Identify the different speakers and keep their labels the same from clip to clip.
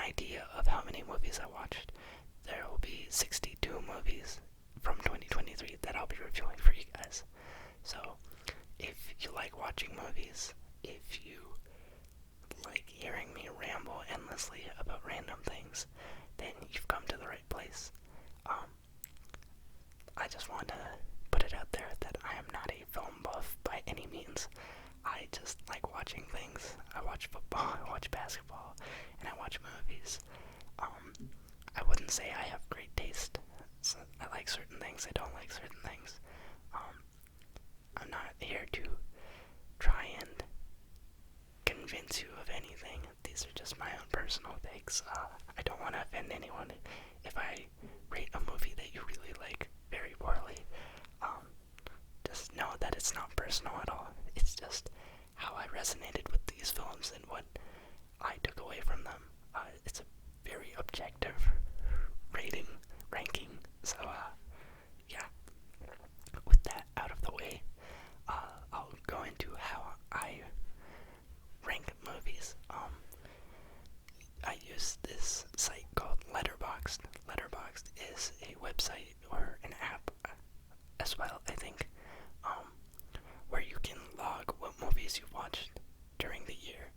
Speaker 1: idea of how many movies I watched. There will be 62 movies from 2023 that I'll be reviewing for you guys. So, if you like watching movies, if you like hearing me ramble endlessly about random things, then you've come to the right place. I just want to put it out there that I am not a film buff by any means. I just like watching things. I watch football, I watch basketball, and I watch movies. I wouldn't say I have great taste. So I like certain things, I don't like certain things. I'm not here to try and convince you of anything. These are just my own personal takes. I don't want to offend anyone if I rate a movie that you really like very poorly. Just know that it's not personal at all. It's just how I resonated with these films and what I took away from them. It's a very objective ranking. So, yeah. With that out of the way, I'll go into how I rank movies. I use this site called Letterboxd. Letterboxd is a website or an app as well, I think, where you can log what movies you've watched during the year.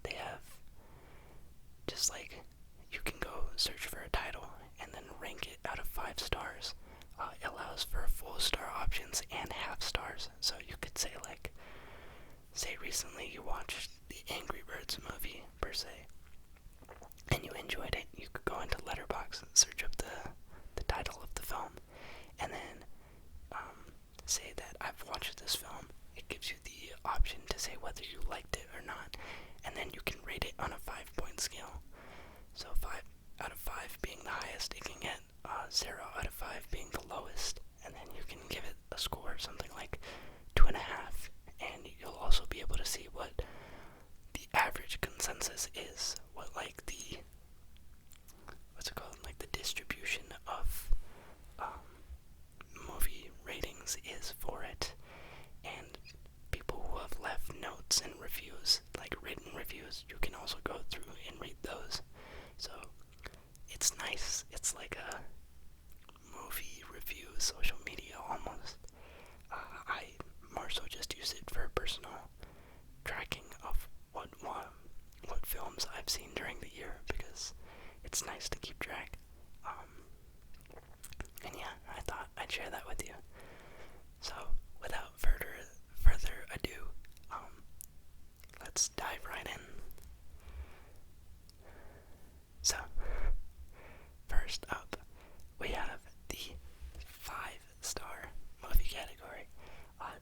Speaker 1: They have just like you can go search for a title and then rank it out of 5 stars. It allows for full star options and half stars. So you could say say recently you watched the Angry Birds movie per se, and you enjoyed it. You could go into Letterboxd and search up the title of the film, and then say that I've watched this film. It gives you the option to say whether you liked it or not, and then you can rate it on a 5-point scale. So 5 out of 5 being the highest it can get, 0 out of 5 being the lowest, and then you can give it a score, something like 2.5, and you'll also be able to see what the average consensus is, what like the, what's it called, like the distribution of movie ratings is for it, and people who have left notes and reviews, like written reviews, you can also go through and read those. So it's nice. It's like a movie review social media almost. I more so just use it for personal tracking of what films I've seen during the year, because it's nice to keep track. And yeah, I thought I'd share that with you. So without further ado, let's dive right in. So, first up, we have the 5-star movie category.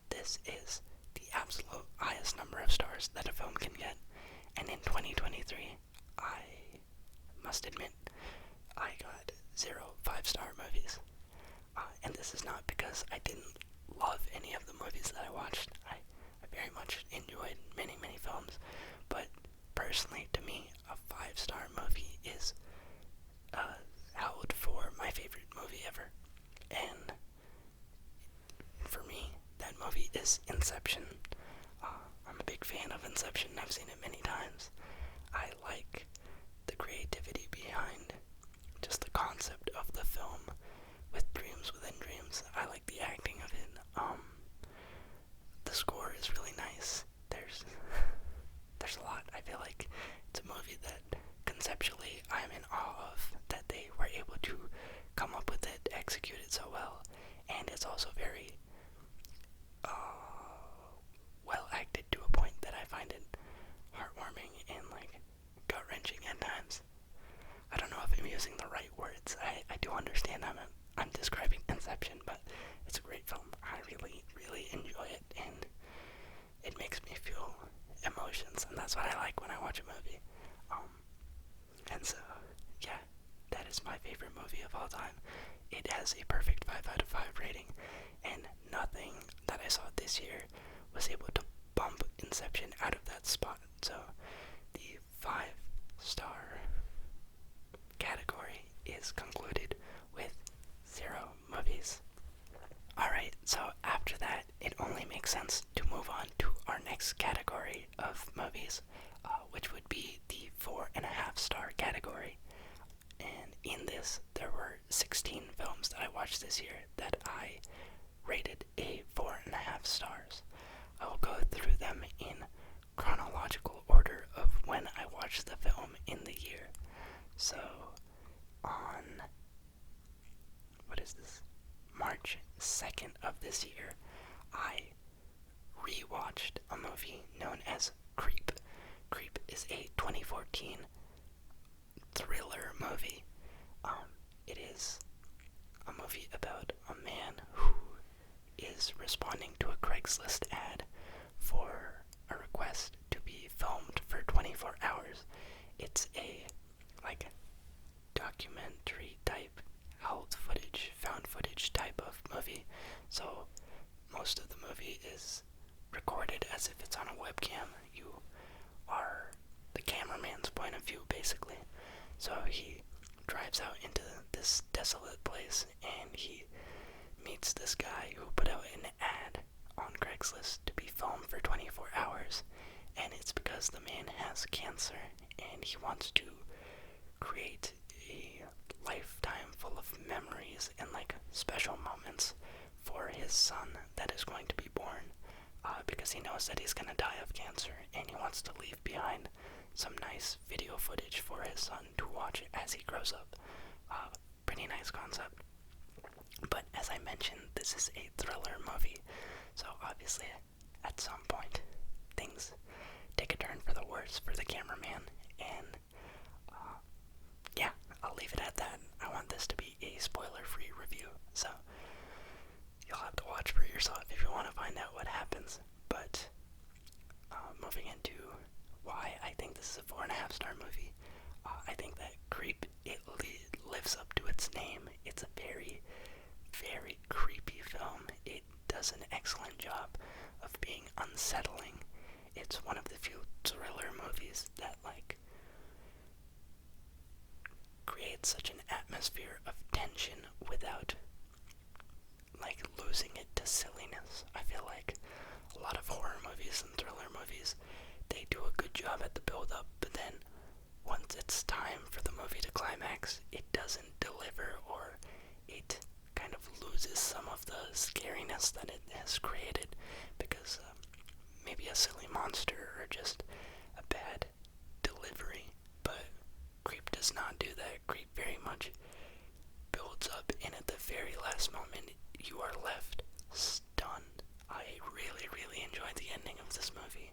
Speaker 1: This is the absolute highest number of stars that a film can get, and in 2023, I must admit, I got 0 5-star movies. And this is not because I didn't love any of the movies that I watched. I very much enjoyed many films, but personally, to me, a 5-star movie is held for my favorite movie ever. And for me, that movie is Inception. I'm a big fan of Inception. I've seen it many times. I like the creativity behind just the concept of the film with dreams within dreams. I like the acting of it. The score is really nice. There's a lot. I feel like it's a movie that conceptually I'm in awe of, that they were able to come up with it, execute it so well, and it's also very well acted to a point that I find it heartwarming and like gut-wrenching at times. I don't know if I'm using the right words. I do understand I'm describing Inception, but it's a great film. I really enjoy it, and it makes me feel emotions, and that's what I like when I watch a movie. And so, yeah, that is my favorite movie of all time. It has a perfect 5 out of 5 rating, and nothing that I saw this year was able to bump Inception out of that spot. So, the 5-star category is concluded with 0 movies. Alright, so after that, it only makes sense to move on to our next category of movies, which would be the 4.5-star category. in this, there were 16 films that I watched this year that I rated a 4.5 stars. I will go through them in chronological order of when I watched the film in the year. So, on, March 2nd of this year, I rewatched a movie known as Creep. Creep is a 2014 thriller movie. It is a movie about a man who is responding to a Craigslist ad for a request to be filmed for 24 hours. It's a, documentary type, found footage type of movie. So, most of the movie is recorded as if it's on a webcam. You are the cameraman's point of view, basically. So he drives out into this desolate place, and he meets this guy who put out an ad on Craigslist to be filmed for 24 hours, and it's because the man has cancer, and he wants to create a lifetime full of memories and, special moments for his son that is going to be born, because he knows that he's going to die of cancer, and he wants to leave behind some nice video footage for his son to watch as he grows up. Pretty nice concept. But as I mentioned, this is a thriller movie, so obviously at some point things take a turn for the worse for the cameraman, and yeah, I'll leave it at that. I want this to be a spoiler-free review, so you'll have to watch for yourself if you want to find out what happens. But moving into why I think this is a 4.5 star movie, I think that Creep, it lives up to its name. It's a very, very creepy film. It does an excellent job of being unsettling. It's one of the few thriller movies that, creates such an atmosphere of tension without, losing it to silliness. I feel like a lot of horror movies and thriller movies, they do a good job at the build-up, but then once it's time for the movie to climax, it doesn't deliver, or it kind of loses some of the scariness that it has created because maybe a silly monster or just a bad delivery. But Creep does not do that. Creep very much builds up, and at the very last moment, you are left stunned. I really, really enjoyed the ending of this movie.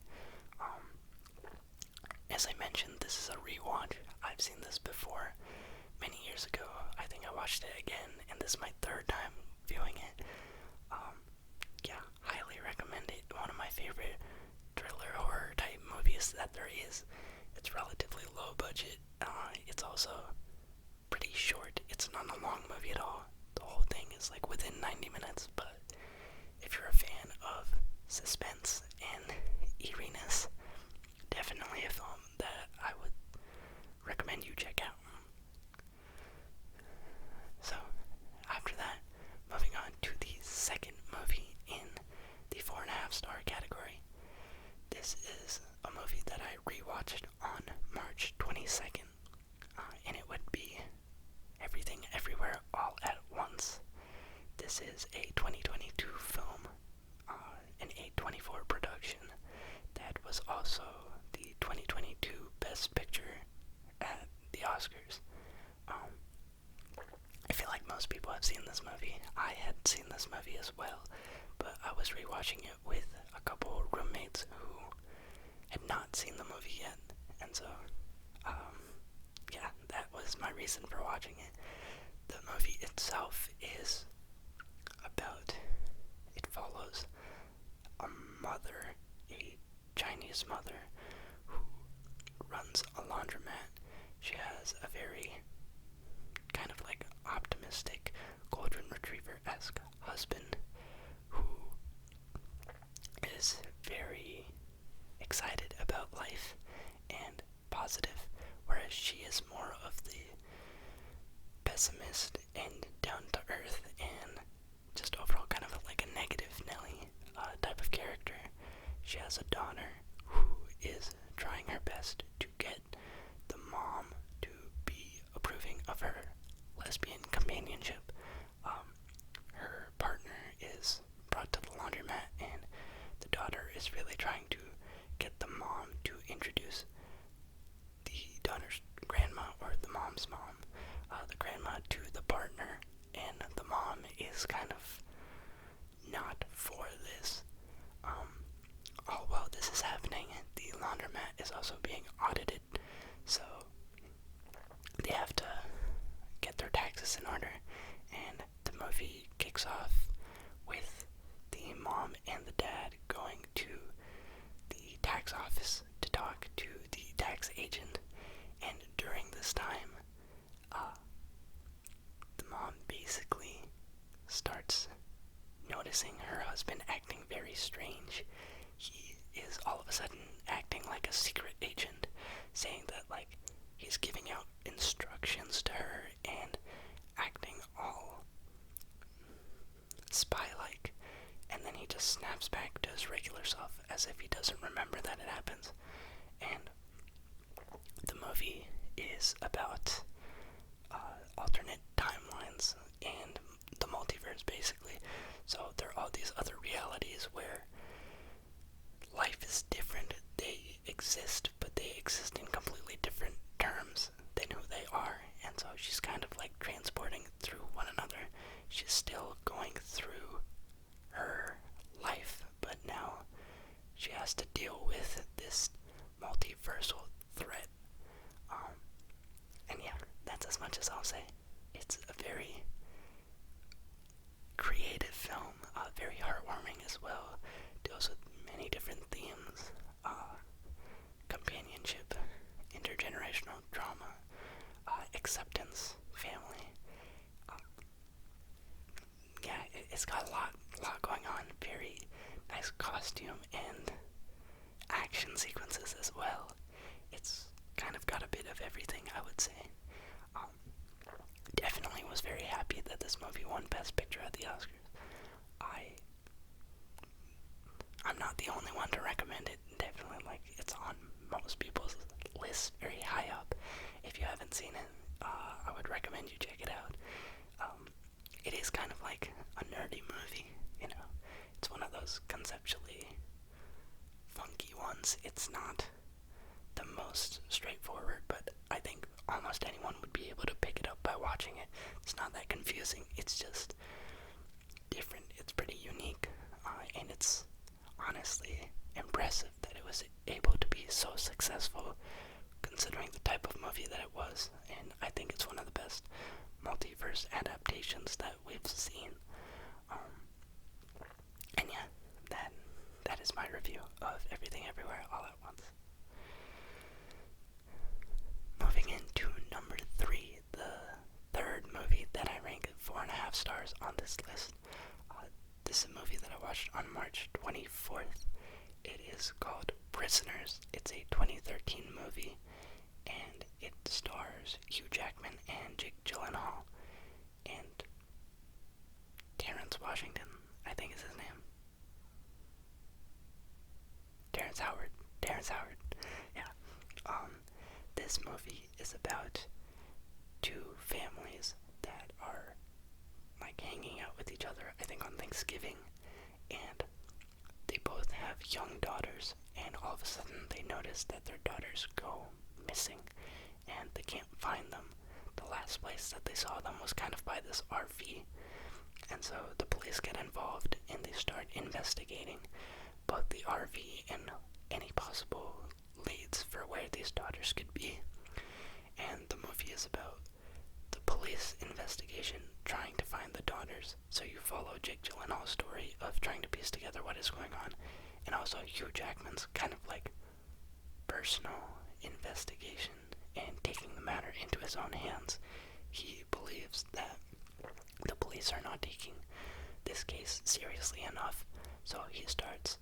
Speaker 1: As I mentioned, this is a rewatch. I've seen this before many years ago. I think I watched it again, and this is my third time viewing it. Yeah, highly recommend it. One of my favorite thriller horror type movies that there is. It's relatively low budget. It's also pretty short. It's not a long movie at all. The whole thing is within 90 minutes, but if you're a fan of suspense and eeriness, definitely a film that I would recommend you check out. So, after that, moving on to the second movie in the 4.5 star category. This is a movie that I rewatched on March 22nd, and it would be Everything Everywhere All at Once. This is a 2022 film, an A24 production that was also the 2022 Best Picture at the Oscars. I feel like most people have seen this movie. I had seen this movie as well, but I was rewatching it with a couple roommates who had not seen the movie yet, and so, yeah, that was my reason for watching it. The movie itself is it follows a mother, a Chinese mother, who runs a laundromat. She has a very kind of optimistic golden retriever-esque husband who is very excited about life and positive, whereas she is more of the pessimist and down-to-earth and just overall kind of a negative Nelly type of character. She has a daughter who is trying her best to get the mom to be approving of her companionship. Her partner is brought to the laundromat, and the daughter is really trying to get the mom to introduce the daughter's grandma, or the mom's mom, the grandma, to the partner, and the mom is kind of not for this. All while this is happening, the laundromat is also being audited, so they have to get their taxes in order, and the movie kicks off with the mom and the dad going to the tax office to talk to the tax agent, and during this time, the mom basically starts noticing her husband acting very strange. He is all of a sudden acting like a secret agent, saying that, like, he's giving out instructions to her and acting all spy-like, and then he just snaps back to his regular self as if he doesn't remember that it happens. And the movie is about alternate timelines and the multiverse, basically. So there are all these other realities where life is different. They exist, but they exist in completely different terms than who they are. And so she's kind of like transporting through one another. She's still going through her life, but now she has to deal with this multiversal threat. And yeah, that's as much as I'll say. It's a very creative film, very heartwarming as well. Deals with many different themes: companionship, intergenerational trauma, acceptance, family. Yeah, it's got a lot going on. Very nice costume and action sequences as well. It's kind of got a bit of everything, I would say. Definitely was very happy that this movie won Best Picture at the Oscars. I'm not the only one to recommend it. Definitely, like, it's on most people's lists, very high up. If you haven't seen it, I would recommend you check it out. It is kind of like a nerdy movie, you know. It's one of those conceptually funky ones. It's not the most straightforward, but I think almost anyone would be able to pick it up by watching it. It's not that confusing. It's just different. It's pretty unique, and it's honestly impressive that it was able to be so successful considering the type of movie that it was. And I think it's one of the best multiverse adaptations that we've seen. And yeah, that is my review of Everything Everywhere All at Once. Moving into number 3, the third movie that I rank 4.5 stars on this list. This is a movie that I watched on March 24th. It is called Prisoners. It's a 2013 movie, and it stars Hugh Jackman and Jake Gyllenhaal and Terrence Washington, I think is his name. Terrence Howard. Yeah. This movie is about two families that are like hanging out with each other, I think on Thanksgiving, and they both have young daughters, and all of a sudden they notice that their daughters go missing and they can't find them. The last place that they saw them was kind of by this RV, and so the police get involved and they start investigating both the RV and any possible leads for where these daughters could be. And the movie is about the police investigation trying to find the daughters. So you follow Jake Gyllenhaal's story of trying to piece together what is going on, and also Hugh Jackman's kind of like personal investigation and taking the matter into his own hands. He believes that the police are not taking this case seriously enough, so he starts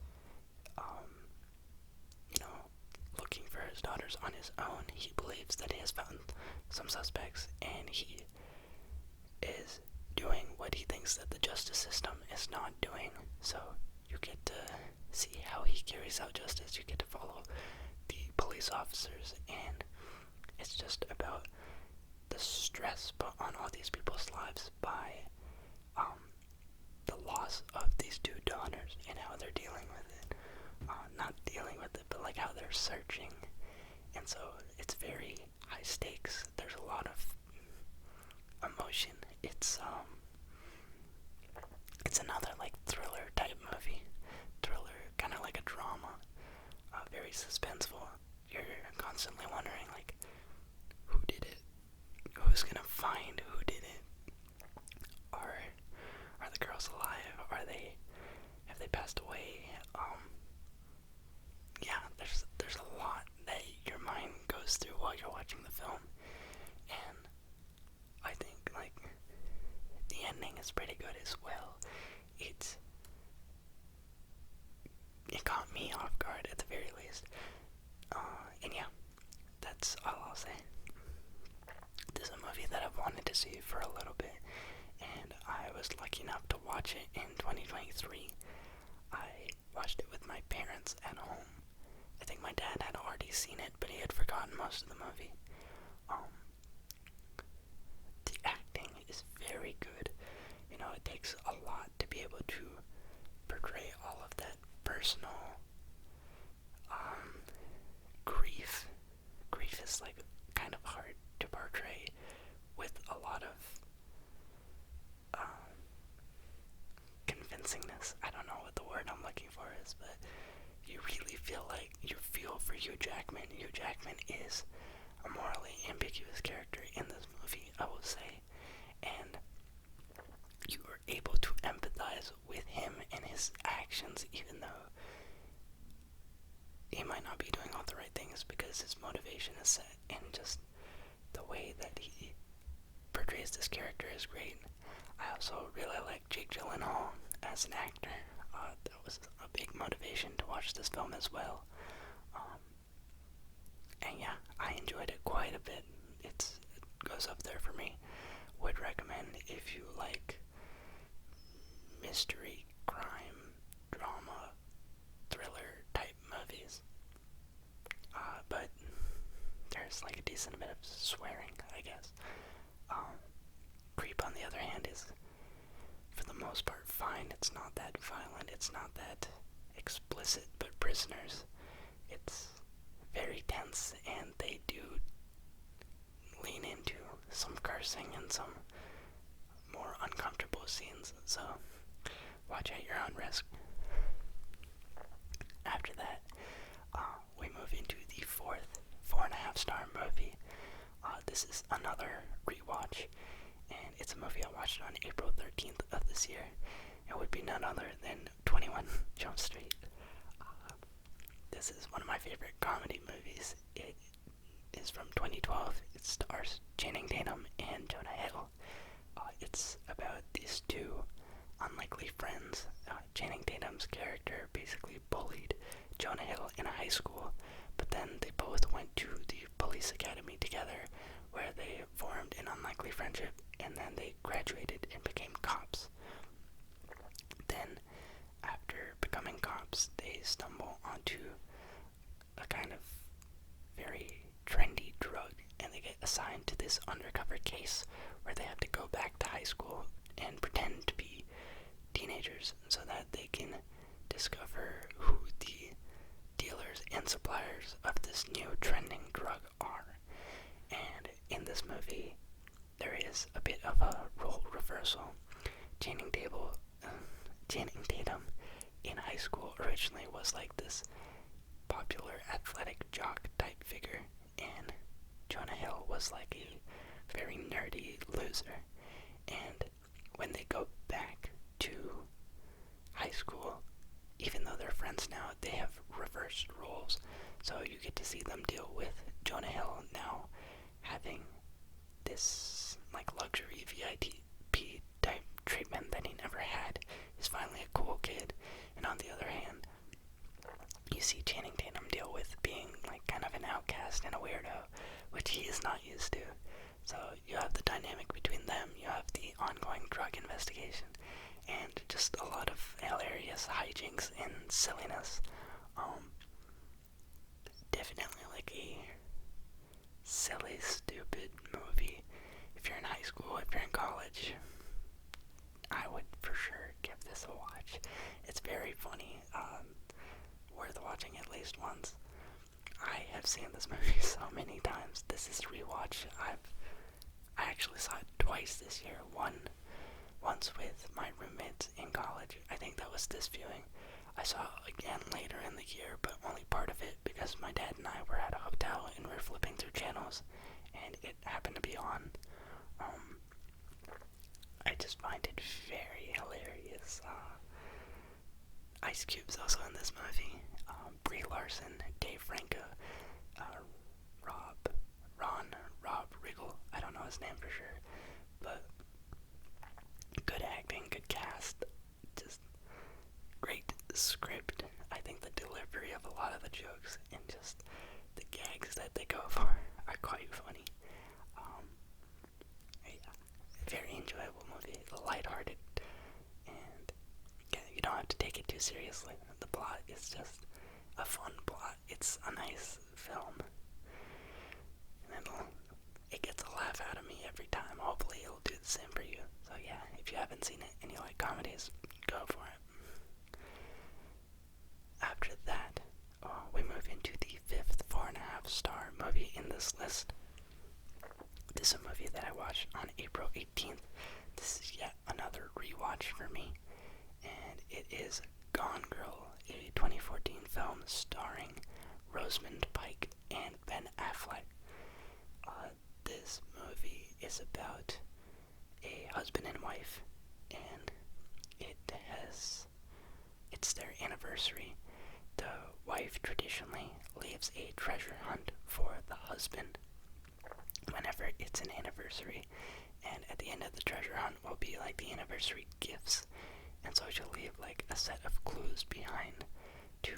Speaker 1: looking for his daughters on his own. He believes that he has found some suspects, and he is doing what he thinks that the justice system is not doing. So you get to see how he carries out justice. You get to follow the police officers, and it's just about the the stress put on all these people's lives by the loss of these two daughters and how they're dealing with it. Not dealing with it, but like how they're searching. And so it's very high stakes. There's a lot of emotion. It's another like thriller type movie. Thriller, kind of like a drama. Very suspenseful. You're constantly wondering like, who did it? Who's gonna find who did it? Are the girls alive? Have they passed away? Yeah, there's a lot that your mind goes through while you're watching the film, and I think like the ending is pretty good as well. It caught me off guard at the very least, and yeah, that's all I'll say. This is a movie that I've wanted to see for a little bit, and I was lucky enough to watch it in 2023. I watched it with my parents at home. I think my dad had already seen it, but he had forgotten most of the movie. The acting is very good. You know, it takes a lot to be able to portray all of that personal grief. Grief is like kind of hard to portray with a lot of convincingness. I don't know what the word I'm looking for is, but you really feel like you feel for Hugh Jackman. Hugh Jackman is a morally ambiguous character in this movie, I will say, and you are able to empathize with him and his actions, even though he might not be doing all the right things because his motivation is set, and just the way that he portrays this character is great. I also really like Jake Gyllenhaal as an actor. That was a big motivation to watch this film as well. And yeah, I enjoyed it quite a bit. It goes up there for me. Would recommend if you like mystery, crime, drama, thriller type movies. But there's like a decent bit of swearing, I guess. Creep, on the other hand, is for the most part fine. It's not that violent, it's not that explicit, but Prisoners, it's very tense, and they do lean into some cursing and some more uncomfortable scenes, so watch at your own risk. After that, we move into the fourth 4.5-star movie. This is another rewatch, and it's a movie I watched on April 13th of this year. It would be none other than 21 Jump Street. This is one of my favorite comedy movies. It is from 2012. It stars Channing Tatum and Jonah Hill. It's about these two unlikely friends. Channing Tatum's character basically bullied Jonah Hill in high school, but then they both went to the police academy together, where they formed an unlikely friendship, and then they graduated and became cops. Then, after becoming cops, they stumble onto a kind of very trendy drug, and they get assigned to this undercover case where they have to go back to high school and pretend to be teenagers so that they can discover who the dealers and suppliers of this new trending drug are. And in this movie, there is a bit of a role reversal. Channing Tatum in high school originally was like this popular athletic jock type figure, and Jonah Hill was like a very nerdy loser. And when they go back to high school, even though they're friends now, they have reversed roles. So you get to see them deal with Jonah Hill now having this like luxury VIP type treatment that he never had. He's finally a cool kid. And on the other hand, you see Channing Tatum deal with being like kind of an outcast and a weirdo, which he is not used to. So you have the dynamic between them, you have the ongoing drug investigation, and just a lot of hilarious hijinks and silliness. Definitely like a silly, stupid movie. college, I would for sure give this a watch. It's very funny, worth watching at least once. I have seen this movie so many times. This is a rewatch. I actually saw it twice this year. Once with my roommates in college. I think that was this viewing. I saw it again later in the year, but only part of it because my dad and I were at a hotel and we were flipping through channels, and it happened to be on. I just find it very hilarious. Ice Cube's also in this movie. Brie Larson, Dave Franco, Rob Riggle. I don't know his name for sure, but good acting, good cast, just great script. I think the delivery of a lot of the jokes and just the gags that they go for are quite funny. Yeah, very enjoyable movie, lighthearted, and yeah, you don't have to take it too seriously. The plot is just a fun plot. It's a nice film, and it gets a laugh out of me every time. Hopefully it'll do the same for you. So yeah, if you haven't seen it and you like comedies, go for it. After that, we move into the fifth 4.5-star movie in this list. This is a movie that I watched on April 18th. This is yet another rewatch for me, and it is Gone Girl, a 2014 film starring Rosamund Pike and Ben Affleck. This movie is about a husband and wife, and it's their anniversary. The wife traditionally leaves a treasure hunt for the husband whenever it's an anniversary, and at the end of the treasure hunt will be like the anniversary gifts, and so she'll leave like a set of clues behind to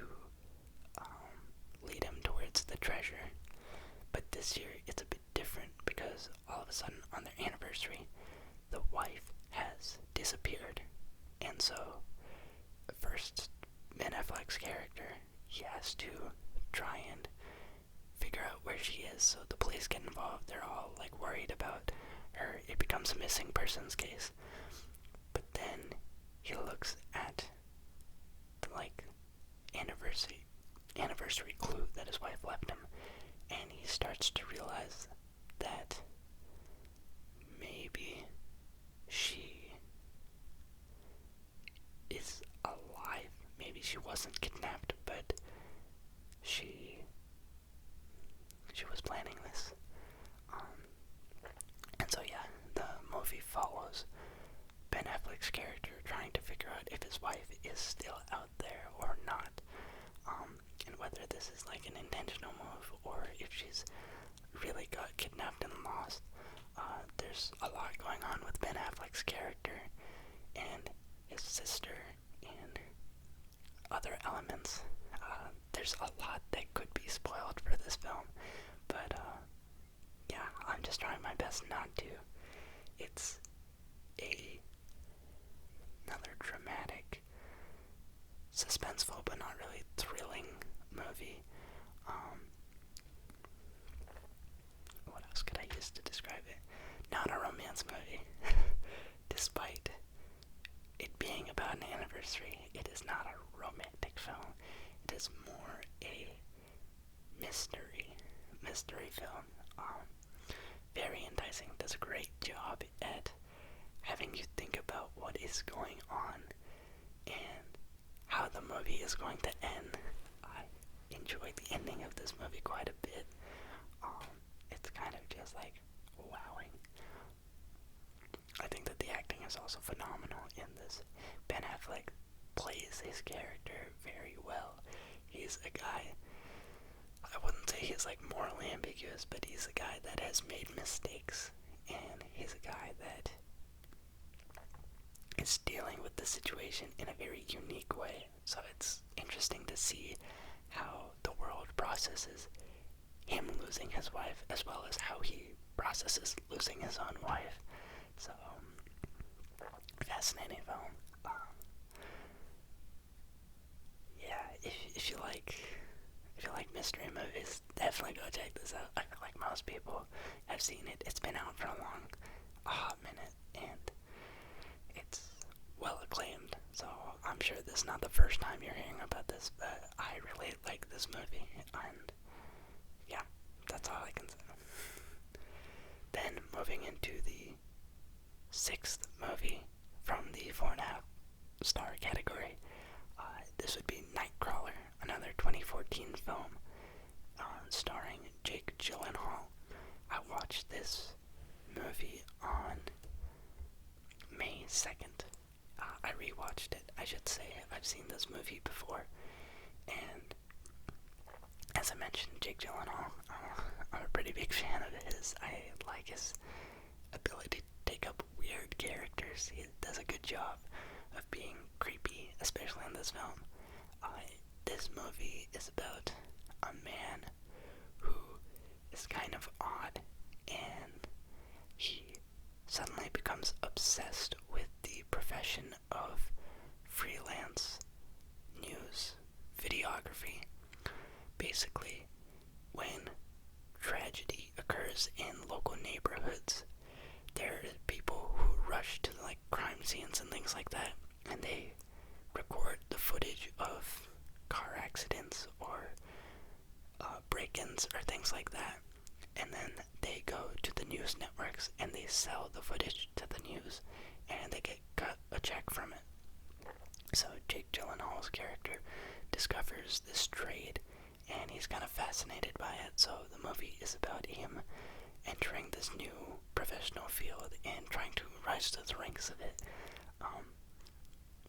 Speaker 1: lead him towards the treasure. But this year it's a bit different because all of a sudden on their anniversary the wife has disappeared, and so first Ben Affleck's character, he has to try and figure out where she is, so the police get involved. They're all like worried about her. It becomes a missing persons case. But then he looks at the like anniversary clue that his wife left him, and he starts to realize that maybe she is alive. Maybe she wasn't kidnapped, but she was planning this. And so yeah, the movie follows Ben Affleck's character trying to figure out if his wife is still out there or not, and whether this is like an intentional move or if she's really got kidnapped and lost. There's a lot going on with Ben Affleck's character and his sister and other elements. There's a lot that could be spoiled for this film, but yeah, I'm just trying my best not to. It's another dramatic, suspenseful, but not really thrilling movie. What else could I use to describe it? Not a romance movie. Despite it being about an anniversary, it is not a romantic film. It is more a mystery film. Very enticing. Does a great job at having you think about what is going on and how the movie is going to end. I enjoyed the ending of this movie quite a bit. It's kind of just like wowing. I think that the acting is also phenomenal in this. Ben Affleck plays his character very well. He's a guy, I wouldn't say he's like morally ambiguous, but he's a guy that has made mistakes, and he's a guy that is dealing with the situation in a very unique way. So it's interesting to see how the world processes him losing his wife, as well as how he processes losing his own wife. So fascinating film. Yeah, if you like mystery movies, definitely go check this out. I feel like most people have seen it. It's been out for a long minute, and sure this is not the first time you're hearing about this, but I really like this movie, and yeah, that's all I can say. Then moving into the sixth movie from the 4.5-star category, this would be Nightcrawler, another 2014 film starring Jake Gyllenhaal. I watched this movie on May 2nd. I rewatched it, I should say. I've seen this movie before, and as I mentioned, Jake Gyllenhaal, I'm a pretty big fan of his. I like his ability to take up weird characters. He does a good job of being creepy, especially in this film. This movie is about a man who is kind of odd, and he suddenly becomes obsessed with the profession of freelance news videography. Basically, when tragedy occurs in local neighborhoods, there are people who rush to like crime scenes and things like that, and they record the footage of car accidents or break-ins or things like that, and then they go to the news networks and they sell the footage to the news, and they get cut a check from it. So Jake Gyllenhaal's character discovers this trade, and he's kind of fascinated by it. So the movie is about him entering this new professional field and trying to rise to the ranks of it.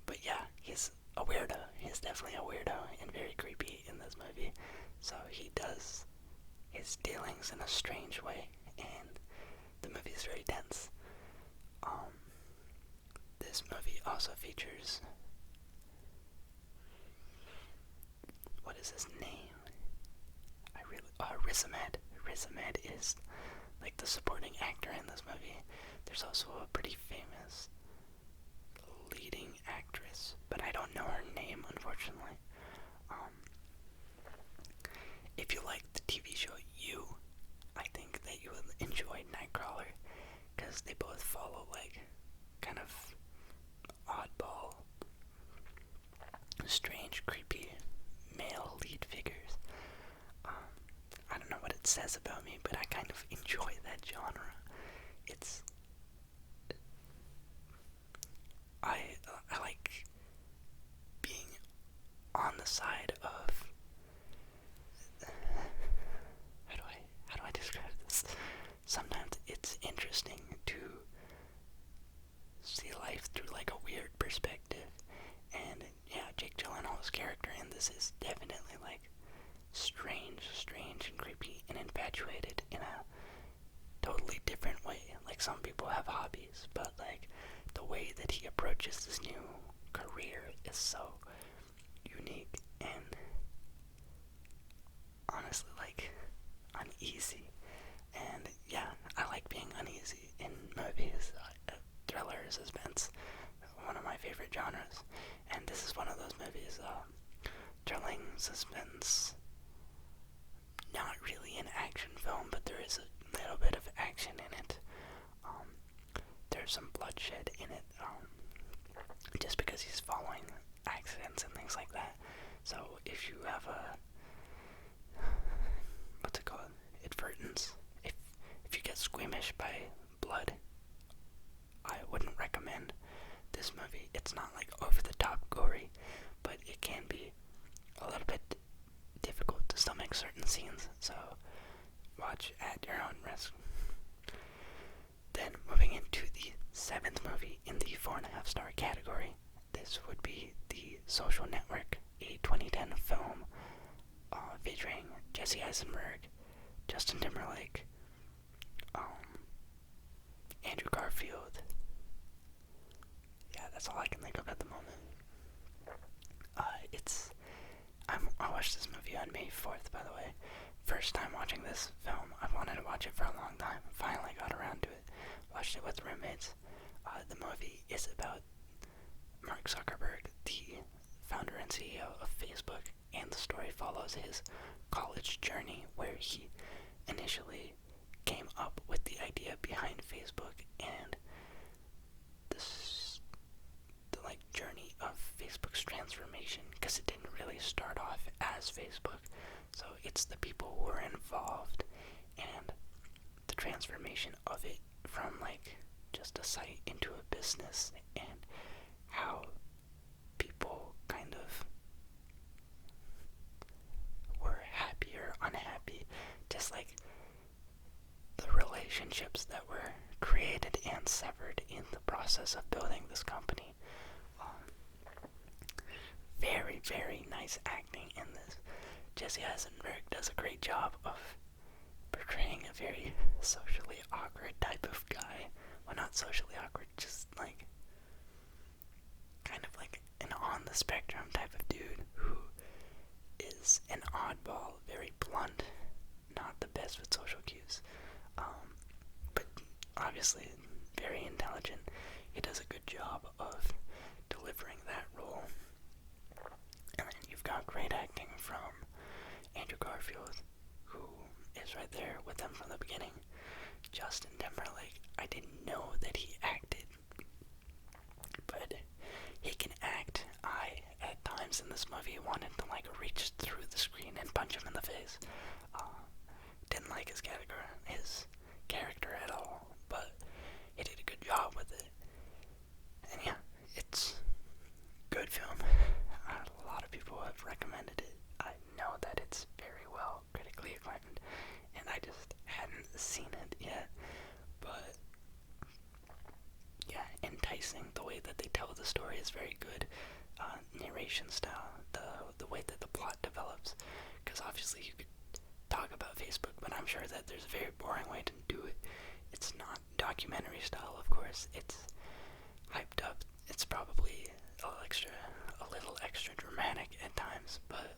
Speaker 1: But yeah, he's a weirdo. He's definitely a weirdo and very creepy in this movie. So he does his dealings in a strange way, and the movie is very tense. This movie also features, what is his name? Riz Ahmed. Riz Ahmed is like the supporting actor in this movie. There's also a pretty famous leading actress, but I don't know her name, unfortunately. If you like the TV show You, I think that you will enjoy Nightcrawler, because they both follow like kind of oddball, strange, creepy male lead figures. I don't know what it says about me, but I kind of enjoy that genre. It's I like being on the side of how do I describe this? Sometimes it's interesting to see life through like a weird perspective, and yeah, Jake Gyllenhaal's character in this is definitely like strange and creepy and infatuated in a totally different way. Like, some people have hobbies, but like the way that he approaches this new career is so unique and honestly like uneasy. And yeah, I like being uneasy in movies. Thriller, suspense, one of my favorite genres, and this is one of those movies. Thrilling, suspense, not really an action film, but there is a little bit of action in it. There's some bloodshed in it, just because he's following accidents and things like that. So if you have a, what's it called, advertence, if you get squeamish by blood, I wouldn't recommend this movie. It's not like over the top gory, but it can be a little bit difficult to stomach certain scenes, so watch at your own risk. Then moving into the seventh movie in the 4.5-star category, this would be The Social Network, a 2010 film featuring Jesse Eisenberg, Justin Timberlake, Andrew Garfield. Yeah, that's all I can think of at the moment. I watched this movie on May 4th, by the way. First time watching this film. I've wanted to watch it for a long time. Finally got around to it. Watched it with roommates. The movie is about Mark Zuckerberg, the founder and CEO of Facebook, and the story follows his college journey, where he initially came up with the idea behind Facebook and the journey of Facebook's it's the people who are involved and the transformation of it from like just a site into a business, and how people kind of were happy or unhappy, just like the relationships that were created and severed in the process of building this company. Very, very nice acting in this. Jesse Eisenberg does a great job of portraying a very socially awkward type of guy. Well, not socially awkward, just like kind of like an on the spectrum type of dude who is an oddball, very blunt, not the best with social cues, but obviously very intelligent. He does a good job of delivering that role. And then you've got great acting from Andrew Garfield, who is right there with them from the beginning. Justin Timberlake, I didn't know that he acted, but he can act. I, at times in this movie, wanted to like reach through the screen and punch him in the face. Didn't like his character at all, but he did a good job with it. And yeah, it's a good film. A lot of people have recommended it. I know that it's very well critically acclaimed, and I just hadn't seen it yet. But yeah, enticing. The way that they tell the story is very good. Narration style, the way that the plot develops. Because obviously you could talk about Facebook, but I'm sure that there's a very boring way to do it. It's not documentary style, of course. It's hyped up. It's probably a little extra dramatic at times, but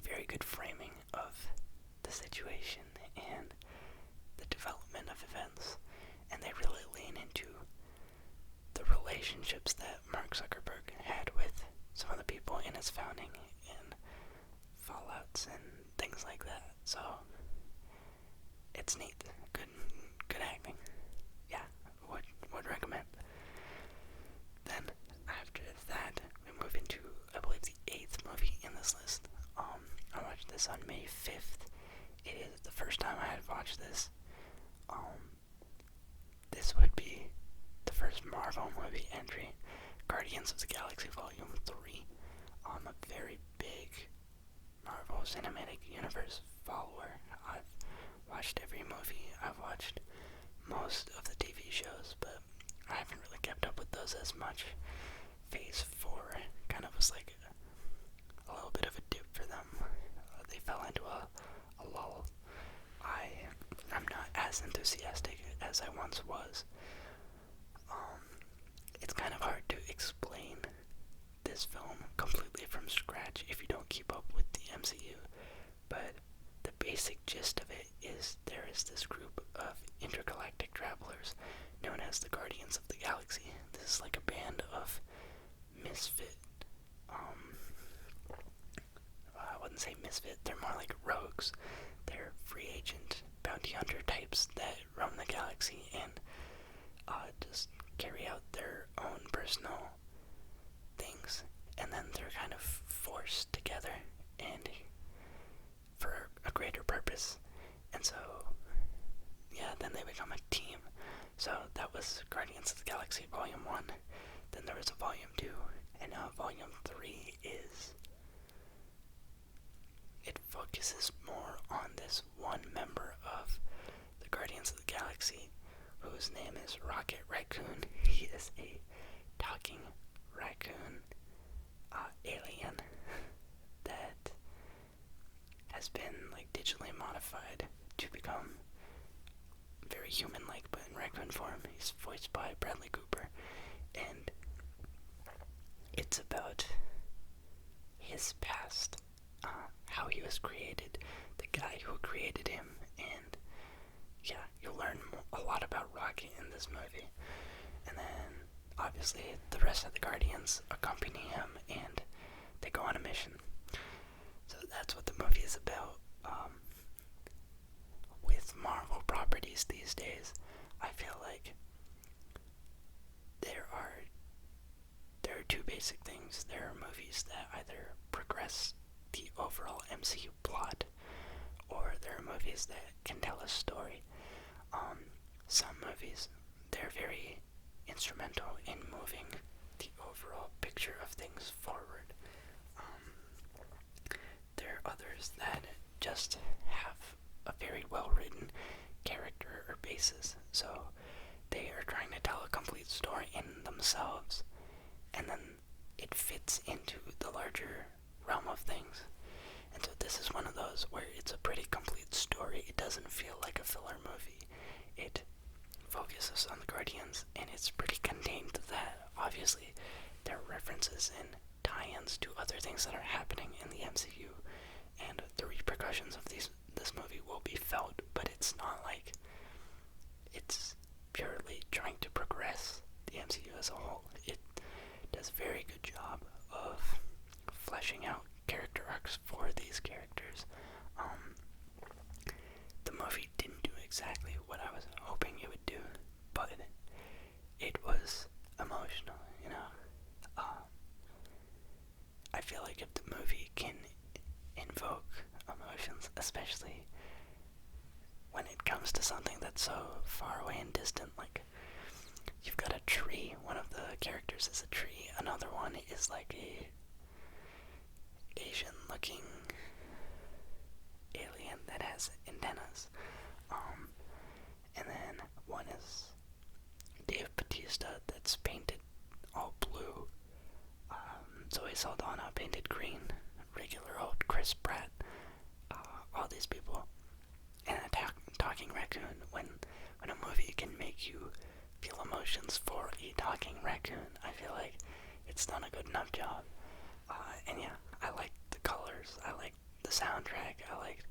Speaker 1: very good framing of the situation and the development of events. And they really lean into the relationships that Mark Zuckerberg had with some of the people in his founding and fallouts and things like that. So it's neat. Good acting. Yeah, would recommend. Then after that, we move into, I believe, the 8th movie in this list. I watched this on May 5th. It is the first time I had watched this. This would be the first Marvel movie entry, Guardians of the Galaxy Volume 3. I'm a very big Marvel Cinematic Universe follower. I've watched every movie. I've watched most of the TV shows, but I haven't really kept up with those as much. Phase 4 kind of was like a little bit of a dip for them. They fell into a lull. I'm not as enthusiastic as I once was. It's kind of hard to explain this film completely from scratch if you don't keep up with the MCU, but the basic gist of it is there is this group of intergalactic travelers known as the Guardians of the Galaxy. This is like a band of misfit, I wouldn't say misfit, they're more like rogues. They're free agent bounty hunter types that roam the galaxy and just carry out their own personal things, and then they're kind of forced together and for a greater purpose. And so yeah, then they become a team. So that was Guardians of the Galaxy Volume 1. Then there was a Volume 2, and now Volume 3 it focuses more on this one member of the Guardians of the Galaxy, whose name is Rocket Raccoon. He is a talking raccoon alien that has been like digitally modified to become very human-like, but in raccoon form. He's voiced by Bradley Cooper, and it's about his past, how he was created, the guy who created him, and yeah, you'll learn a lot about Rocket in this movie. And then obviously the rest of the Guardians accompany him, and they go on a mission. So that's what the movie is about. With Marvel properties these days, I feel like there are two basic things. There are movies that either progress the the overall MCU plot, or there are movies that can tell a story. Some movies, they're very instrumental in moving the overall picture of things forward. There are others that just have a very well-written character or basis, so they are trying to tell a complete story in themselves, and then it fits into the larger realm of things. And so this is one of those where it's a pretty complete story. It doesn't feel like a filler movie. It focuses on the Guardians, and it's pretty contained to that. Obviously, there are references and tie-ins to other things that are happening in the MCU, and the repercussions of this movie will be felt, but it's not like it's purely trying to progress the MCU as a whole. It does a very good job of fleshing out character arcs for these characters. The movie didn't do exactly what I was hoping it would do, but it was emotional, you know. I feel like if the movie can invoke emotions, especially when it comes to something that's so far away and distant, like you've got a tree, one of the characters is a tree, another one is like a Asian looking alien that has antennas, and then one is Dave Bautista that's painted all blue, Zoe Saldana painted green, regular old Chris Pratt, all these people, and a talking raccoon. When a movie can make you feel emotions for a talking raccoon, I feel like it's done a good enough job. And yeah, I like the colors, I like the soundtrack, I liked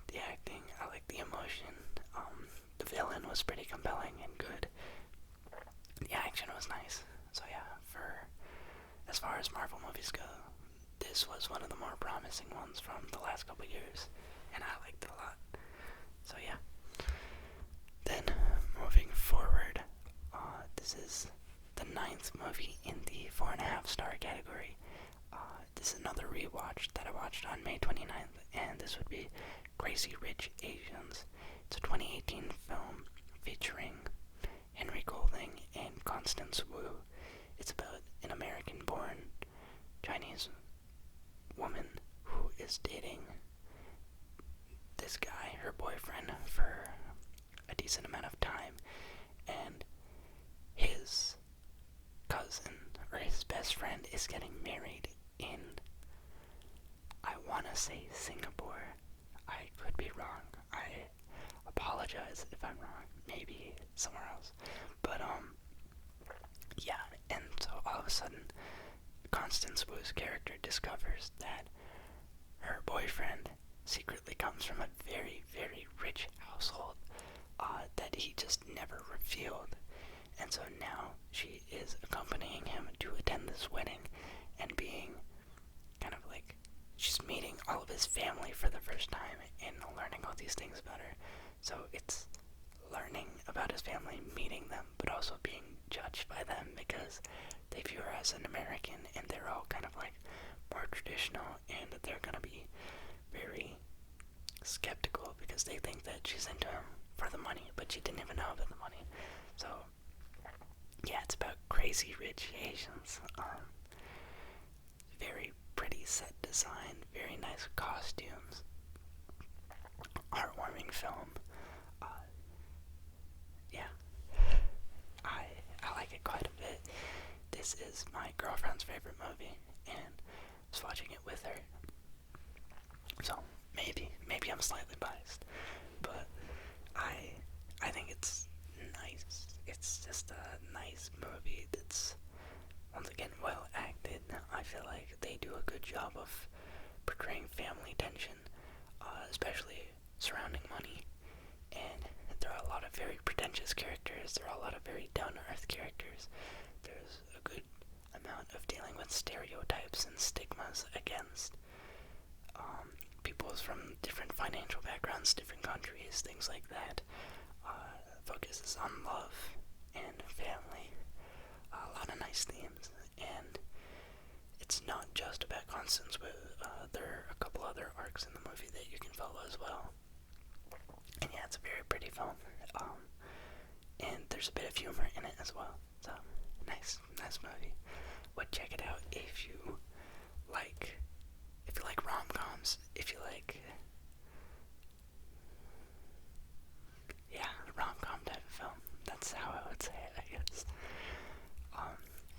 Speaker 1: the acting, I liked the emotion. The villain was pretty compelling and good. The action was nice. So yeah, as far as Marvel movies go, this was one of the more promising ones from the last couple years, and I liked it a lot. So yeah. Then, moving forward, this is the 9th movie in the 4.5 star category. This is another rewatch that I watched on May 29th, and this would be Crazy Rich Asians. It's a 2018 film featuring Henry Golding and Constance Wu. It's about an American-born Chinese woman who is dating this guy, her boyfriend, for a decent amount of time, and his cousin, or his best friend, is getting married in, I want to say Singapore. I could be wrong. I apologize if I'm wrong. Maybe somewhere else. But, yeah, and so all of a sudden, Constance Wu's character discovers that her boyfriend secretly comes from a very, very rich household that he just never revealed. And so now she is accompanying him to attend this wedding and being kind of like, she's meeting all of his family for the first time and learning all these things about her. So it's learning about his family, meeting them, but also being judged by them because they view her as an American and they're all kind of like more traditional, and they're gonna be very skeptical because they think that she's into him for the money, but she didn't even know about the money. So yeah, it's about crazy rich Asians. Very pretty set design, very nice costumes, heartwarming film. Yeah, I like it quite a bit. This is my girlfriend's favorite movie, and I was watching it with her. So maybe I'm slightly biased, but I think it's nice. It's just a nice movie that's, once again, well acted. I feel like they do a good job of portraying family tension, especially surrounding money. And there are a lot of very pretentious characters. There are a lot of very down-to-earth characters. There's a good amount of dealing with stereotypes and stigmas against people from different financial backgrounds, different countries, things like that. Focuses on love and family. A lot of nice themes, and it's not just about Constance, but there are a couple other arcs in the movie that you can follow as well. And yeah, it's a very pretty film. And there's a bit of humor in it as well. So, nice movie. Would check it out if you like rom-coms, if you like, yeah, rom-com type of film. That's how I would say it, I guess.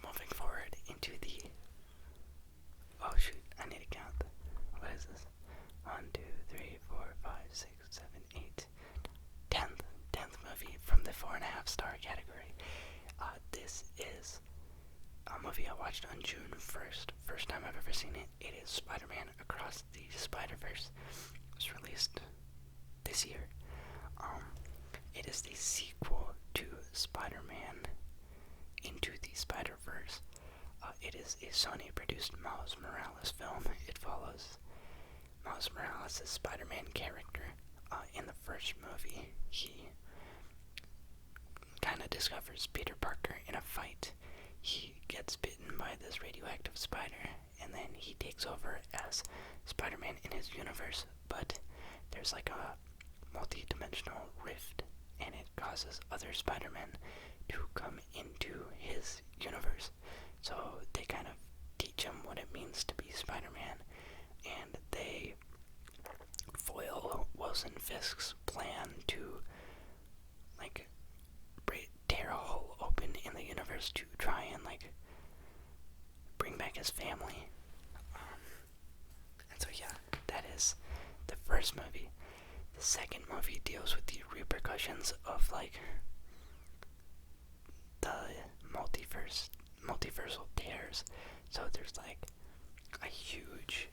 Speaker 1: Moving forward into the, oh shoot, I need to count. What is this? 1, 2, 3, 4, 5, 6, 7, 8, 10th movie from the 4.5 star category. This is a movie I watched on June 1st. First time I've ever seen it. It is Spider-Man Across the Spider-Verse. It was released this year. It is the sequel to Spider-Man Into the Spider-Verse. It is a Sony-produced Miles Morales film. It follows Miles Morales' Spider-Man character. In the first movie, he kind of discovers Peter Parker in a fight. He gets bitten by this radioactive spider, and then he takes over as Spider-Man in his universe, but there's like a multi-dimensional rift, and it causes other Spider-Men to come into his universe. So they kind of teach him what it means to be Spider-Man, and they foil Wilson Fisk's plan to like tear a hole open in the universe to try and like bring back his family. And so yeah, that is the first movie. The second movie deals with the repercussions of like the multiversal tears. So there's like a huge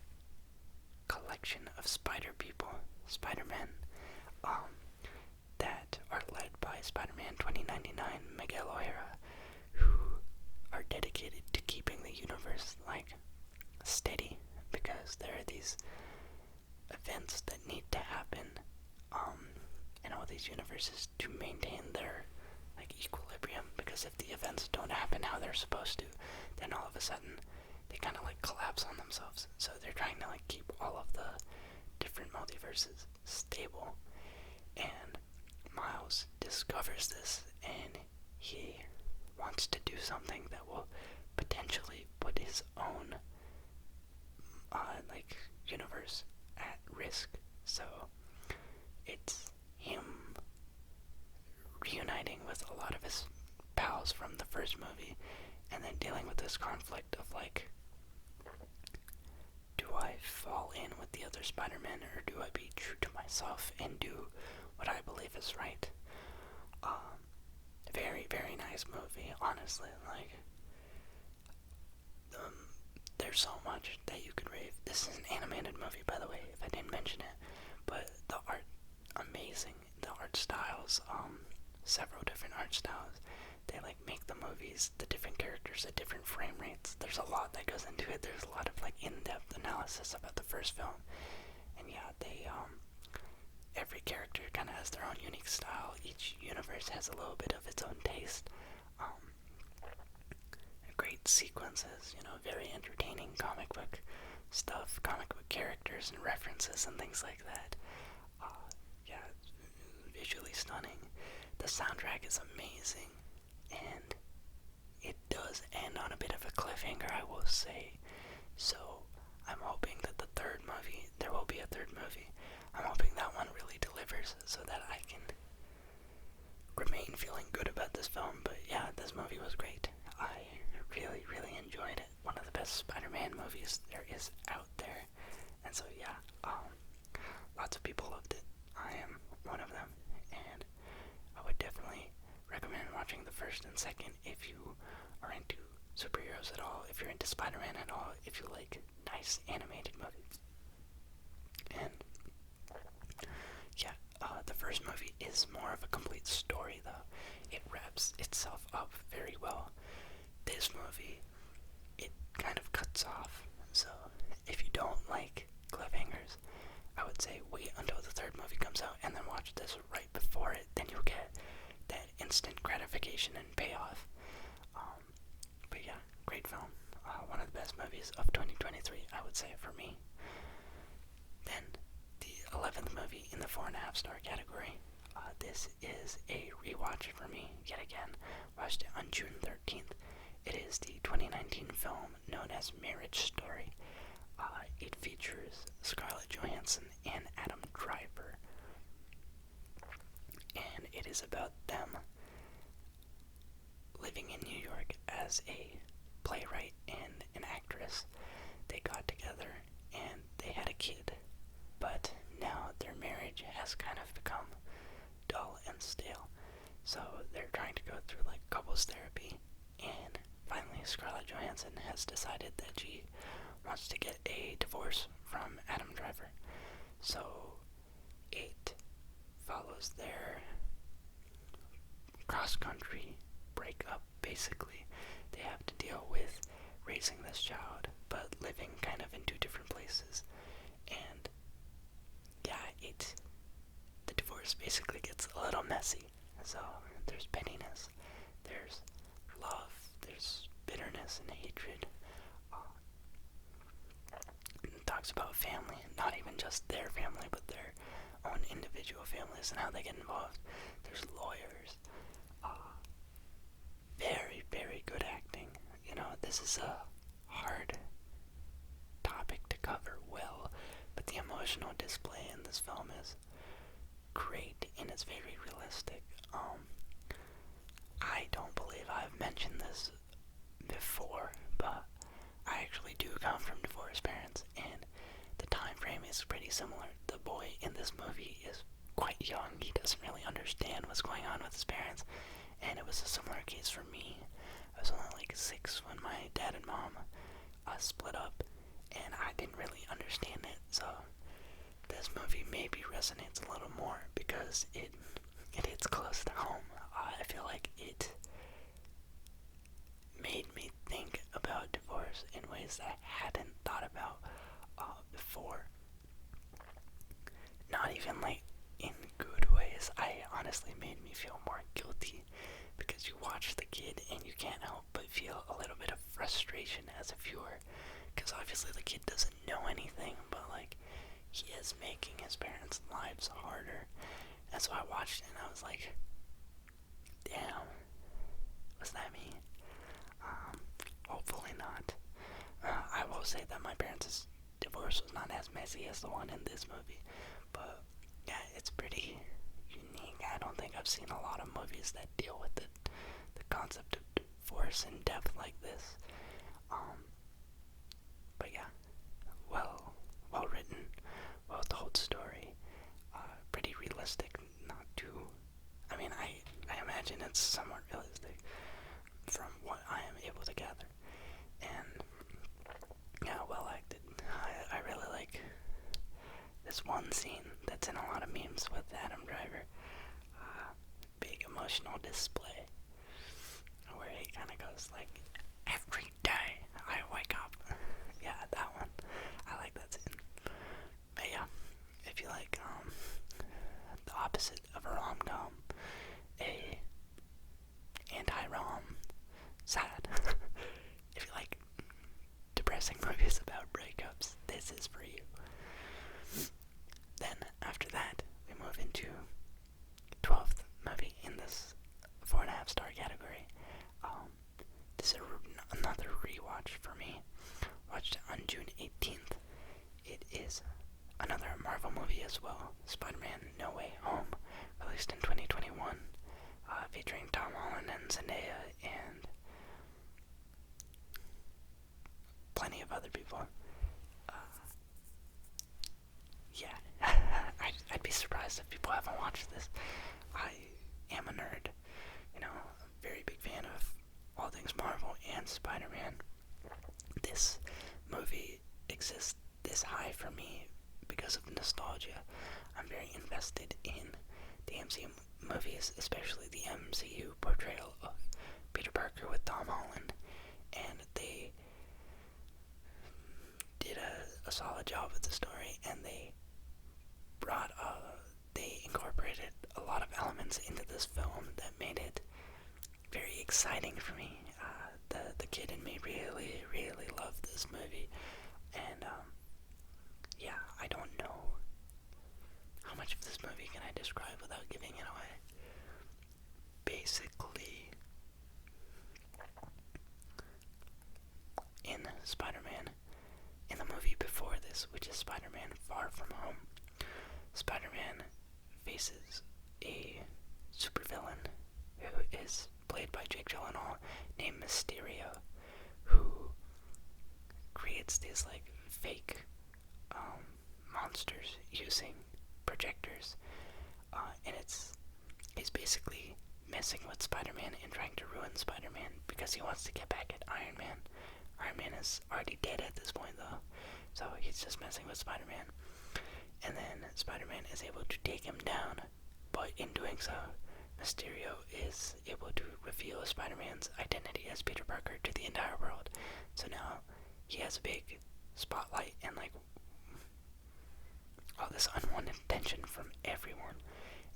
Speaker 1: collection of Spider-Men, that are led by Spider-Man 2099, Miguel O'Hara, who are dedicated to keeping the universe like steady, because there are these events that need to happen in all these universes to maintain their like equilibrium, because if the events don't happen how they're supposed to, then all of a sudden they kind of like collapse on themselves. So they're trying to like keep all of the different multiverses stable, and Miles discovers this, and he wants to do something that will potentially put his own like universe at risk. So it's him reuniting with a lot of his pals from the first movie, and then dealing with this conflict of like, do I fall in with the other Spider-Men, or do I be true to myself and do what I believe is right? Very, very nice movie, honestly. Like, there's so much that you could rave. This is an animated movie, by the way, if I didn't mention it. But the art, amazing. The art styles, several different art styles. They like make the movies, the different characters at different frame rates. There's a lot that goes into it. There's a lot of like in-depth analysis about the first film. And yeah, they every character kind of has their own unique style. Each universe has a little bit of its own taste. Great sequences, very entertaining comic book stuff, comic book characters and references and things like that. Yeah, visually stunning. The soundtrack is amazing, and it does end on a bit of a cliffhanger, I will say. So I'm hoping that there will be a third movie. I'm hoping that one really delivers so that I can remain feeling good about this film. But yeah, this movie was great. I really, really enjoyed it. One of the best Spider-Man movies there is out there. And so yeah, lots of people loved it. I am one of them, and I would definitely recommend watching the first and second if you are into superheroes at all, if you're into Spider-Man at all, if you like nice animated movies. And yeah, the first movie is more of a complete story, though. It wraps itself up very well. This movie, it kind of cuts off. So if you don't like cliffhangers, I would say wait until the third movie comes out and then watch this right before it. Then you'll get that instant gratification and payoff. But yeah, great film. One of the best movies of 2020. 4.5 star category. This is a rewatch for me, yet again. Watched it on June 13th. It is the 2019 film known as Marriage Story. It features Scarlett Johansson and Adam Driver. And it is about them living in New York as a playwright and an actress. They got together and they had a kid, but now their marriage has kind of become dull and stale. So they're trying to go through like couples therapy, and finally Scarlett Johansson has decided that she wants to get a divorce from Adam Driver. So it follows their cross-country breakup. Basically, they have to deal with raising this child, but living kind of in two different places. And yeah, the divorce basically gets a little messy. So there's pettiness, there's love, there's bitterness and hatred. It talks about family, not even just their family, but their own individual families and how they get involved. There's lawyers. Very, very good acting. You know, this is a hard topic to cover well, but the emotional display in this film is great and it's very realistic. I don't believe I've mentioned this before, but I actually do come from divorced parents, and the time frame is pretty similar. The boy in this movie is quite young. He doesn't really understand what's going on with his parents, and it was a similar case for me. I was only like 6 when my dad and mom split up, and I didn't really understand it. So this movie maybe resonates a little more because it hits close to home. I feel like it made me think about divorce in ways that I hadn't thought about before. Not even like in good ways. I honestly made me feel more guilty because you watch the kid and you can't help but feel a little bit of frustration as a viewer, because obviously the kid doesn't know anything, but like he is making his parents' lives harder. And so I watched it and I was like, damn, what's that mean? Hopefully not. I will say that my parents' divorce was not as messy as the one in this movie, but yeah, it's pretty unique. I don't think I've seen a lot of movies that deal with the concept of divorce in depth like this. But yeah, well written, well told story, pretty realistic, not too, I mean, I imagine it's somewhat realistic from what I am able to gather, and yeah, well acted. I really like this one scene that's in a lot of memes with Adam Driver. Big emotional display where he kind of goes like, every day I wake up. Yeah, that one. I like that scene. But yeah, if you like the opposite of a rom-com, a anti-rom, sad. If you like depressing movies about breakups, this is for you. Then after that, we move into 12th movie in this 4.5 star category. This is another rewatch for me. Watched it on June 18th. It is another Marvel movie as well, Spider-Man No Way Home, released in 2021, featuring Tom Holland and Zendaya and plenty of other people. Yeah, I'd be surprised if people haven't watched this. I am a nerd, you know, I'm a very big fan of all things Marvel and Spider-Man. This movie exists this high for me because of nostalgia. I'm very invested in the MCU movies, especially the MCU portrayal of Peter Parker with Tom Holland, and they did a solid job with the story, and they incorporated a lot of elements into this film that made it very exciting for me. The kid in me really, really loved this movie, and yeah, I don't know how much of this movie can I describe without giving it away? Basically, in Spider-Man, in the movie before this, which is Spider-Man Far From Home, Spider-Man faces a supervillain who is played by Jake Gyllenhaal named Mysterio, who creates these like fake monsters using projectors, and he's basically messing with Spider-Man and trying to ruin Spider-Man because he wants to get back at Iron Man. Iron Man is already dead at this point though, so he's just messing with Spider-Man. And then Spider-Man is able to take him down, but in doing so, Mysterio is able to reveal Spider-Man's identity as Peter Parker to the entire world. So now he has a big spotlight and like all this unwanted attention from everyone,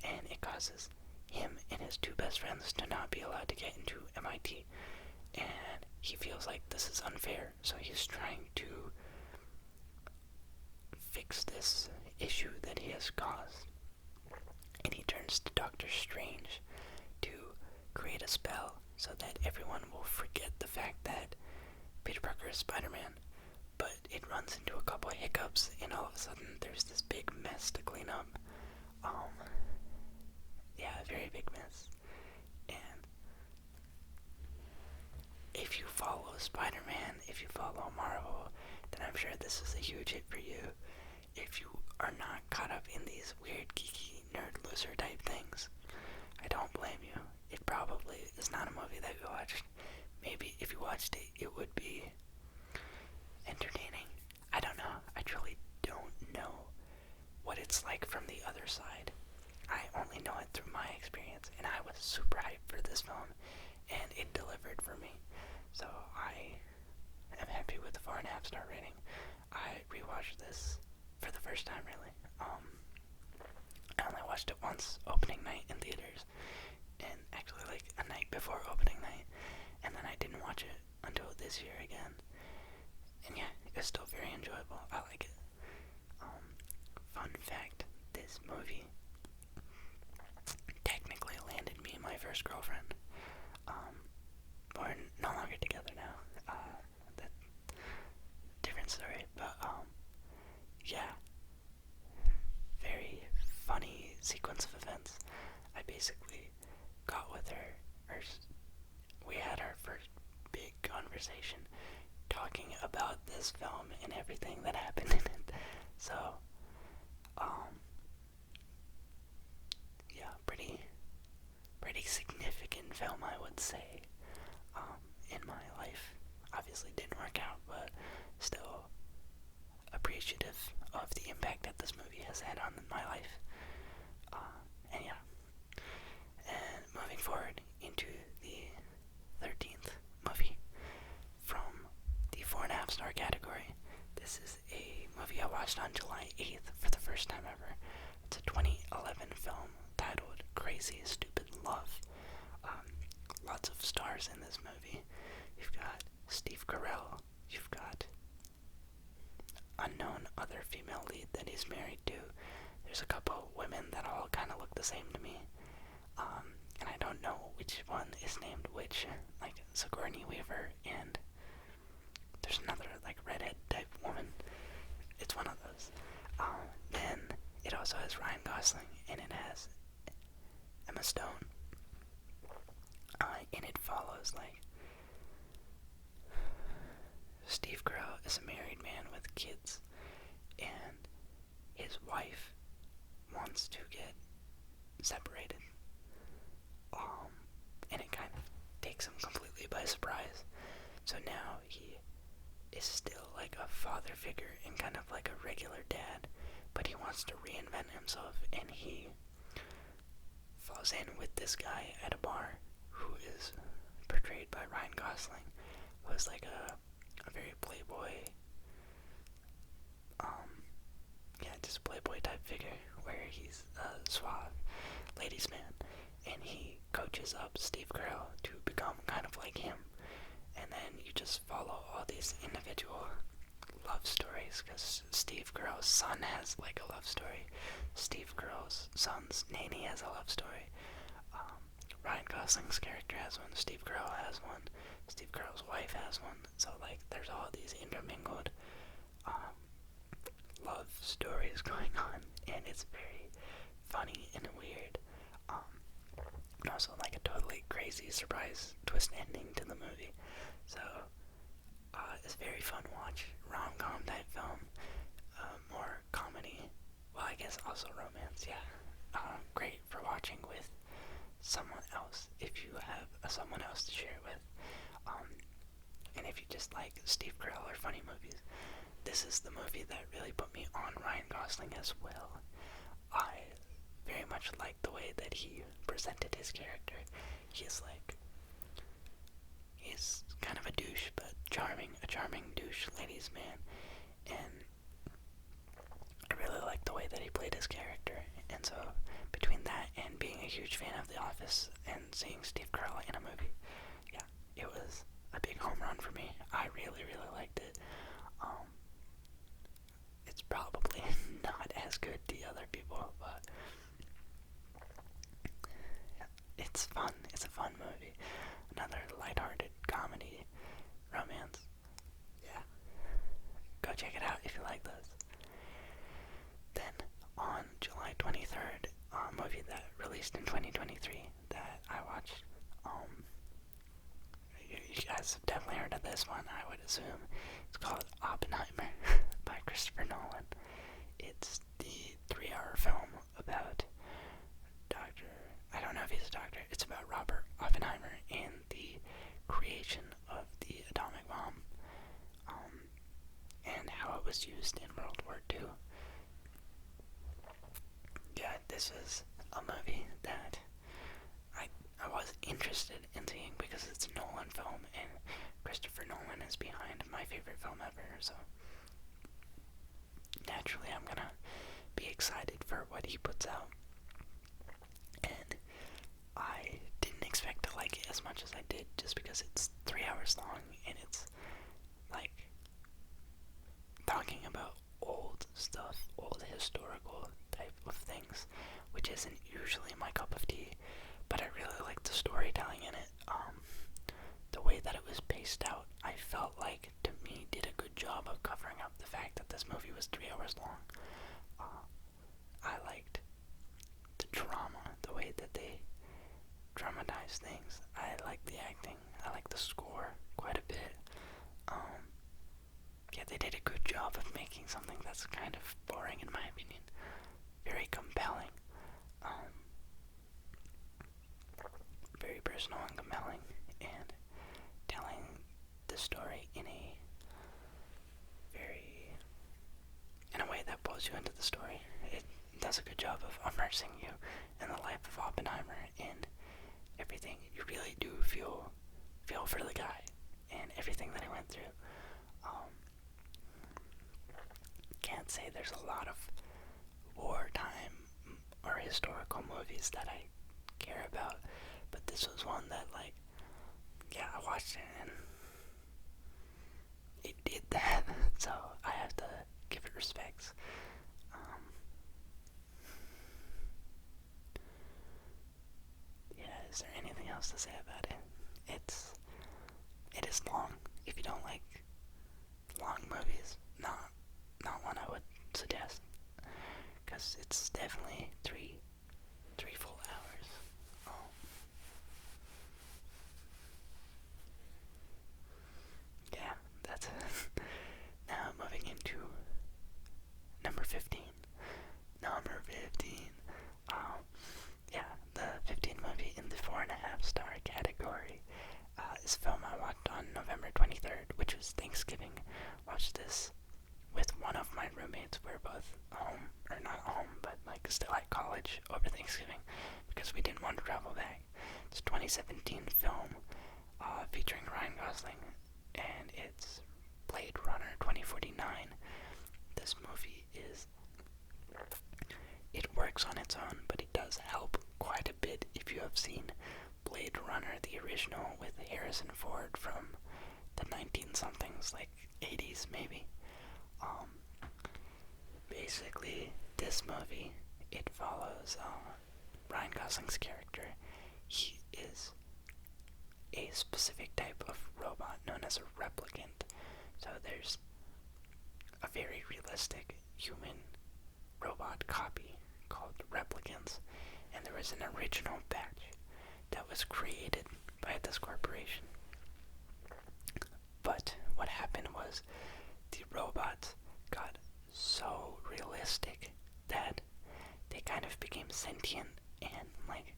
Speaker 1: and it causes him and his two best friends to not be allowed to get into MIT, and he feels like this is unfair, so he's trying to fix this issue that he has caused, and he turns to Doctor Strange to create a spell so that everyone will forget the fact that Peter Parker is Spider-Man. But it runs into a couple of hiccups, and all of a sudden there's this big mess to clean up. Yeah, a very big mess. And if you follow Spider-Man, if you follow Marvel, then I'm sure this is a huge hit for you. If you are not caught up in these weird, geeky, nerd loser type things, I don't blame you. It probably is not a movie that you watched. Maybe if you watched it, it would be entertaining. I don't know. I truly don't know what it's like from the other side. I only know it through my experience, and I was super hyped for this film, and it delivered for me. So I am happy with the 4.5 star rating. I rewatched this for the first time, really. I only watched it once, opening night in theaters, and actually like a night before opening night, and then I didn't watch it until this year again. And yeah, it's still very enjoyable. I like it. Fun fact, this movie technically landed me my first girlfriend. We're no longer together now. That different story, but yeah, very funny sequence of events. I basically got with her, we had our first big conversation talking about this film and everything that happened in it. So, yeah, pretty significant film, I would say, in my life. Obviously didn't work out, but still appreciative of the impact that this movie has had on my life. And yeah, and moving forward into the 13th movie from the 4.5 star category. This is a movie I watched on July 8th for the first time ever. It's a 2011 film titled Crazy Stupid Love. Lots of stars in this movie. You've got Steve Carell. You've got unknown other female lead that he's married to. There's a couple women that all kind of look the same to me. And I don't know which one is named which, like Sigourney Weaver and there's another like redhead type woman. It's one of those. Then it also has Ryan Gosling and it has Emma Stone. And it follows like Steve Carell is a married man with kids, and his wife wants to get separated. And it kind of takes him completely by surprise. So now he is still like a father figure and kind of like a regular dad, but he wants to reinvent himself, and he falls in with this guy at a bar who is portrayed by Ryan Gosling, who is like a very playboy, just playboy type figure, where he's a suave ladies man, and he coaches up Steve Carell to become kind of like him, and then you just follow all these individual love stories, because Steve Carell's son has like a love story. Steve Carell's son's nanny has a love story. Ryan Gosling's character has one. Steve Carell has one. Steve Carell's wife has one. So like, there's all these intermingled love stories going on, and it's very funny and weird. And also like a totally crazy surprise twist ending to the movie. So it's a very fun watch, rom-com type film, more comedy. Well, I guess also romance. Yeah, great for watching with someone else if you have someone else to share it with. And if you just like Steve Carell or funny movies, this is the movie that really put me on Ryan Gosling as well. I very much like the way that he presented his character. He's kind of a douche, but a charming douche ladies man, and I really like the way that he played his character. And so between that and being a huge fan of The Office and seeing Steve Carell in a movie, yeah, it was a big home run for me. I really, really liked it. It's probably not as good to other people, but it's fun. It's a fun movie. Another lighthearted comedy, romance. Yeah. Go check it out if you like those. Then, on July 23rd, a movie that released in 2023 that I watched, you guys have definitely heard of this one, I would assume. It's called Oppenheimer by Christopher Nolan. It's the 3-hour film about I don't know if he's a doctor, it's about Robert Oppenheimer and the creation of the atomic bomb, and how it was used in World War II. Yeah, this is a movie that I was interested in seeing because it's a Nolan film, and Christopher Nolan is behind my favorite film ever, so naturally I'm gonna be excited for what he puts out. And I didn't expect to like it as much as I did, just because it's 3 hours long, and it's like talking about old stuff, old historical type of things, which isn't usually my cup of tea, but I really liked the storytelling in it. The way that it was paced out, I felt like, to me, did a good job of covering up the fact that this movie was 3 hours long. I liked the drama, the way that they dramatize things. I like the acting. I like the score quite a bit. Yeah, they did a good job of making something that's kind of boring, in my opinion, very compelling. Very personal and compelling, and telling the story in a way that pulls you into the story. It does a good job of immersing you in the life of Oppenheimer and everything. You really do feel for the guy and everything that he went through. Can't say there's a lot of wartime or historical movies that I care about, but this was one that, like, yeah, I watched it and it did that, so I have to give it respects. Yeah, is there anything else to say about it? It is long. If you don't like long movies, not one I would suggest, because it's definitely three full hours. Yeah, that's it. Now moving into number 15. Number 15. Yeah, the 15 movie in the 4.5-star category is a film I watched on November 23rd, which was Thanksgiving. Watched this with one of my roommates. We were both home, or not home, but like still at college over Thanksgiving, because we didn't want to travel back. It's a 2017 film featuring Ryan Gosling, and it's Blade Runner 2049. This movie it works on its own, but it does help quite a bit if you have seen Blade Runner, the original, with Harrison Ford from the 19-somethings, like 80s maybe. Basically, this movie, it follows Ryan Gosling's character. He is a specific type of robot known as a replicant. So there's a very realistic human robot copy called replicants, and there was an original batch that was created by this corporation. But what happened was the robots got so realistic that they kind of became sentient and like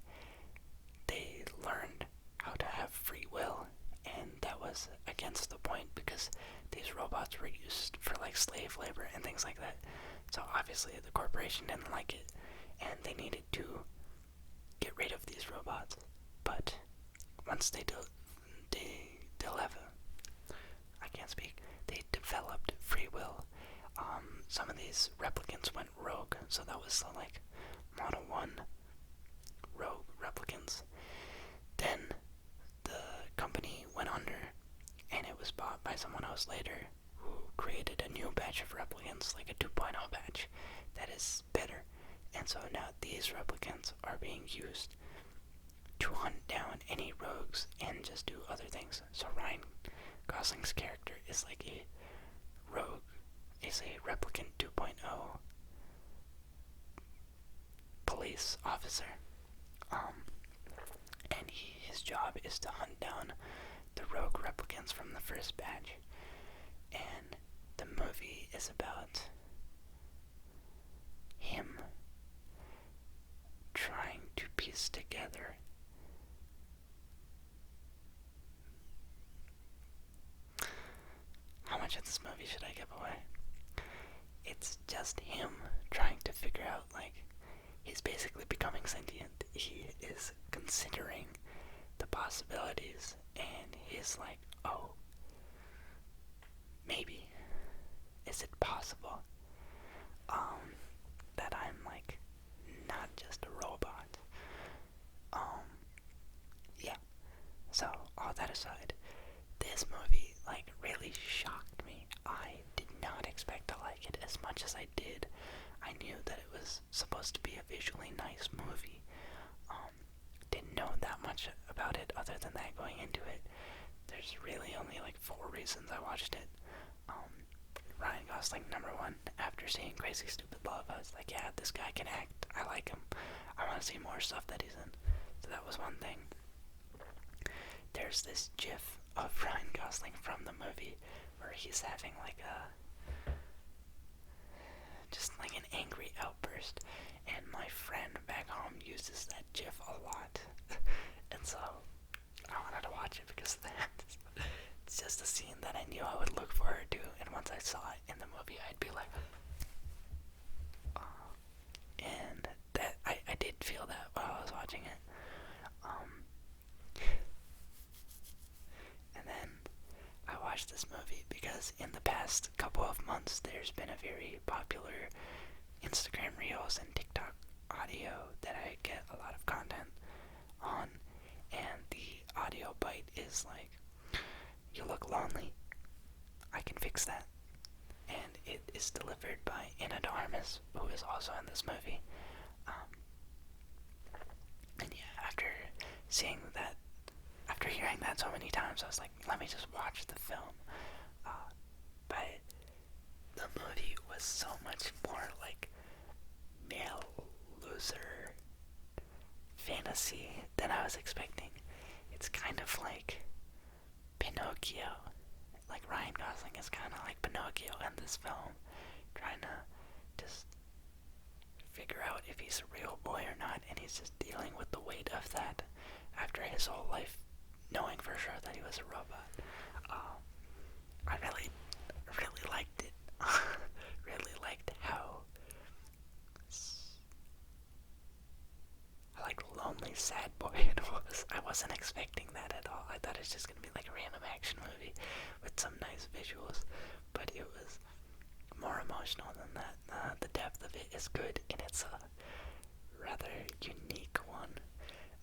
Speaker 1: they learned how to have free will, and that was against the point because these robots were used for like slave labor and things like that. So obviously the corporation didn't like it and they needed to get rid of these robots. But once they developed free will. Some of these replicants went rogue, so that was the like Model 1 rogue replicants. Then the company went under and it was bought by someone else later who created a new batch of replicants, like a 2.0 batch that is better. And so now these replicants are being used to hunt down any rogues and just do other things. So Ryan Gosling's character is like a rogue, is a replicant 2.0 police officer. And his job is to hunt down the rogue replicants from the first batch. And the movie is about him trying to piece together how much of this movie should I give away? It's just him trying to figure out, like, he's basically becoming sentient. He is considering the possibilities, and he's like, oh, maybe, is it possible, that I'm, like, not just a robot? Yeah, so, all that aside, this movie, like, really shocked me. I did not expect to like it as much as I did. I knew that it was supposed to be a visually nice movie. Didn't know that much about it other than that going into it. There's really only like 4 reasons I watched it. Ryan Gosling, number 1. After seeing Crazy Stupid Love, I was like, yeah, this guy can act. I like him. I want to see more stuff that he's in. So that was one thing. There's this gif of Ryan Gosling from the movie where he's having like just like an angry outburst, and my friend back home uses that gif a lot. And so I wanted to watch it because of that. It's just a scene that I knew I would look forward to, and once I saw it in the movie I'd be like, oh. And that I did feel that while I was watching it. And then I watched this movie because in the past couple of months there's been a very popular Instagram Reels and TikTok audio that I get a lot of content on, and the audio bite is like, you look lonely, I can fix that. And it is delivered by Anna de Armas, who is also in this movie. And yeah, after hearing that so many times, I was like, let me just watch the film. But the movie was so much more like male loser fantasy than I was expecting. It's kind of like Pinocchio. Like Ryan Gosling is kind of like Pinocchio in this film, trying to just figure out if he's a real boy or not, and he's just dealing with the weight of that after his whole life knowing for sure that he was a robot. I really liked it. Really liked how like lonely, sad boy it was. I wasn't expecting that at all. I thought it was just gonna be like a random action movie with some nice visuals, but it was more emotional than that. The depth of it is good, and it's a rather unique one.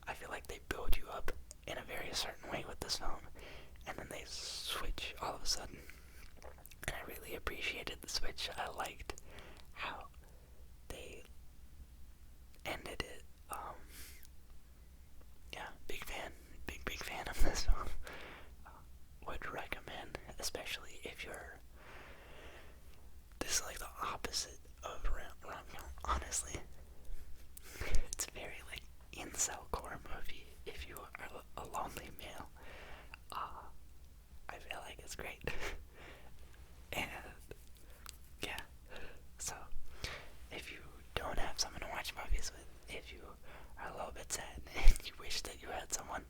Speaker 1: I feel like they build you up in a very certain way with this film, and then they switch all of a sudden. And I really really appreciated the switch. I liked how they ended it. Yeah, big fan of this one. Would recommend, especially if you're this is like the opposite of rom-com, honestly. It's very like incel core movie if you are a lonely male. I feel like it's great. And yeah, so if you don't have someone to watch movies with, if you are a little bit sad and you wish that you had someone,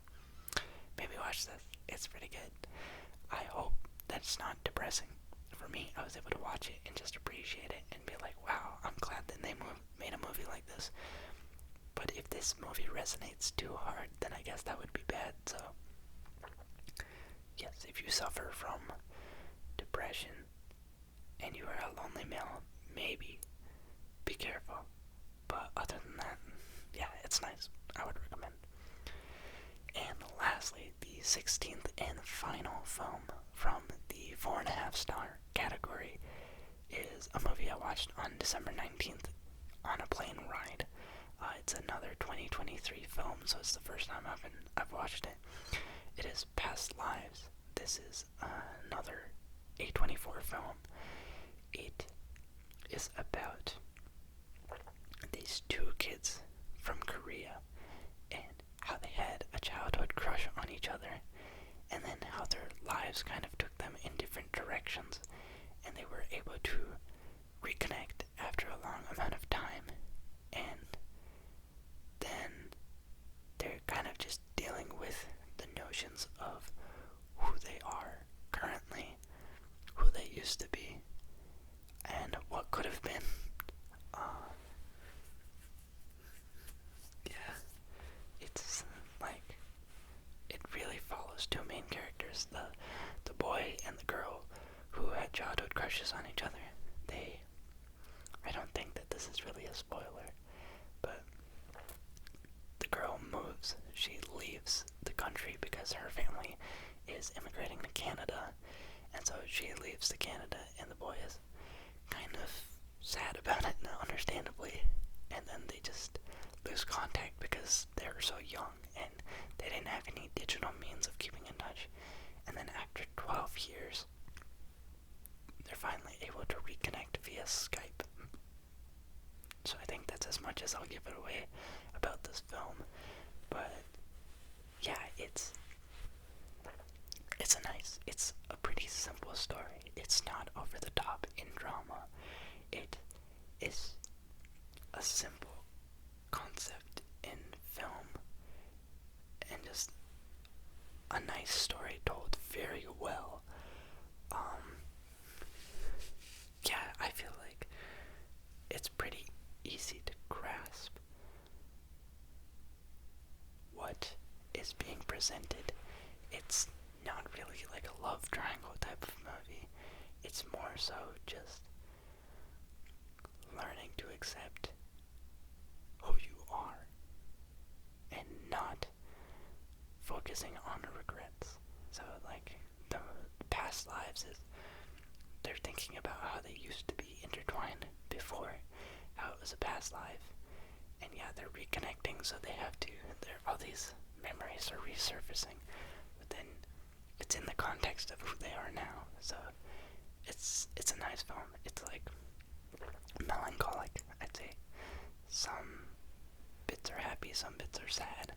Speaker 1: maybe watch this. It's pretty good. I hope that's not depressing. For me, I was able to watch it and just appreciate it and be like, wow, I'm glad that they made a movie like this. But if this movie resonates too hard, then I guess that would be bad. So, yes, if you suffer from depression and you are a lonely male, maybe be careful. But other than that, yeah, it's nice. I would recommend. And lastly, the 16th and final film from the 4.5 star category is a movie I watched on December 19th on a plane ride. It's another 2023 film, so it's the first time I've watched it. It is Past Lives. This is another A24 film. It is about these two kids from Korea and how they had a childhood crush on each other, and then how their lives kind of took them in different directions, and they were able to reconnect after a long amount of time, and then they're kind of just dealing with the notions of who they are currently, who they used to be, and what could have been. Yeah, it's like it really follows two main characters, the boy and the girl who had childhood crushes on each other. I don't think that this is really a spoiler, but the girl moves. She leaves the country because her family is immigrating to Canada, and so she leaves to Canada, and the boy is kind of sad about it, understandably, and then they just lose contact because they were so young and they didn't have any digital means of keeping in touch. And then after 12 years, they're finally able to reconnect via Skype. So I think that's as much as I'll give it away about this film. But yeah, it's a pretty simple story. It's not over the top in drama. It is a simple concept in film and just a nice story told very well. Yeah, I feel like it's pretty easy to grasp what is being presented. It's not really like a love triangle type of movie. It's more so just learning to accept who you are and not focusing on regrets. So like the past lives is they're thinking about how they used to be intertwined before, how it was a past life, and yeah, they're reconnecting, so all these memories are resurfacing, but then it's in the context of who they are now. So it's a nice film. It's like melancholic, I'd say. Some bits are happy, some bits are sad.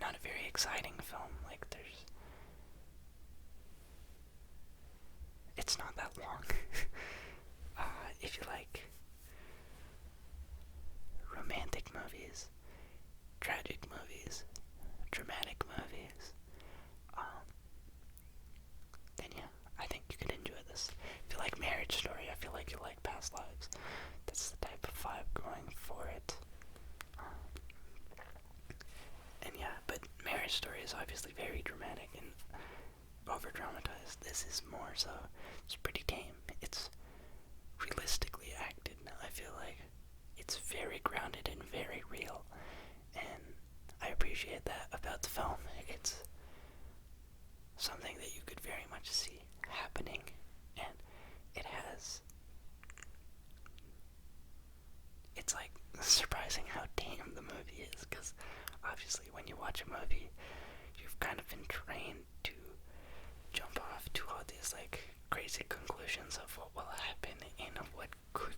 Speaker 1: Not a very exciting film. Like it's not that long. If you like romantic movies, tragic movies, dramatic movies, then yeah, I think you can enjoy this. If you like Marriage Story, I feel like you like Past Lives. That's the type of vibe going for it. And yeah, but Marriage Story is obviously very dramatic and over-dramatized. This is more so, it's pretty tame. It's realistically acted. I feel like it's very grounded and very real, and I appreciate that about the film. It's something that you could very obviously when you watch a movie, you've kind of been trained to jump off to all these like crazy conclusions of what will happen and of what could,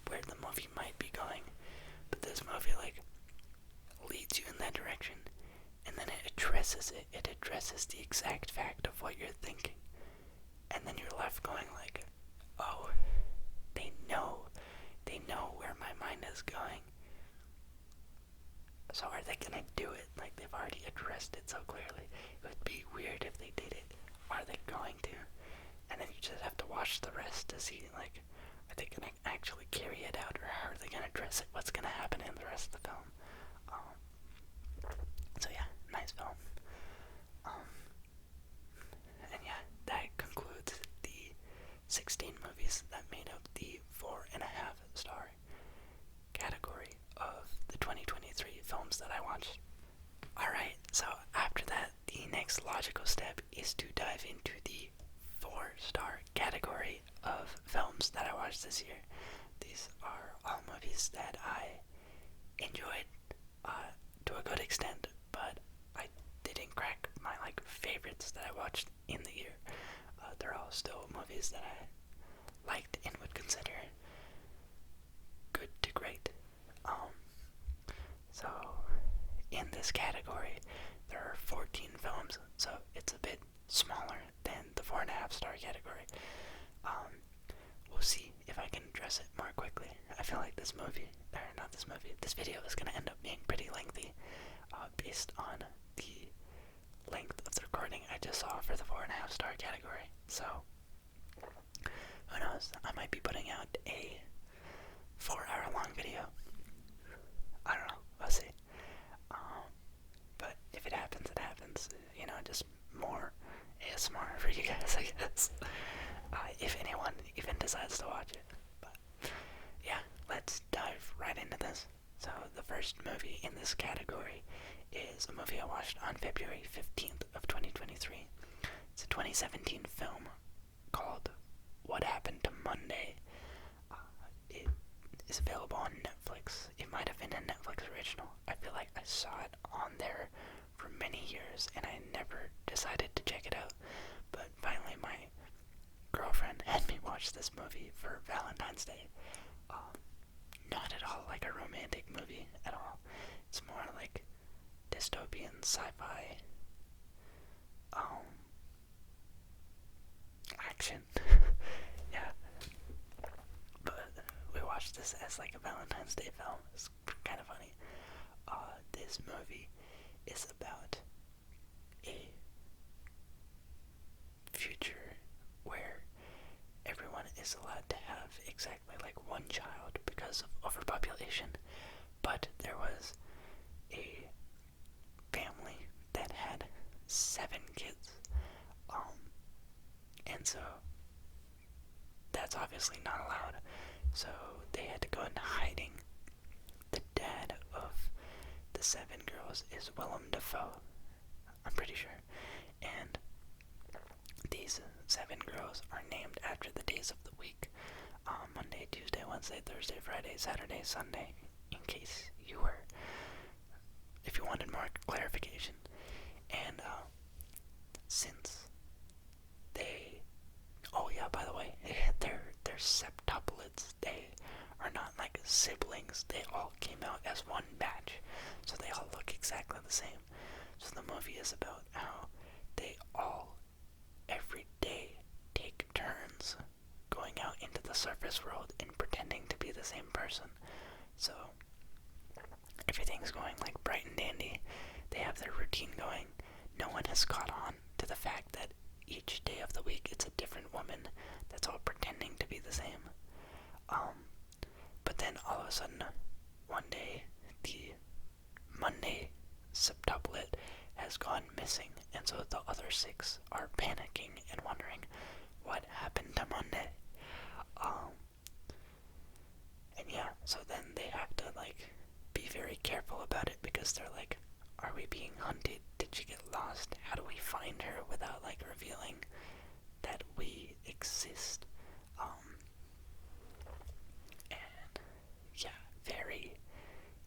Speaker 1: where the movie might be going. But this movie like leads you in that direction, and then it addresses it. It addresses the exact fact of what you're thinking, and then you're left going like, oh, they know where my mind is going. So are they gonna do it? Like, they've already addressed it so clearly. It would be weird if they did it. Are they going to? And then you just have to watch the rest to see, like, are they gonna actually carry it out, or how are they gonna address it? What's gonna happen in the rest of the film? So yeah, nice film. And yeah, that concludes the 16 movies that made up the 4.5-star category of the 2023 films that I watched. Alright, so after that, the next logical step is to dive into the 4-star category of films that I watched this year. These are all movies that I enjoyed to a good extent, but I didn't crack my like favorites that I watched in the year. They're all still movies that I liked and would consider good to great. So in this category, there are 14 films, so it's a bit smaller than the 4.5-star category. We'll see if I can address it more quickly. I feel like this video is going to end up being pretty lengthy, based on the length of the recording I just saw for the 4.5-star category. So, who knows? I might be putting out a 4-hour-long video. I don't know. We'll see. But if it happens, it happens. You know, just more ASMR for you guys, I guess. If anyone even decides to watch it. But yeah, let's dive right into this. So the first movie in this category is a movie I watched on February 15th of 2023. It's a 2017 film called What Happened to Monday. It is available on Netflix. It might have been a Netflix original. I feel like I saw it on there for many years and I never decided to check it out. But finally my girlfriend had me watch this movie for Valentine's Day. Not at all like a romantic movie at all. It's more like dystopian sci-fi action. Yeah. But we watched this as like a Valentine's Day film. It's kind of funny. This movie is about a future where everyone is allowed to have exactly like one child because of overpopulation, but there was a family that had 7 kids, and so that's obviously not allowed, so they had to go into hiding. The dad of the 7 girls is Willem Dafoe, I'm pretty sure, and these 7 girls are named after the days of the week. Monday, Tuesday, Wednesday, Thursday, Friday, Saturday, Sunday, in case you were, if you wanted more clarification. And since they, oh yeah, by the way, they're septuplets. They are not like siblings. They all came out as one batch, so they all look exactly the same. So the movie is about how they all every day take turns going out into the surface world and pretending to be the same person. So everything's going like bright and dandy. They have their routine going. No one has caught on to the fact that each day of the week it's a different woman that's all pretending to be the same. But then all of a sudden, one day, the Monday septuplet has gone missing, and so the other 6 are panicking and wondering what happened to Monday. And yeah, so then they have to like be very careful about it because they're like, are we being hunted? Did she get lost? How do we find her without like revealing that we exist? And yeah, very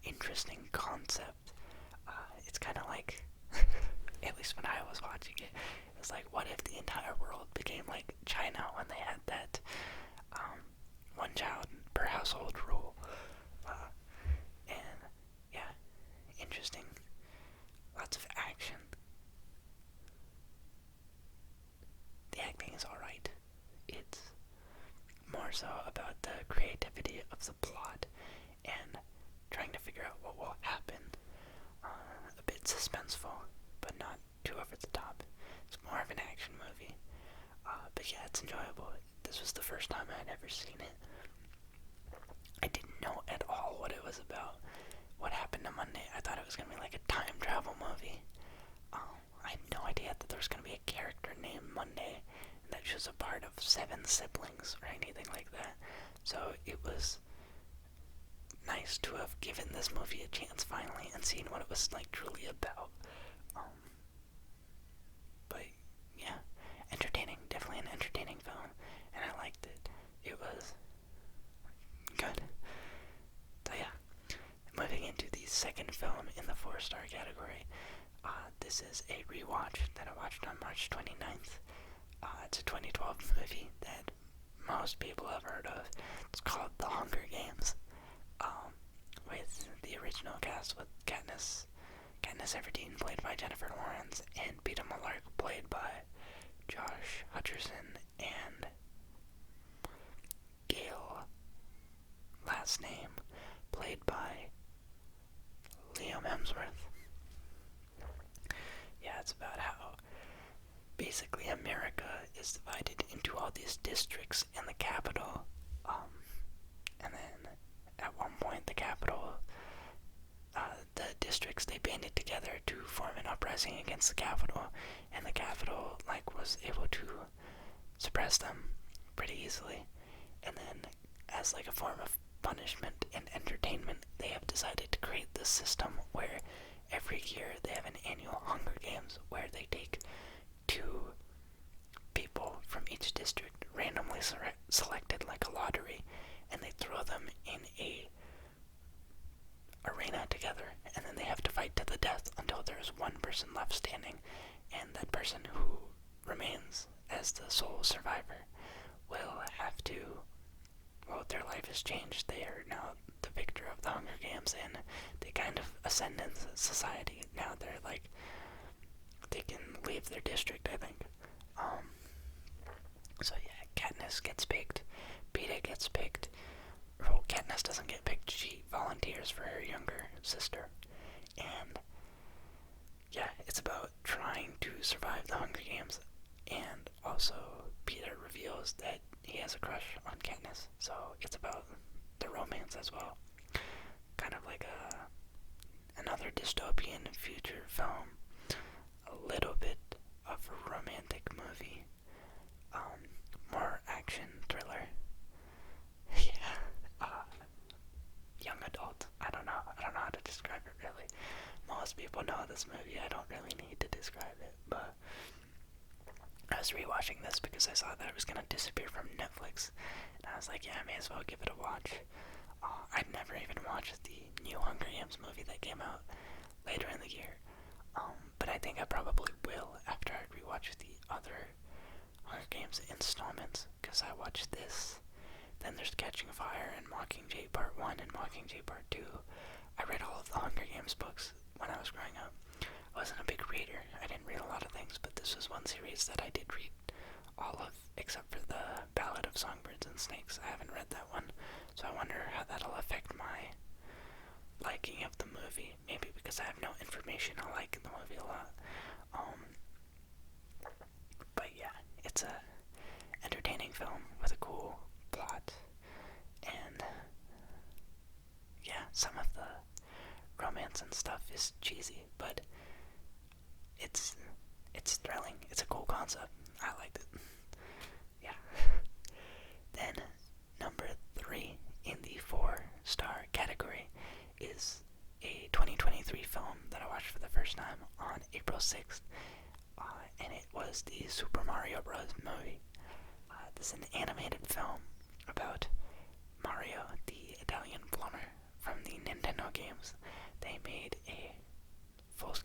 Speaker 1: interesting interesting concept. It's kind of like, at least when I was watching it, it was like, what if the entire world became like China when they had that one child per household rule? And yeah, interesting. Lots of action. The acting is alright. It's more so about the creativity of the plot and trying to figure out what will happen. A bit suspenseful, but not too over the top. It's more of an action movie. But yeah, it's enjoyable. This was the first time I had ever seen it. I didn't know at all what it was about. What happened on Monday? I thought it was going to be like a time travel movie. I had no idea that there was going to be a character named Monday and that she was a part of 7 siblings or anything like that. So it was nice to have given this movie a chance finally and seen what it was like truly about. But yeah, entertaining, definitely an entertaining film, and I liked it. It was good. So yeah, moving into the second film in the 4-star category. This is a rewatch that I watched on March 29th. It's a 2012 movie that most people have heard of. It's called The Hunger Games, with the original cast with Katniss Everdeen, played by Jennifer Lawrence, and Peter Mullark, played by Josh Hutcherson, and Gale, last name, played by Liam Hemsworth. Yeah, it's about how basically America is divided into all these districts in the capital, and then at one point the capital, the districts, they banded together to form an uprising against the capital, and the capital was able to suppress them pretty easily, and then as a form of punishment and entertainment, they have decided to create this system where every year they have an annual Hunger Games where they take 2 people from each district, randomly selected like a lottery, and they throw them in a arena together, and then they have to fight to the death until there's one person left standing, and that person who remains as the sole survivor will have to, their life has changed. They are now the victor of the Hunger Games, and they kind of ascend in society. Now they're they can leave their district, I think. So yeah, Katniss gets picked, Peeta gets picked. Well, Katniss doesn't get picked, she volunteers for her younger sister. And yeah, it's about trying to survive the Hunger Games, and also Peeta reveals that he has a crush on Katniss, so it's about the romance as well. Kind of like another dystopian future film, a little bit of a romantic movie, more action thriller. Yeah, young adult. I don't know how to describe it really. Most people know this movie. I don't really need to describe it, but I was rewatching this because I saw that it was gonna disappear from Netflix, and I was like, yeah, I may as well give it a watch. I'd never even watched the new Hunger Games movie that came out later in the year, but I think I probably will after I rewatch the other Hunger Games installments, because I watched this, then there's Catching Fire and Mockingjay Part 1 and Mockingjay Part 2. I read all of the Hunger Games books when I was growing up. I wasn't a big reader, I didn't read a lot of things, but this was one series that I did read all of, except for the Ballad of Songbirds and Snakes. I haven't read that one, so I wonder how that'll affect my liking of the movie. Maybe because I have no information I like in the movie a lot. But yeah, it's a entertaining film with a cool plot, and yeah, some of the romance and stuff is cheesy, but it's thrilling. It's a cool concept. I liked it. Yeah. Then number 3 in the 4-star category is a 2023 film that I watched for the first time on April 6th, and it was the Super Mario Bros. Movie. This is an animated film about Mario, the Italian plumber from the Nintendo games.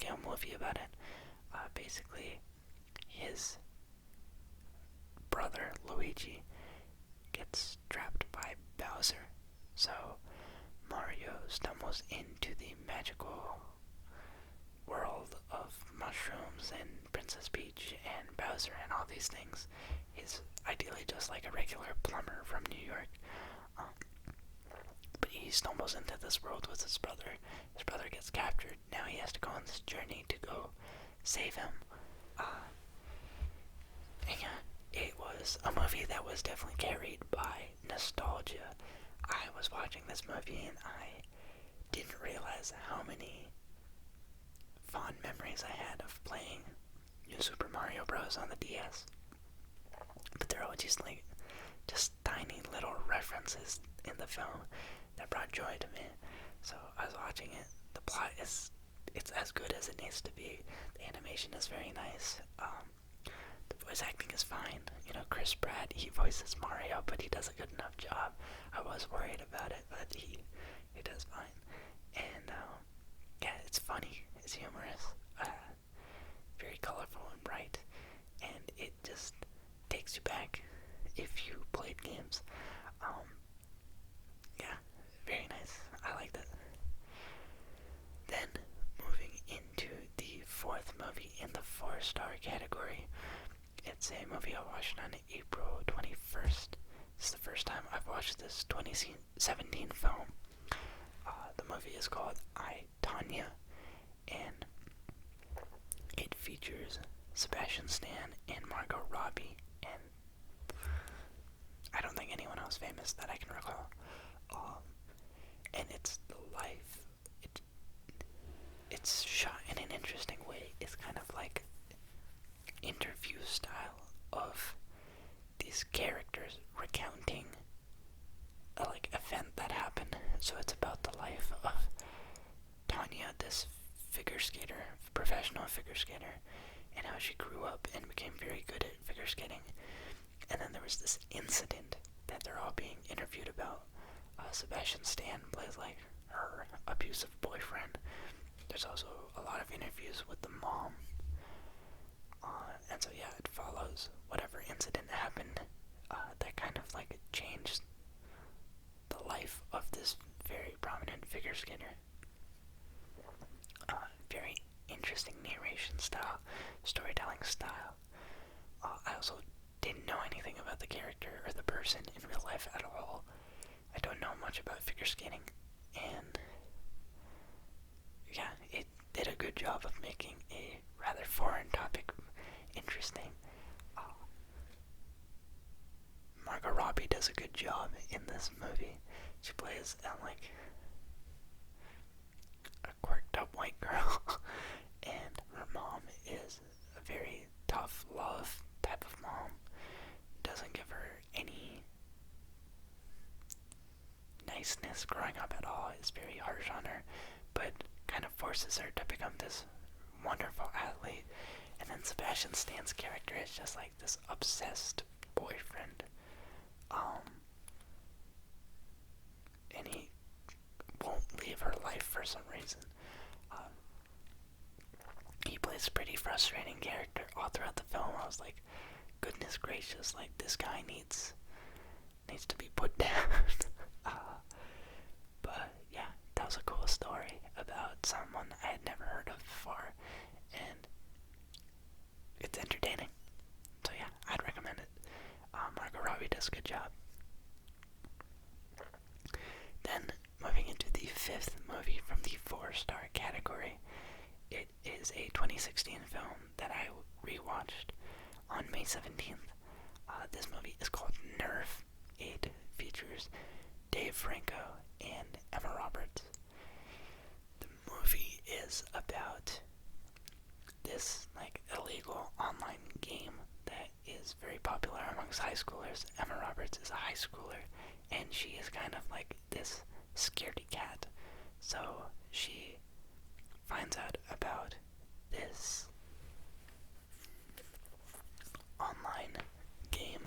Speaker 1: scale movie about it. Basically, his brother Luigi gets trapped by Bowser, so Mario stumbles into the magical world of mushrooms and Princess Peach and Bowser and all these things. He's ideally just like a regular plumber from New York. But he stumbles into this world with his brother. His brother gets captured. Now he has to go on this journey to go save him. And yeah, it was a movie that was definitely carried by nostalgia. I was watching this movie and I didn't realize how many fond memories I had of playing New Super Mario Bros. On the DS. But they're all just like, just tiny little references in the film that brought joy to me. So I was watching it. The plot it's as good as it needs to be. The animation is very nice. The voice acting is fine. You know, Chris Pratt, he voices Mario, but he does a good enough job. I was worried about it, but he does fine. And yeah, it's funny. It's humorous. Very colorful and bright. And it just takes you back if you played games. Yeah, very nice. I like that. Then, moving into the fourth movie in the 4-star category, it's a movie I watched on April 21st. This is the first time I've watched this 2017 film. The movie is called I, Tonya, and it features Sebastian Stan and Margot Robbie, and I don't think anyone else famous that I can recall. And it's the life. It's shot in an interesting way. It's kind of like interview style of these characters recounting a event that happened. So it's about the life of Tonya, this figure skater, professional figure skater, and how she grew up and became very good at figure skating. And then there was this incident that they're all being interviewed about. Sebastian Stan plays her abusive boyfriend. There's also a lot of interviews with the mom. And so yeah, it follows whatever incident happened that kind of changed the life of this very prominent figure skater. Very interesting narration style, storytelling style. I also didn't know anything about the character or the person in real life at all. I don't know much about figure skating, and yeah, it did a good job of making a rather foreign topic interesting. Margot Robbie does a good job in this movie. She plays a quirked up white girl, and her mom is a very tough love type of mom. Doesn't give her any niceness growing up at all. Is very harsh on her, but kind of forces her to become this wonderful athlete. And then Sebastian Stan's character is just this obsessed boyfriend. And he won't leave her life for some reason. He plays a pretty frustrating character all throughout the film. I was like, goodness gracious, this guy needs to be put down. But yeah, that was a cool story about someone I had never heard of before, and it's entertaining. So yeah, I'd recommend it. Margot Robbie does a good job. Then, moving into the fifth movie from the 4-star category, it is a 2016 film that I rewatched on May 17th. This movie is called Nerve. It features Dave Franco and Emma Roberts. The movie is about this illegal online game that is very popular amongst high schoolers. Emma Roberts is a high schooler, and she is kind of this scaredy cat. So she finds out about this online game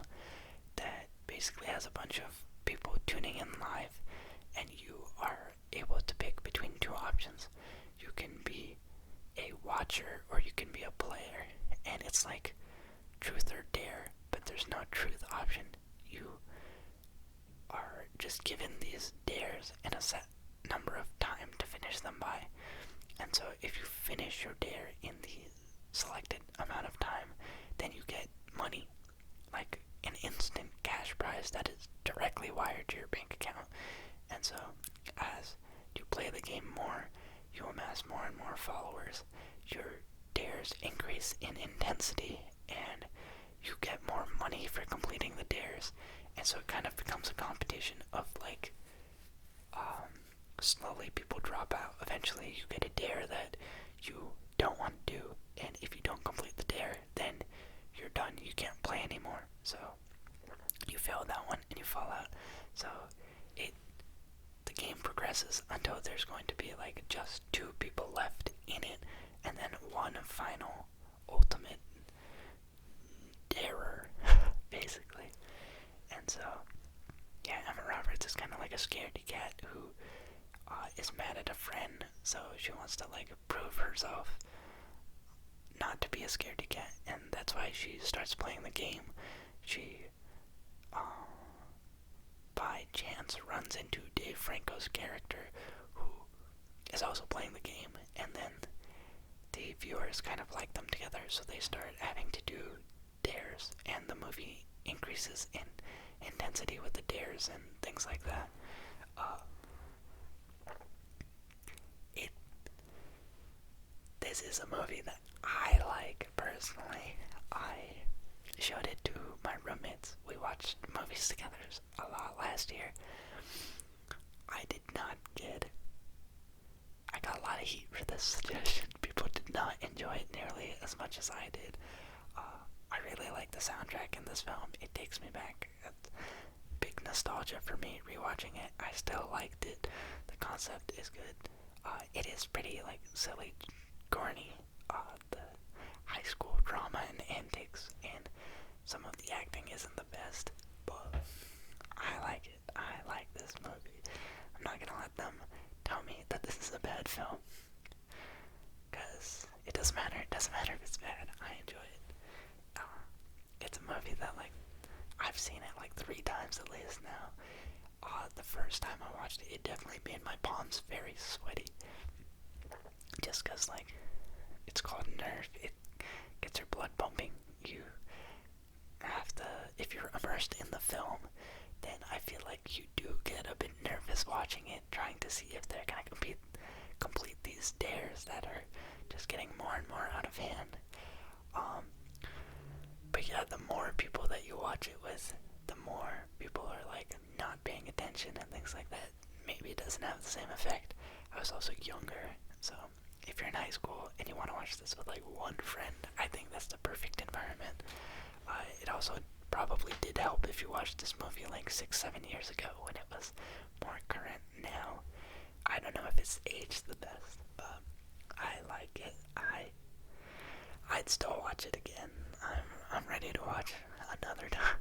Speaker 1: that basically has a bunch of people tuning in live, and you are able to pick between two options. You can be a it's like truth or dare, but there's no truth option. You are just given these dares and a set number of time to finish them by. And so if you finish your dare in the selected amount of time, then you get money, like an instant cash prize that is directly wired to your bank account. And so as you play the game more, you amass more and more followers, your dares increase in intensity, and you get more money for completing the dares. And so it kind of becomes a competition of like, slowly people drop out. Eventually you get a dare that you don't want to do, and if you don't complete the dare, then you're done. You can't play anymore. So you fail that one and you fall out. So the game progresses until there's going to be like just 2 people left in it, and then one final ultimate darer, basically. And so, yeah, Emma Roberts is kind of like a scaredy cat who is mad at a friend, so she wants to like prove herself not to be a scaredy cat, and that's why she starts playing the game. She by chance runs into Dave Franco's character, who is also playing the game, and then the viewers kind of like them together, so they start having to do dares, and the movie increases in intensity with the dares and things like that. This is a movie that I like personally. I showed it to my roommates. We watched movies together a lot last year. I got a lot of heat for this suggestion. People did not enjoy it nearly as much as I did. I really like the soundtrack in this film. It takes me back. It's big nostalgia for me rewatching it. I still liked it. The concept is good. It is pretty like silly, corny. The high school drama and antics, and some of the acting isn't the best, but I like it. I like this movie. I'm not gonna let them tell me that this is a bad film, because it doesn't matter. It doesn't matter if it's bad. I enjoy it. It's a movie that like I've seen it like 3 times at least now. The first time I watched it, it definitely made my palms very sweaty, just because like it's called nerve. It gets your blood pumping. You have to, if you're immersed in the film, then I feel like you do get a bit nervous watching it, trying to see if they're gonna complete these dares that are just getting more and more out of hand. But yeah, the more people that you watch it with, the more people are like not paying attention and things like that. Maybe it doesn't have the same effect. I was also younger, so if you're in high school and you want to watch this with like one friend, I think that's the perfect environment. It also probably did help if you watched this movie like 6-7 years ago when it was more current. Now I don't know if it's aged the best, but I like it. I'd still watch it again. I'm ready to watch another time.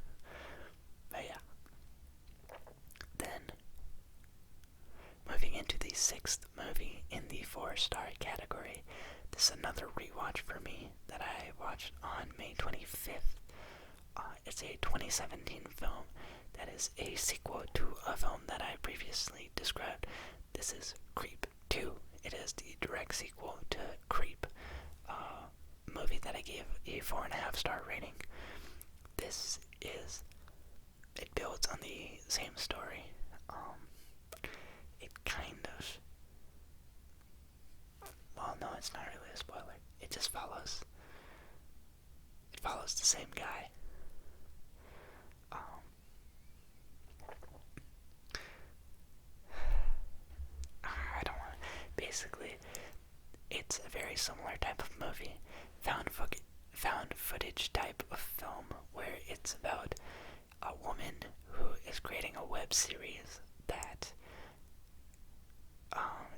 Speaker 1: But yeah. Then moving into the 6th movie in the 4-star category. This is another rewatch for me that I watched on May 25th. It's a 2017 film that is a sequel to a film that I previously described. This is Creep 2. It is the direct sequel to Creep, movie that I gave a 4.5-star rating. It builds on the same story. It kind of, well, no, it's not really a spoiler. It just follows the same guy. I don't want to, basically, it's a very similar type of movie, found footage type of film, where it's about a woman who is creating a web series that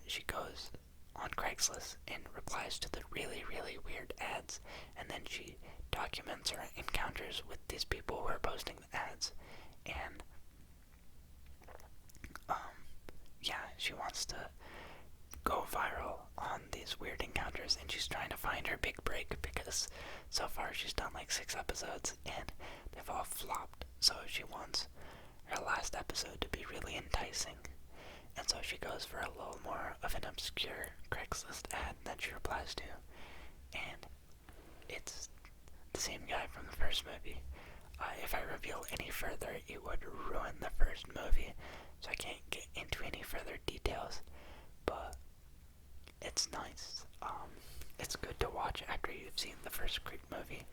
Speaker 1: she goes on Craigslist and replies to the really, really weird ads, and then she documents her encounters with these people who are posting the ads, and yeah, she wants to go viral on these weird encounters, and she's trying to find her big break because this so far. She's done like 6 episodes, and they've all flopped. So she wants her last episode to be really enticing, and so she goes for a little more of an obscure Craigslist ad that she replies to, and it's the same guy from the first movie. If I reveal any further, it would ruin the first movie, so I can't get into any further details, but it's nice. It's good to watch after you've seen the first Creed movie.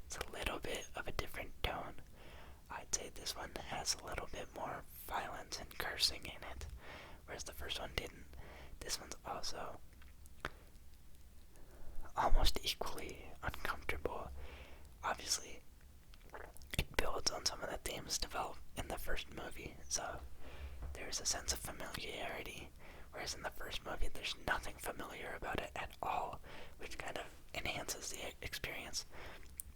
Speaker 1: It's a little bit of a different tone. I'd say this one has a little bit more violence and cursing in it, whereas the first one didn't. This one's also almost equally uncomfortable. Obviously, it builds on some of the themes developed in the first movie, so there's a sense of familiarity, whereas in the first movie there's nothing familiar about it at all, which kind of enhances the experience.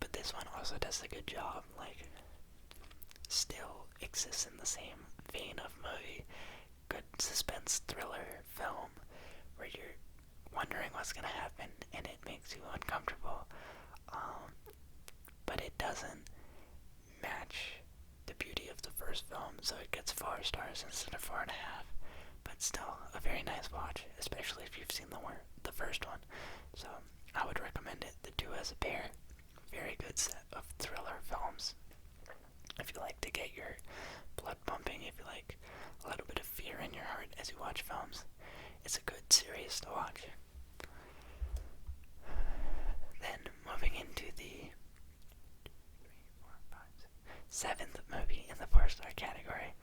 Speaker 1: But this one also does a good job, like, still exists in the same vein of movie. Good suspense thriller film where you're wondering what's gonna happen and it makes you uncomfortable, but it doesn't match the beauty of the first film, so it gets 4 stars instead of 4.5. But still a very nice watch, especially if you've seen the first one. So I would recommend it. The two as a pair, very good set of thriller films. If you like to get your blood pumping, if you like a little bit of fear in your heart as you watch films, it's a good series to watch. Then moving into the 7th movie in the 4-star category.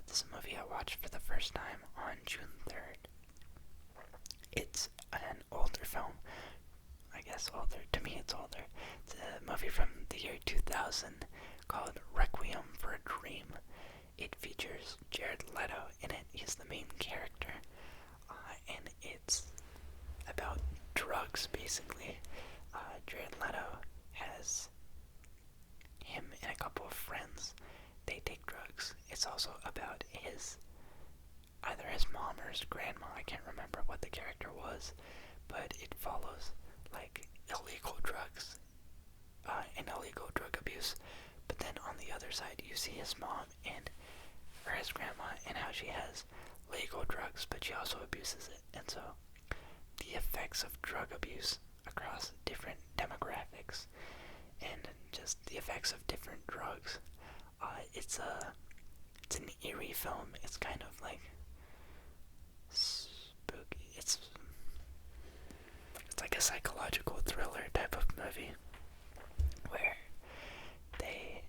Speaker 1: This is a movie I watched for the first time on June 3rd. It's an older film. I guess older. To me, it's older. It's a movie from the year 2000 called Requiem for a Dream. It features Jared Leto in it. He's the main character. And it's about drugs, basically. Jared Leto has him and a couple of friends. They take drugs. It's also about either his mom or his grandma. I can't remember what the character was, but it follows like illegal drugs and illegal drug abuse. But then on the other side, you see his mom or his grandma, and how she has legal drugs, but she also abuses it. And so the effects of drug abuse across different demographics and just the effects of different drugs. It's an eerie film. It's kind of like spooky. It's like a psychological thriller type of movie where they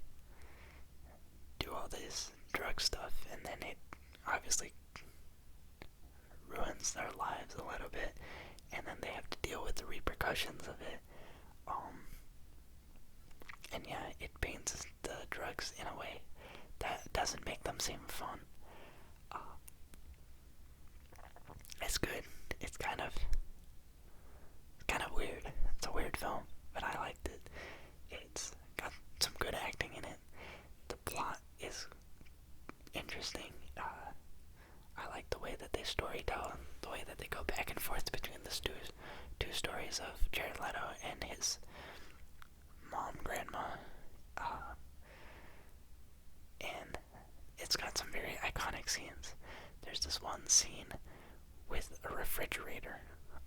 Speaker 1: do all this drug stuff, and then it obviously ruins their lives a little bit, and then they have to deal with the repercussions of it. And yeah, it paints the drugs in a way that doesn't make them seem fun. It's good. It's kind of weird. It's a weird film, but I liked it. It's got some good acting in it. The plot is interesting. I like the way that they storytell, and the way that they go back and forth between the two stories of Jared Leto and his mom, grandma, and it's got some very iconic scenes. There's this one scene with a refrigerator.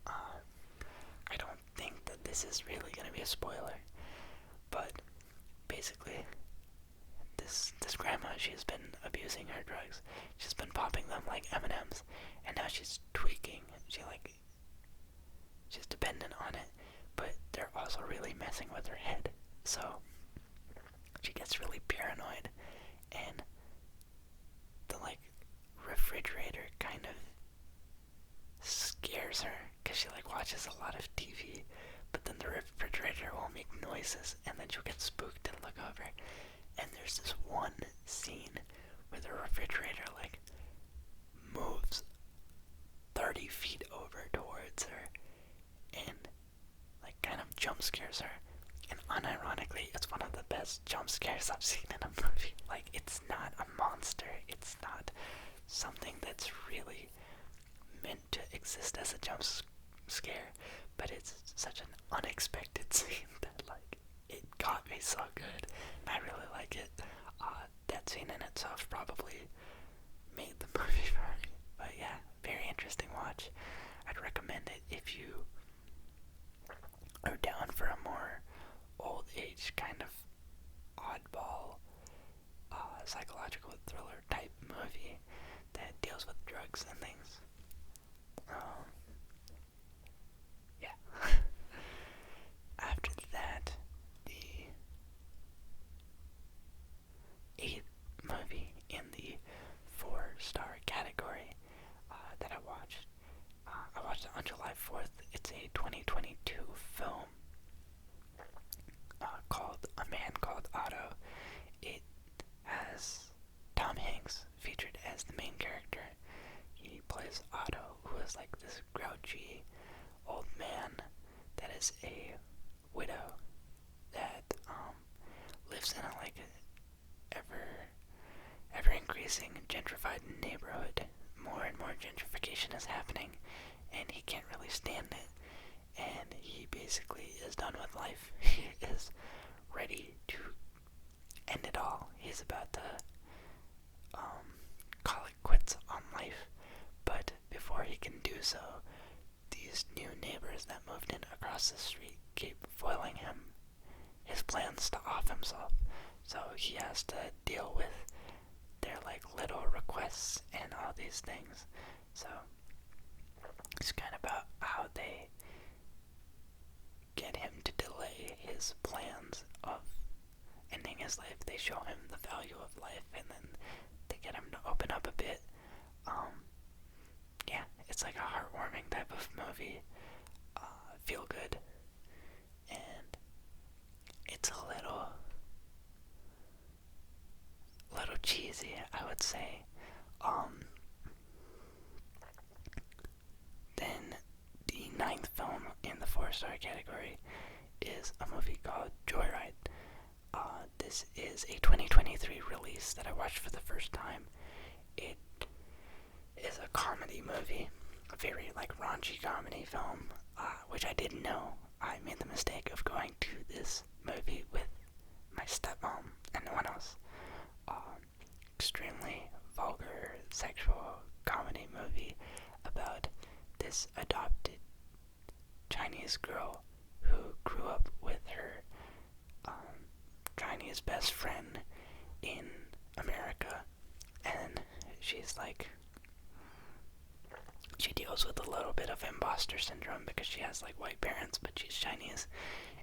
Speaker 1: I don't think that this is really going to be a spoiler, but basically, this grandma, she's been abusing her drugs. She's been popping them like M&Ms, and now she's tweaking. She's dependent on it, but they're also really messing with her head. So she gets really paranoid, and the refrigerator kind of scares her because she watches a lot of TV. But then the refrigerator will make noises, and then she'll get spooked and look over. And there's this one scene where the refrigerator moves 30 feet over towards her and kind of jump scares her. And unironically, it's one of the best jump scares I've seen in a movie. It's not a monster. It's not something that's really meant to exist as a jump scare, but it's such an unexpected scene that, like, it got me so good. I really like it. That scene in itself probably made the movie for me. But yeah, very interesting watch. I'd recommend it if you are down for a more old age kind of oddball psychological thriller type movie that deals with drugs and things. Yeah. After that, the 8th movie in the 4-star category that I watched it on July 4th. It's a 2022 film called A Man Called Otto. It has Tom Hanks featured as the main character. He plays Otto, who is like this grouchy old man that is a widow that lives in a like ever increasing gentrified neighborhood. More and more gentrification is happening, and he can't really stand it. And he basically is done with life. He is ready to end it all. He's about to call it quits on life. But before he can do so, these new neighbors that moved in across the street keep foiling his plans to off himself. So he has to deal with their like little requests and all these things. So it's kind of about how they get him to delay his plans of ending his life. They show him the value of life, and then they get him to open up a bit. Yeah, it's like a heartwarming type of movie. Feel good, and it's a little cheesy, I would say. Then the 9th film in the 4-star category is a movie called Joyride. This is a 2023 release that I watched for the first time. It is a comedy movie, a very like raunchy comedy film, which I didn't know. I made the mistake of going to this movie with my stepmom and no one else. Extremely vulgar sexual comedy movie about this adopted Chinese girl who grew up with her Chinese best friend in America, and she's like, she deals with a little bit of imposter syndrome because she has like white parents but she's Chinese,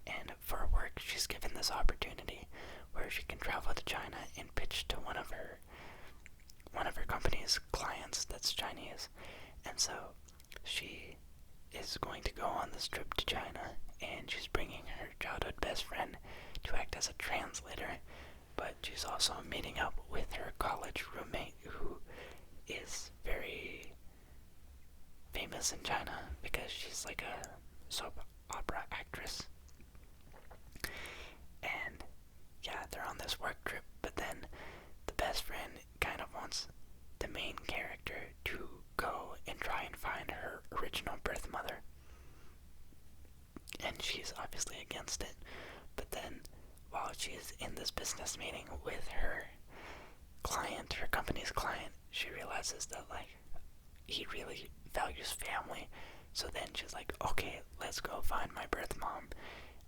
Speaker 1: and for work she's given this opportunity where she can travel to China and pitch to one of her company's clients that's Chinese. And so she is going to go on this trip to China, and she's bringing her childhood best friend to act as a translator, but she's also meeting up with her college roommate who is very famous in China because she's like a soap opera actress. And yeah, they're on this work trip, but then the best friend kind of wants the main character to go and try and find her original birth mother. And she's obviously against it. But then, while she's in this business meeting with her client, her company's client, she realizes that, like, he really values family. So then she's like, okay, let's go find my birth mom.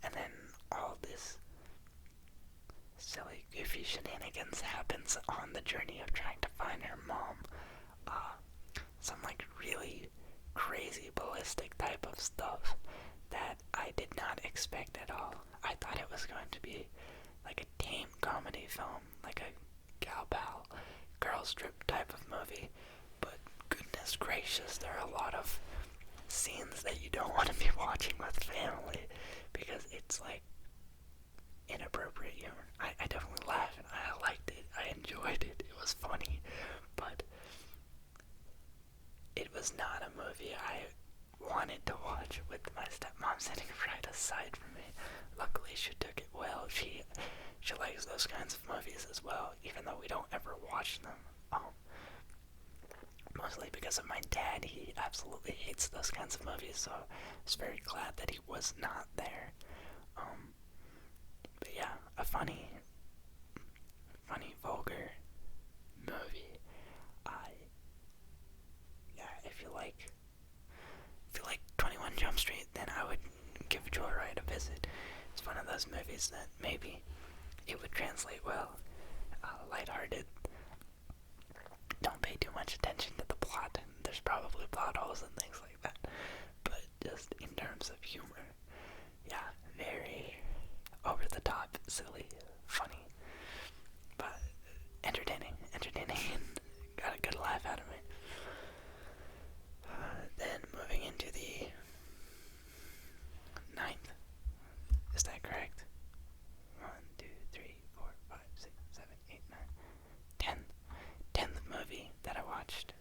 Speaker 1: And then all this silly, goofy shenanigans happens on the journey of trying to find her mom. Some, like, really crazy, ballistic type of stuff that I did not expect at all. I thought it was going to be like a tame comedy film, like a gal pal, girls trip type of movie, but goodness gracious, there are a lot of scenes that you don't want to be watching with family because it's like inappropriate humor. I definitely laughed and I liked it, I enjoyed it, it was funny, but it was not a movie I wanted to watch with my stepmom sitting right aside from me. Luckily, she took it well. She likes those kinds of movies as well, even though we don't ever watch them. Most mostly because of my dad. He absolutely hates those kinds of movies, so I was very glad that he was not there. But yeah, a funny, vulgar movie. Yeah, if you like 21 Jump Street, then I would give Joyride a visit. It's one of those movies that maybe it would translate well. Lighthearted. Don't pay too much attention to the plot. There's probably plot holes and things like that. But just in terms of humor, yeah, very over the top, silly, funny, but entertaining, and got a good laugh out of it. Then moving into the ninth, is that correct? 1, 2, 3, 4, 5, 6, 7, 8, 9, 10. 10th movie that I watched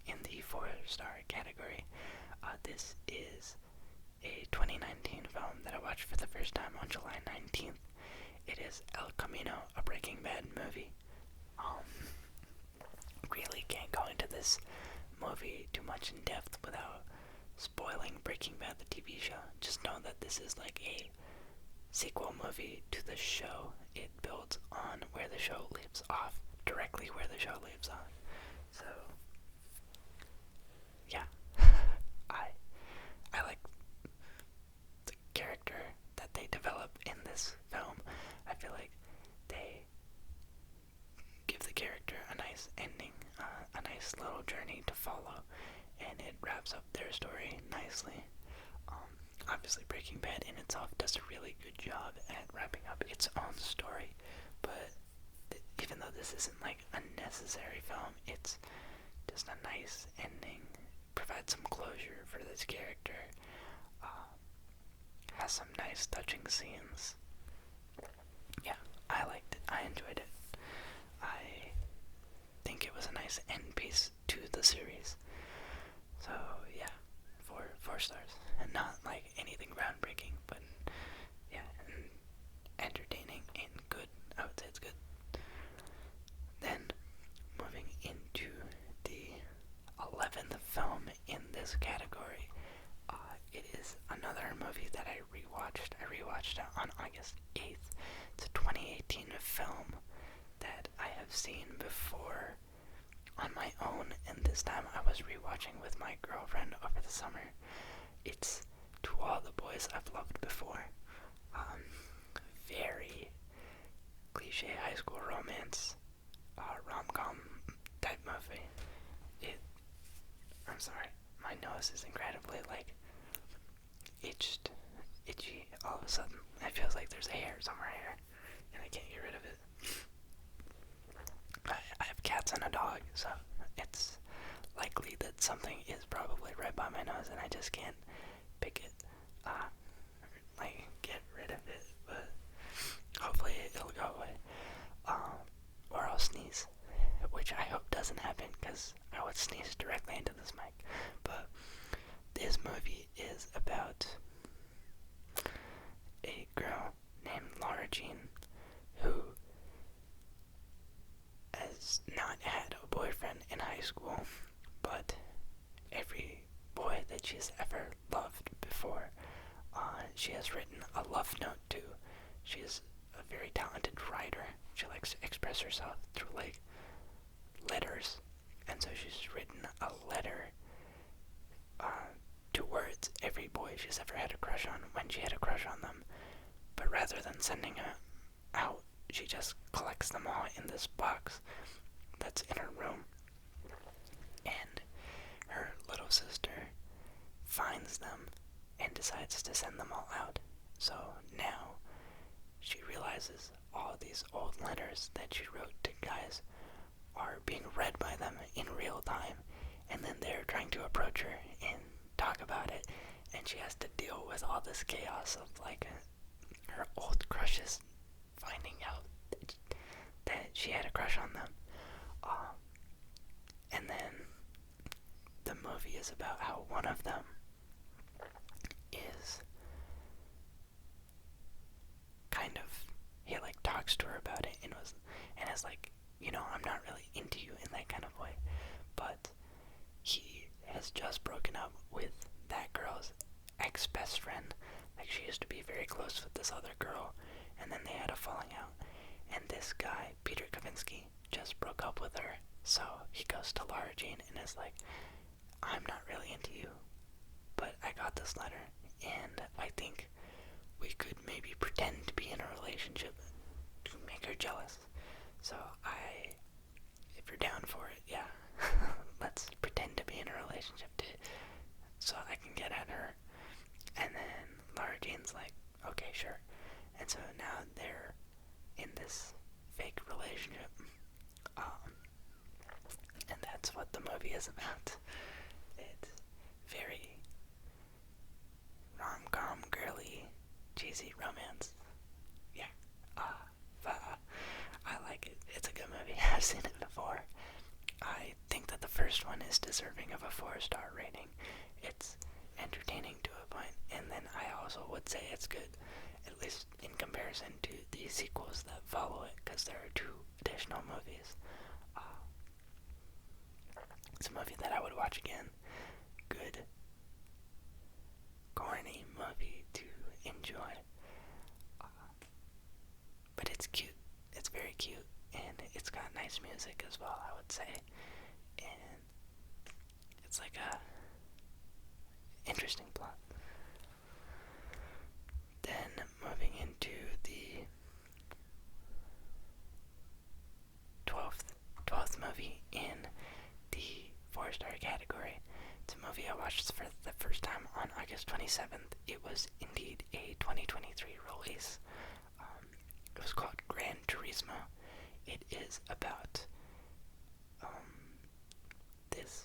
Speaker 1: in the 4-star category. This is a 2019 film that I watched for the first time on July 19th. It is El Camino, a Breaking Bad movie. Really can't go into this movie too much in depth without spoiling Breaking Bad, the TV show. Just know that this is like a sequel movie to the show. It builds on where the show leaves off, directly where the show leaves off. So, yeah, I like the character that they develop in this film. I feel like they give the character a nice ending, a nice little journey to follow, and it wraps up their story nicely. Obviously, Breaking Bad in itself does a really good job at wrapping up its own story, but even though this isn't like a necessary film, it's just a nice ending, provides some closure for this character, has some nice touching scenes. Yeah, I liked it, I enjoyed it. I think it was a nice end piece to the series. So yeah, four stars, and not like anything groundbreaking, but yeah, entertaining and good. I would say it's good. Then moving into the 11th film in this category, it is another movie that I rewatched. I rewatched it on August 8th. It's a 2018 film that I have seen before on my own, and this time I was rewatching with my girlfriend over the summer. It's To All the Boys I've Loved Before. Very cliche high school romance, rom-com type movie. I'm sorry, my nose is incredibly itchy all of a sudden. It feels like there's a hair somewhere here, and I can't get rid of it. I have cats and a dog, so it's likely that something is probably right by my nose and I just can't pick it, get rid of it, but hopefully it'll go away, or I'll sneeze, which I hope doesn't happen, because I would sneeze directly into this mic. But this movie is about a girl named Laura Jean who has not had a boyfriend in high school, but every boy that she's ever loved before, she has written a love note to. She is a very talented writer. She likes to express herself through letters, and so she's written a letter to words every boy she's ever had a crush on when she had a crush on them. But rather than sending it out, she just collects them all in this box that's in her room. And her little sister finds them and decides to send them all out. So now she realizes all these old letters that she wrote to guys are being read by them in real time, and then they're trying to approach her and talk about it, and she has to deal with all this chaos of her old crushes finding out that she had a crush on them. And then the movie is about how one of them is kind of, he talks to her about it and is I'm not really into you in that kind of way, but other girl, and then they had a falling out. And this guy, Peter Kavinsky, just broke up with her. So he goes to Lara Jean and is like, I'm not really into you, but I got this letter, and I think we could maybe pretend to be in a relationship to make her jealous. So if you're down for it, yeah, let's pretend to be in a relationship so I can get at her. And then Lara Jean's like, okay, sure. And so now they're in this fake relationship. And that's what the movie is about. It's very rom-com, girly, cheesy romance. Yeah. I like it. It's a good movie. I've seen it before. I think that the first one is deserving of a 4-star rating. It's entertaining to a point, and then I also would say it's good, at least in comparison to the sequels that follow it, because there are 2 additional movies. It's a movie that I would watch again. Good, corny movie to enjoy. But it's cute. It's very cute, and it's got nice music as well, I would say. And it's like a interesting plot. Then moving into the 12th movie in the 4-star category. It's a movie I watched for the first time on August 27th. It was indeed a 2023 release. It was called Gran Turismo. It is about this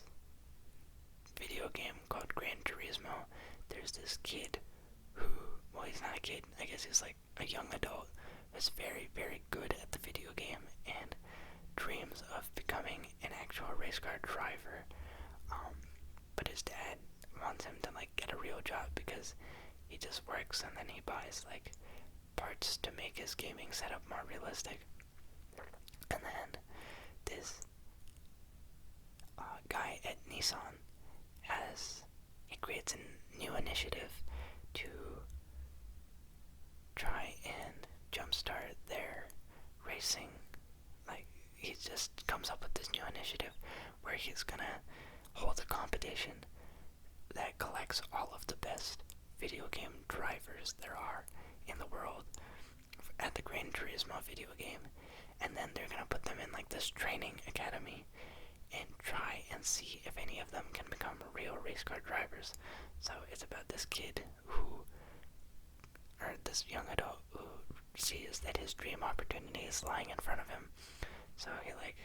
Speaker 1: video game called Gran Turismo. There's this kid who, well, he's not a kid, I guess he's like a young adult, who's very, very good at the video game and dreams of becoming an actual race car driver. But his dad wants him to like get a real job because he just works and then he buys like parts to make his gaming setup more realistic. And then this guy at Nissan he creates a new initiative to try and jumpstart their racing. Like, he just comes up with this new initiative where he's gonna hold a competition that collects all of the best video game drivers there are in the world at the Gran Turismo video game, and then they're gonna put them in like this training academy and try and see if any of them can become real race car drivers. So it's about this kid this young adult who sees that his dream opportunity is lying in front of him. So he like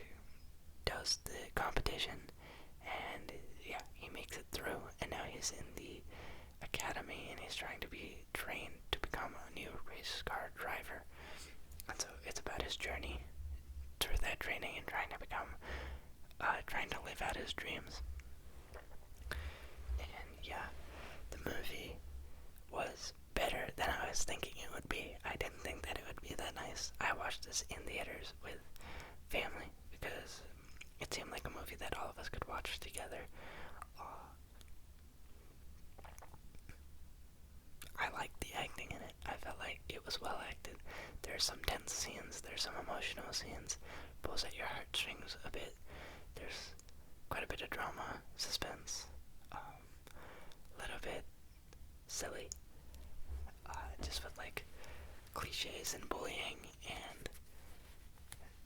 Speaker 1: does the competition, and yeah, he makes it through, and now he's in the academy and he's trying to be trained to become a new race car driver. And so it's about his journey through that training and trying to live out his dreams. And yeah, the movie was better than I was thinking it would be. I didn't think that it would be that nice. I watched this in theaters with family because it seemed like a movie that all of us could watch together. I liked the acting in it. I felt like it was well acted. There's some tense scenes, there's some emotional scenes, pulls at your heartstrings a bit. There's quite a bit of drama, suspense, a little bit silly, just with like cliches and bullying, and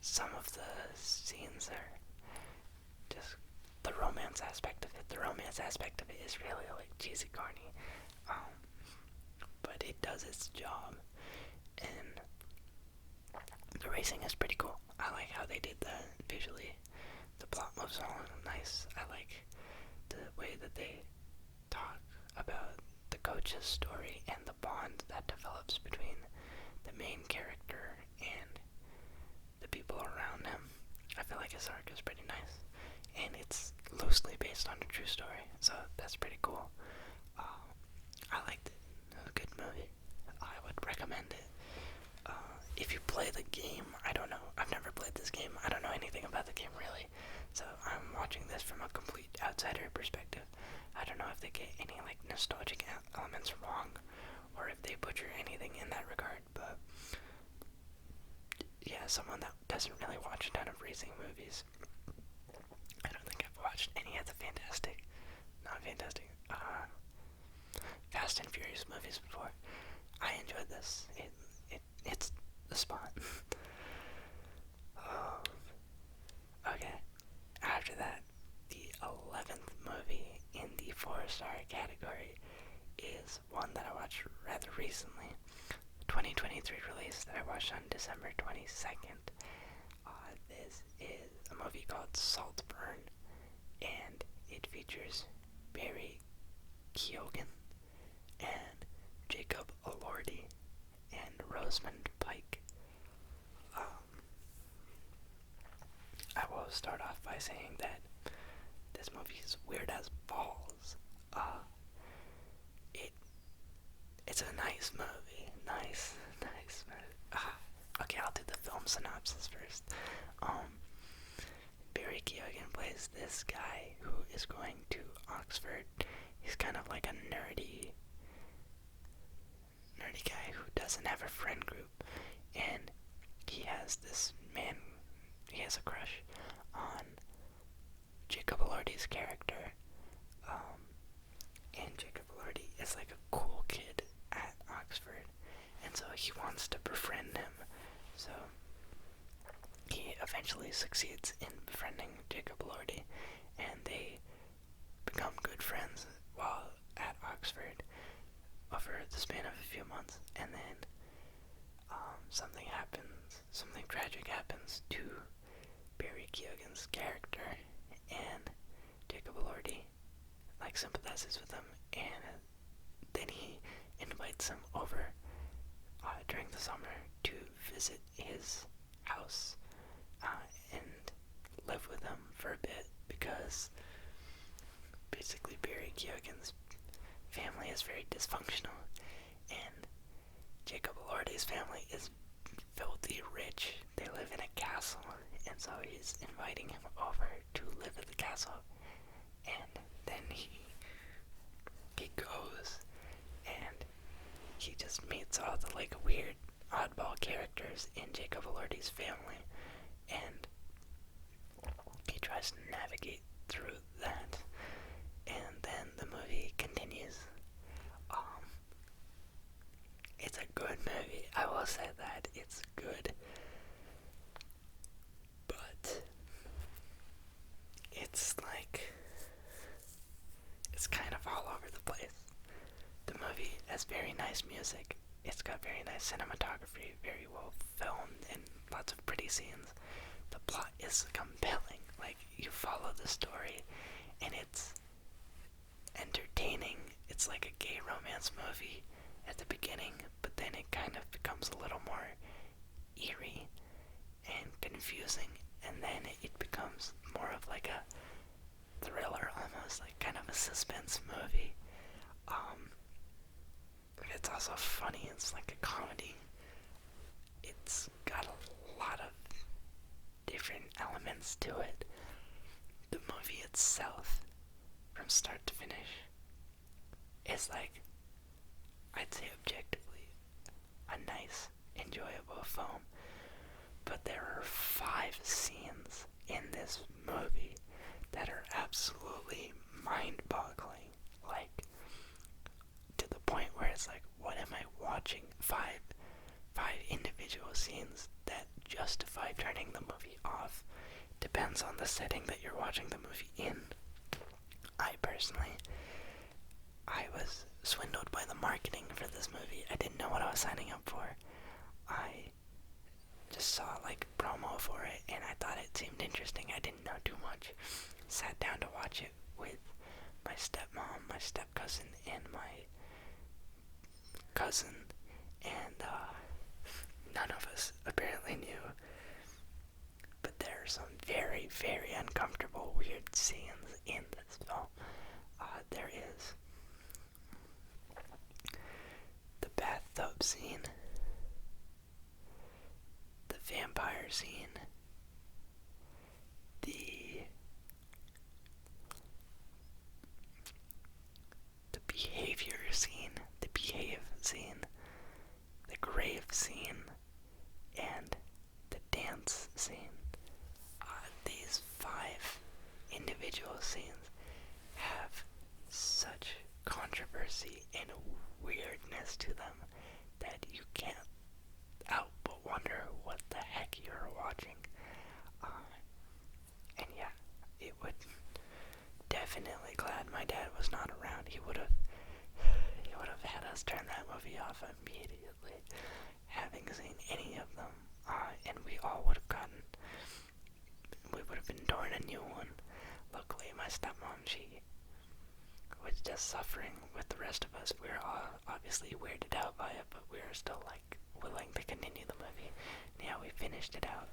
Speaker 1: some of the scenes are just the romance aspect of it. The romance aspect of it is really like cheesy, corny, but it does its job, and the racing is pretty cool. I like how they did that visually. The plot moves along nice. I like the way that they talk about the coach's story and the bond that develops between the main character and the people around him. I feel like his arc is pretty nice, and it's loosely based on a true story, so that's pretty cool. I liked it. It was a good movie. I would recommend it. If you play the game, I don't know. I've never played this game. I don't know anything about the game really, So I'm watching this from a complete outsider perspective. I don't know if they get any like nostalgic elements wrong, or if they butcher anything in that regard. But yeah, someone that doesn't really watch a ton of racing movies. I don't think I've watched any of the Fast and Furious movies before. I enjoyed this. It's the spot. Okay. After that, the 11th movie in the 4-star category is one that I watched rather recently. 2023 release that I watched on December 22nd. This is a movie called Saltburn, and it features Barry Keoghan and Jacob Elordi and Rosamund Pike. I will start off by saying that this movie is weird as balls. It's a nice movie. Nice movie. Okay, I'll do the film synopsis first. Barry Keoghan plays this guy who is going to Oxford. He's kind of like a nerdy guy who doesn't have a friend group, and he has this man. He has a crush on Jacob Elordi's character, and Jacob Elordi is like a cool kid at Oxford, and so he wants to befriend him. So he eventually succeeds in befriending Jacob Elordi, and they become good friends while at Oxford over the span of a few months, and then something tragic happens to Barry Keoghan's character, and Jacob Elordi like sympathizes with him, and then he invites him over during the summer to visit his house and live with him for a bit, because basically Barry Keoghan's family is very dysfunctional, and Jacob Elordi's family is filthy rich. They live in a castle, and so he's inviting him over to live at the castle, and then he goes, and he just meets all the like weird oddball characters in Jacob Elordi's family, and he tries to navigate through that, and then the movie continues. It's a good movie. I will say that it's good, but it's kind of all over the place. The movie has very nice music. It's got very nice cinematography, very well filmed, and lots of pretty scenes. The plot is compelling. Like, you follow the story, and it's entertaining. It's like a gay romance movie at the beginning, but then it kind of becomes a little more eerie and confusing, and then it becomes more of like a thriller, almost like kind of a suspense movie. It's also funny. It's like a comedy. It's got a lot of different elements to it. The movie itself, from start to finish, is like, I'd say objectively, a nice, enjoyable film. But there are 5 scenes in this movie that are absolutely mind-boggling. Like, to the point where it's like, what am I watching? 5 individual scenes that justify turning the movie off. Depends on the setting that you're watching the movie in. I personally, I was swindled by the marketing for this movie. I didn't know what I was signing up for. I just saw like promo for it, and I thought it seemed interesting. I didn't know too much. Sat down to watch it with my stepmom, my step-cousin, and my cousin, and none of us apparently knew. But there are some very, very uncomfortable, weird scenes in this film. There is the bathtub scene, the vampire scene, the grave scene and the dance scene. These 5 individual scenes have such controversy and weirdness to them that you can't help but wonder what the heck you're watching. And yeah, it would definitely glad my dad was not around. He would have had us turn that movie off immediately, having seen any of them. And we all would have been torn a new one. Luckily, my stepmom, she was just suffering with the rest of us. We were all obviously weirded out by it, but we were still like willing to continue the movie. And yeah, we finished it out.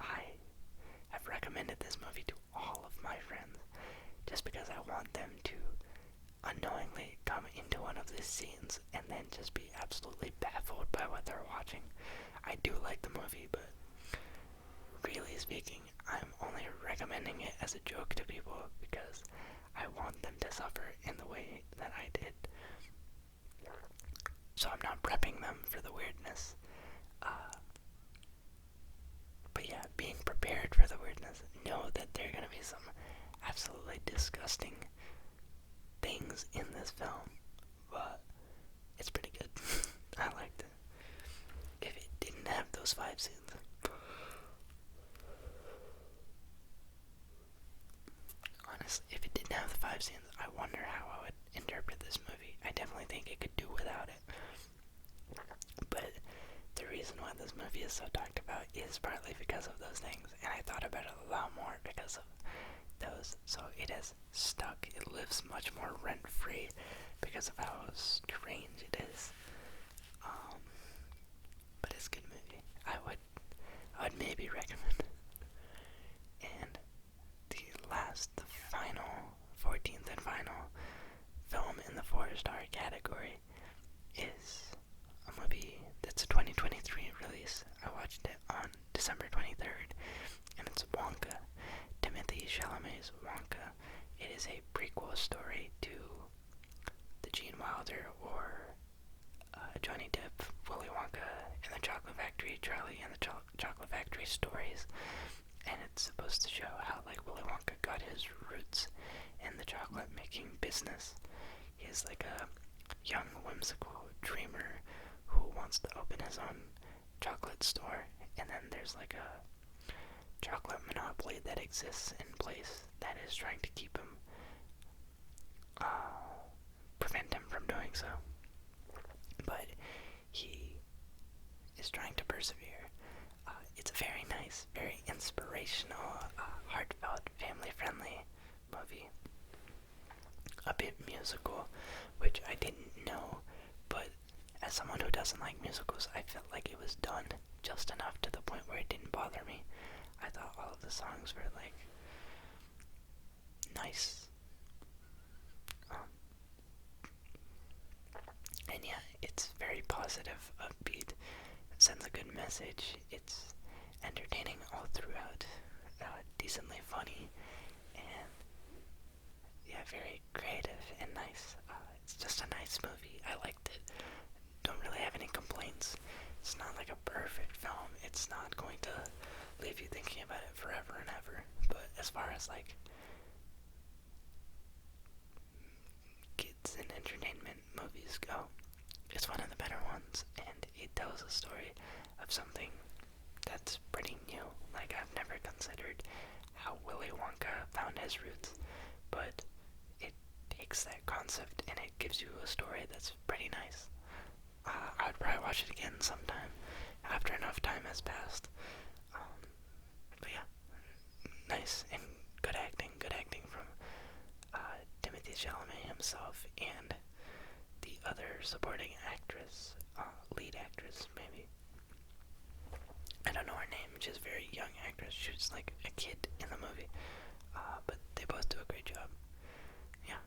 Speaker 1: I have recommended this movie to all of my friends just because I want them to unknowingly come into one of these scenes and then just be absolutely baffled by what they're watching. I do like the movie, but really speaking, I'm only recommending it as a joke to people because I want them to suffer in the way that I did. So I'm not prepping them for the weirdness. But yeah, being prepared for the weirdness, know that there are going to be some absolutely disgusting things in this film, but it's pretty good. I liked it. If it didn't have those 5 scenes, honestly, if it didn't have the 5 scenes, I wonder how I would interpret this movie. I definitely think it could do without it. But the reason why this movie is so talked about is partly because of those things, and I thought about it a lot more because of those. So it has stuck. It lives much more rent-free because of how strange it is. But it's a good movie. I would maybe recommend it. And the final, 14th and final film in the 4-star category is a movie that's a 2023 release. I watched it on December 23rd, and it's Wonka. Timothy Chalamet's Wonka. It is a prequel story to the Gene Wilder or Johnny Depp, Willy Wonka and the Chocolate Factory, Charlie and the Chocolate Factory stories. And it's supposed to show how like Willy Wonka got his roots in the chocolate making business. He's like a young whimsical dreamer who wants to open his own chocolate store, and then there's like a chocolate monopoly that exists in place that is trying to keep him, prevent him from doing so. But he is trying to persevere. It's a very nice, very inspirational, heartfelt, family-friendly movie. A bit musical, which I didn't know, but as someone who doesn't like musicals, I felt like it was done just enough to the point where it didn't bother me. I thought all of the songs were like nice. And yeah, it's very positive, upbeat, sends a good message. It's entertaining all throughout, decently funny, and yeah, very creative and nice. It's just a nice movie. I liked it. Don't really have any complaints. It's not like a perfect film. It's not going to leave you thinking about it forever and ever. But as far as like kids and entertainment movies go, it's one of the better ones, and it tells a story of something that's pretty new. Like, I've never considered how Willy Wonka found his roots, but it takes that concept and it gives you a story that's pretty nice. I would probably watch it again sometime after enough time has passed. But yeah, nice and good acting from Timothy Chalamet himself and the other supporting actress, lead actress maybe. I don't know her name. She's a very young actress. She's like a kid in the movie, but they both do a great job. Yeah,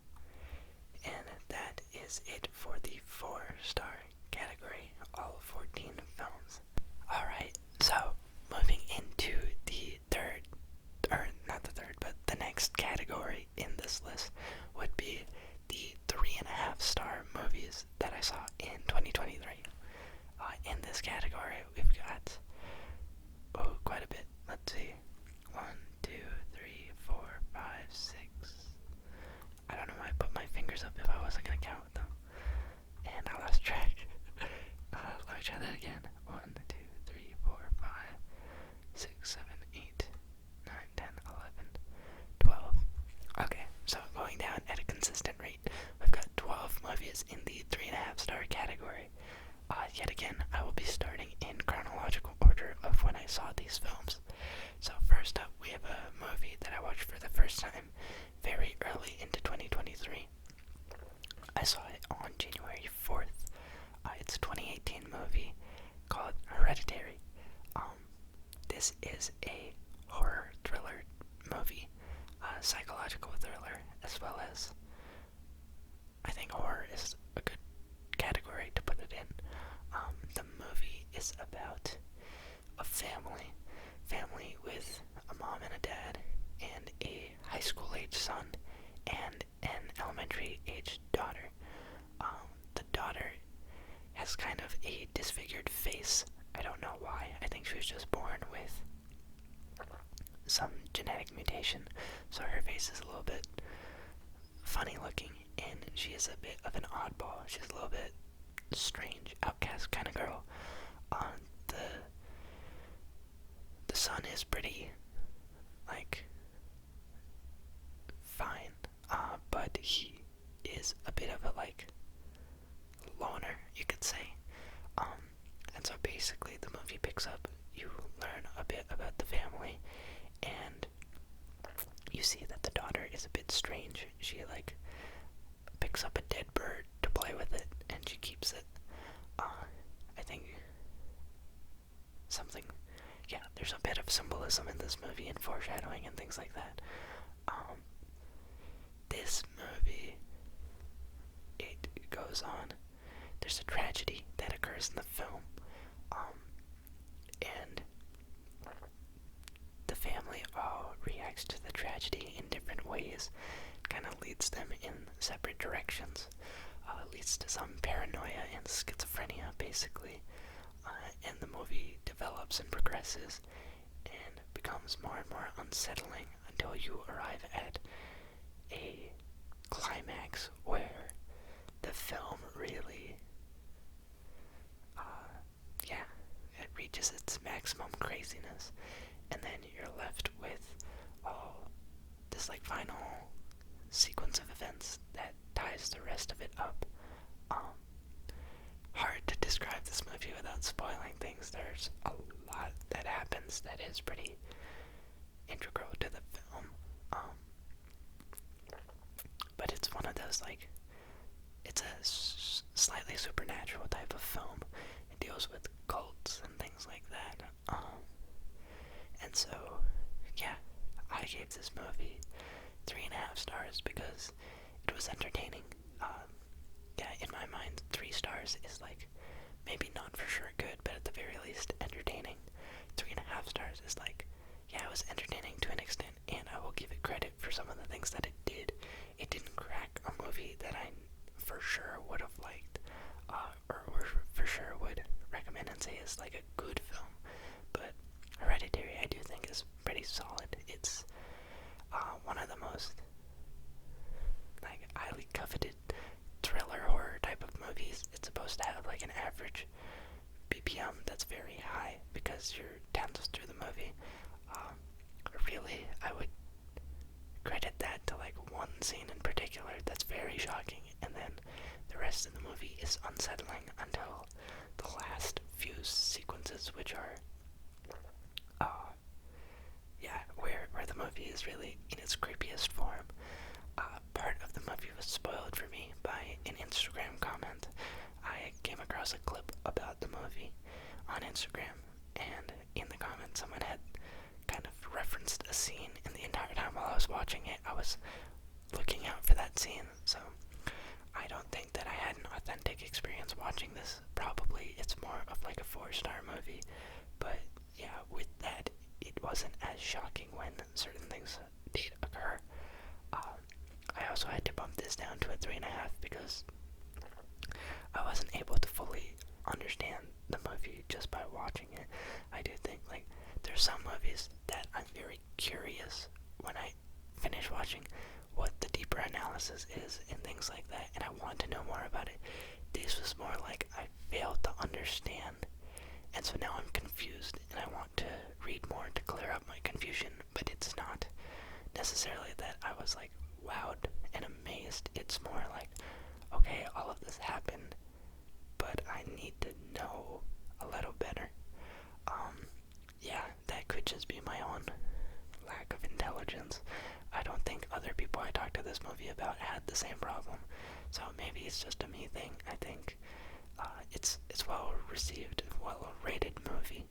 Speaker 1: and that is it for the 4-star category, all 14 films. Alright, so moving into the third, or not the third, but the next category in this list would be the 3.5-star movies that I saw in was I gonna count them? And I lost track. Let me try that again. 1, 2, 3, 4, 5, 6, 7, 8, 9, 10, 11, 12. Okay, so going down at a consistent rate. We've got 12 movies in the 3.5 star category. Yet again, I will be starting in chronological order of when I saw these films. So first up, we have a movie that I watched for the first time very early into 2023. I saw it on January 4th. It's a 2018 movie called Hereditary. This is a horror thriller movie, psychological thriller, as well as, I think horror is a good category to put it in. The movie is about a family with a mom and a dad and a high school age son and an elementary age daughter. The daughter has kind of a disfigured face. I don't know why. I think she was just born with some genetic mutation, so her face is a little bit funny looking, and she is a bit of an oddball. She's a little bit strange, outcast kind of girl. The son is pretty, like, fine, but he is a bit of a, like, loner, you could say. And so basically the movie picks up, you learn a bit about the family, and you see that the daughter is a bit strange. She, like, picks up a dead bird to play with it, and she keeps it. I think something, yeah, there's a bit of symbolism in this movie and foreshadowing and things like that. This movie, it goes on. There's a tragedy that occurs in the film, and the family all reacts to the tragedy in different ways. Kind of leads them in separate directions. Leads to some paranoia and schizophrenia, basically. And the movie develops and progresses and becomes more and more unsettling until you arrive at a climax where the film really, it reaches its maximum craziness, and then you're left with this, like, final sequence of events that ties the rest of it up. Hard to describe this movie without spoiling things. There's a lot that happens that is pretty integral to the film. But it's one of those, like, it's a slightly supernatural type of film. It deals with cults and things like that. And so, yeah, I gave this movie 3.5 stars because it was entertaining. In my mind, 3 stars is, like, maybe not for sure good, but at the very least entertaining. 3.5 stars is like, yeah, it was entertaining to an extent, and I will give it credit for some of the things that it did. It didn't crack a movie that I for sure would have liked, or for sure would recommend and say is, like, a good film. But Hereditary, I do think, is pretty solid. It's one of the most, like, highly coveted thriller horror type of movies. It's supposed to have, like, an average BPM that's very high because you're tense through the movie. Really, I would credit that to, like, one scene in particular that's very shocking, and then the rest of the movie is unsettling until the last few sequences, which are where the movie is really in its creepiest form. Part of the movie was spoiled for me by an Instagram comment. I came across a clip about the movie on Instagram, and in the comment someone had kind of referenced a scene, and the entire time while I was watching it, I was looking out for that scene. So I don't think that I had an authentic experience watching this. Probably it's more of, like, a 4-star movie, but yeah, with that, it wasn't as shocking when certain things did occur. I also had to bump this down to a 3.5 because I wasn't able to fully understand the movie just by watching it. I do think, like, there's some movies that I'm very curious when I finish watching what the deeper analysis is and things like that, and I want to know more about it. This was more like I failed to understand, and so now I'm confused, and I want to read more to clear up my confusion, but it's not necessarily that I was like wowed and amazed. It's more like, okay, all of this happened, but I need to know a little better. Yeah, that could just be my own lack of intelligence. I don't think other people I talked to this movie about had the same problem, so maybe it's just a me thing. I think it's well received, well rated movie.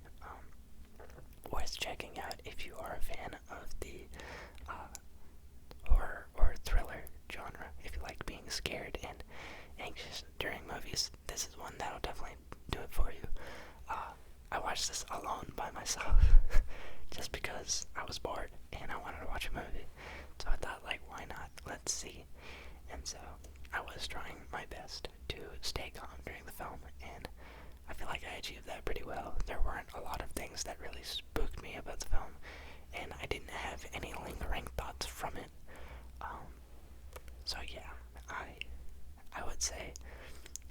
Speaker 1: Worth checking out if you are a fan of the horror or thriller genre. If you like being scared and anxious during movies, this is one that'll definitely do it for you. I watched this alone by myself just because I was bored and I wanted to watch a movie. So I thought, like, why not? Let's see. And so I was trying my best to stay calm during the film, and I feel like I achieved that pretty well. There weren't a lot of things that really spooked me about the film, and I didn't have any lingering thoughts from it. So yeah, I would say,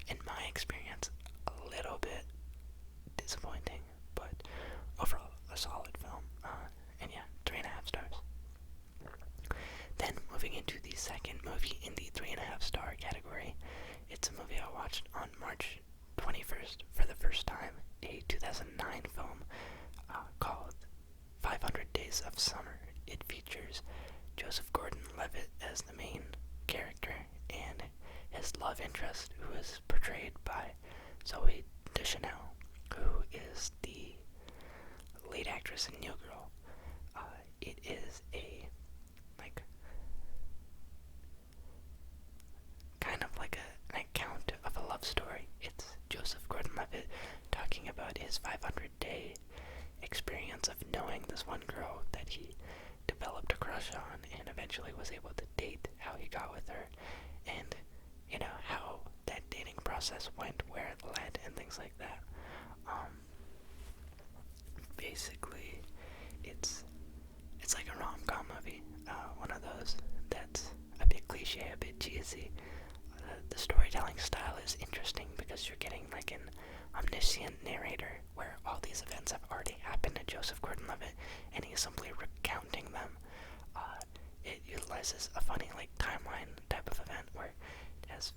Speaker 1: in my experience, a little bit disappointing, but overall a solid film. And yeah, 3.5 stars. Then moving into the second movie in the 3.5 star category, it's a movie I watched on March 21st for the first time, a 2009 film called 500 Days of Summer. It features Joseph Gordon-Levitt as the main character and his love interest, who is portrayed by Zoe Deschanel, who is the lead actress in New Girl. It is a kind of like an account of a love story. It's Joseph Gordon-Levitt talking about his 500-day experience of knowing this one girl that he developed a crush on and eventually was able to date, how he got with her, and how that dating process went, where it led, and things like that. Basically, it's like a rom-com movie, one of those that's a bit cliche, a bit cheesy. The storytelling style is interesting because you're getting like an omniscient narrator where all these events have already happened to Joseph Gordon-Levitt and he's simply recounting them. It utilizes a funny like timeline type of event where it has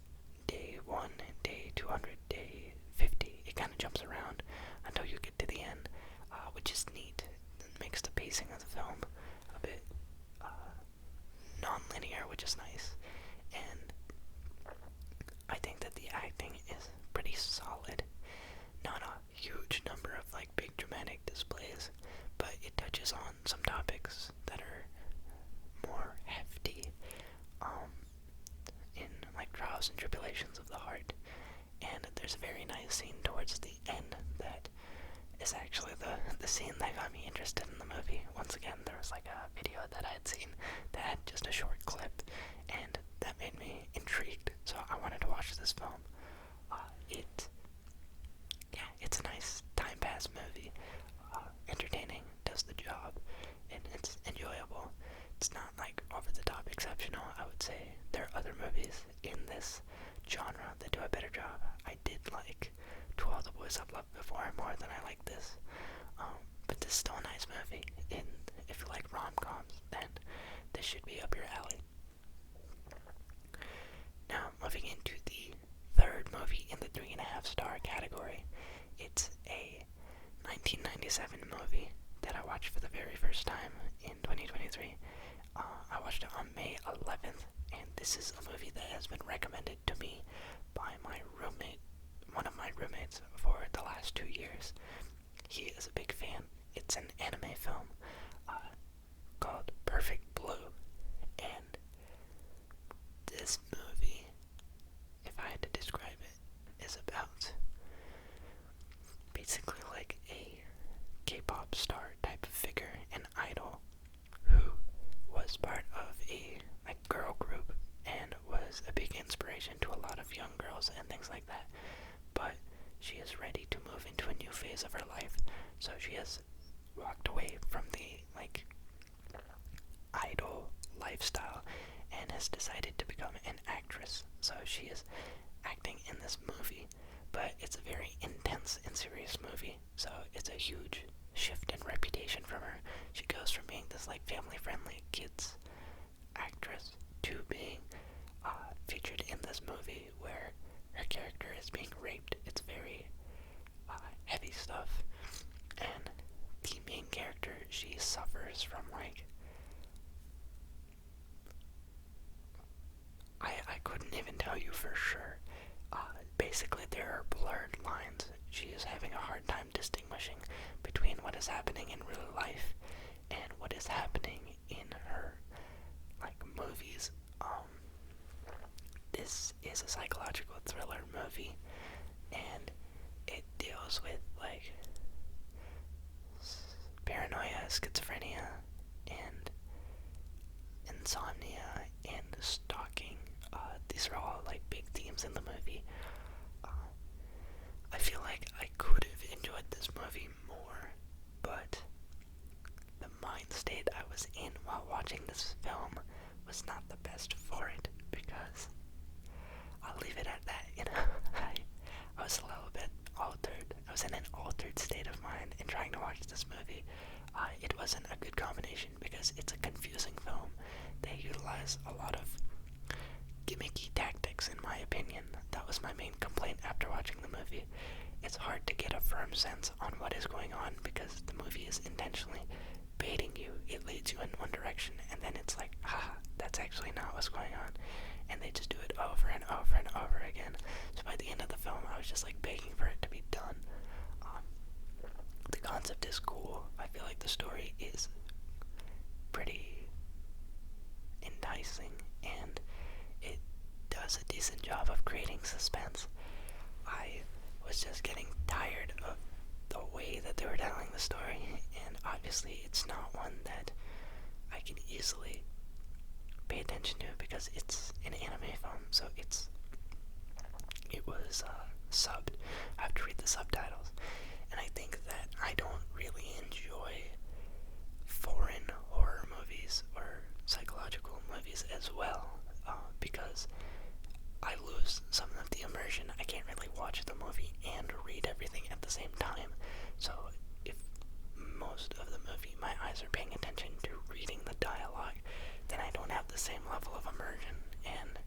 Speaker 1: day 1, day 200, day 50. It kind of jumps around until you get to the end, which is neat. It makes the pacing of the film a bit non-linear, which is nice. And I think that the acting is pretty solid. Not a huge number of like big dramatic displays, but it touches on some topics that are more hefty, in like trials and tribulations of the heart. And there's a very nice scene towards the end that is actually the scene that got me interested in the movie. Once again, there was like a video that I had seen that had just a short clip, and that made me intrigued, so I wanted to watch this film. It's a nice time pass movie, entertaining, does the job, and it's enjoyable. It's not like over the top exceptional. I would say there are other movies in this genre that do a better job. I did like To All the Boys I've Loved Before more than I like this, but this is still a nice movie, and if you like rom-coms, then this should be up your alley. Now, moving into the third movie in the 3.5 star category, it's a 1997 movie that I watched for the very first time in 2023. I watched it on May 11th, and this is a movie that has been recommended to me by my roommate, one of my roommates, for the last 2 years. He is a big fan. It's an anime film called Perfect Blue, and this movie, if I had to describe it, is about basically like a K-pop star type of figure, an idol, who was part of a girl group and was a big inspiration to a lot of young girls and things like that. But she is ready to move into a new phase of her life, so she has walked away from the idol lifestyle and has decided to become an actress. So she is acting in this movie, but it's a very intense and serious movie, so it's a huge shift in reputation from her. She goes from being this like family-friendly kids actress to being featured in this movie where her character is being raped. It's very heavy stuff, and the main character, she suffers from like I couldn't even tell you for sure. Basically, there are blurred lines. She is having a hard time distinguishing between what is happening in real life and what is happening in her like movies. This is a psychological thriller movie, and it deals with like paranoia, schizophrenia, and insomnia, and stalking. These are all like big themes in the movie. I feel like I could have enjoyed this movie more, but the mind state I was in while watching this film was not the best for it, because I'll leave it at that, you know. I was a little bit altered. I was in an altered state of mind in trying to watch this movie. It wasn't a good combination because it's a confusing film. They utilize a lot of gimmicky tactics, in my opinion. That was my main complaint after watching the movie. It's hard to get a firm sense on what is going on because the movie is intentionally baiting you. It leads you in one direction, and then it's like, that's actually not what's going on. And they just do it over and over and over again. So by the end of the film, I was just like begging for it to be done. The concept is cool. I feel like the story is pretty enticing, and it does a decent job of creating suspense. I was just getting tired of the way that they were telling the story, and obviously it's not one that I can easily pay attention to because it's an anime film, so it was subbed. I have to read the subtitles, and I think that I don't really enjoy foreign horror movies or psychological movies as well, because I lose some of the immersion. I can't really watch the movie and read everything at the same time. So if most of the movie my eyes are paying attention to reading the dialogue, then I don't have the same level of immersion. And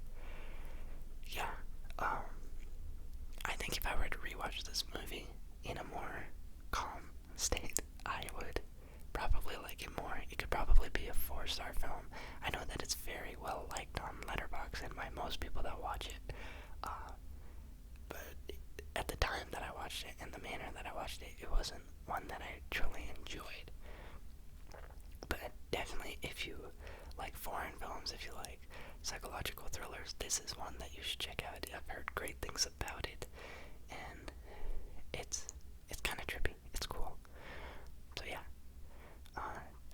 Speaker 1: yeah, I think if I were to rewatch this movie in a more calm state, I would probably like it more. It could probably be a 4-star film. I know that it's very well liked on Letterboxd and by most people that watch it, but at the time that I watched it and the manner that I watched it, it wasn't one that I truly enjoyed. But definitely, if you like foreign films, if you like psychological thrillers, this is one that you should check out. I've heard great things about it, and it's kind of trippy. It's cool. So yeah.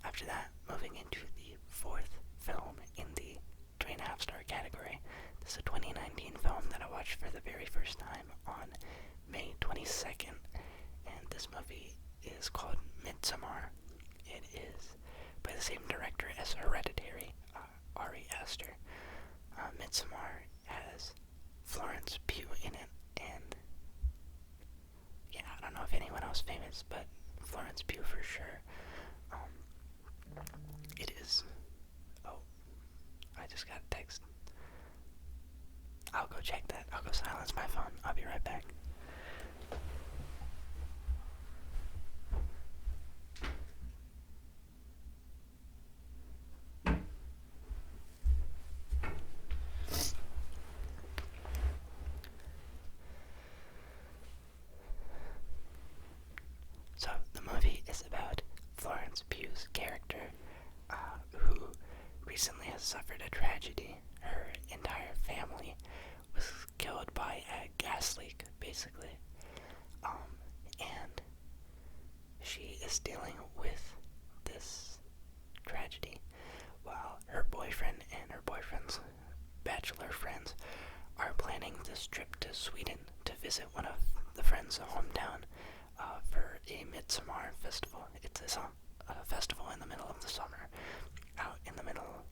Speaker 1: After that, moving into the 4th film in the 3.5-star category. This is a 2019 film that I watched for the very first time on May 22nd, and this movie is called Midsommar. It is by the same director as Hereditary, Ari Aster. Midsommar has Florence Pugh in it, and yeah, I don't know if anyone else famous, but Florence Pugh for sure. It is. Oh, I just got a text. I'll go check that. I'll go silence my phone. I'll be right back. So, the movie is about Florence Pugh's character, who recently has suffered a tragedy. Her entire family was killed by a gas leak, basically. And she is dealing with this tragedy while her boyfriend and her boyfriend's bachelor friends are planning this trip to Sweden to visit one of the friends' hometown for a Midsummer festival. It's a festival in the middle of the summer, out in the middle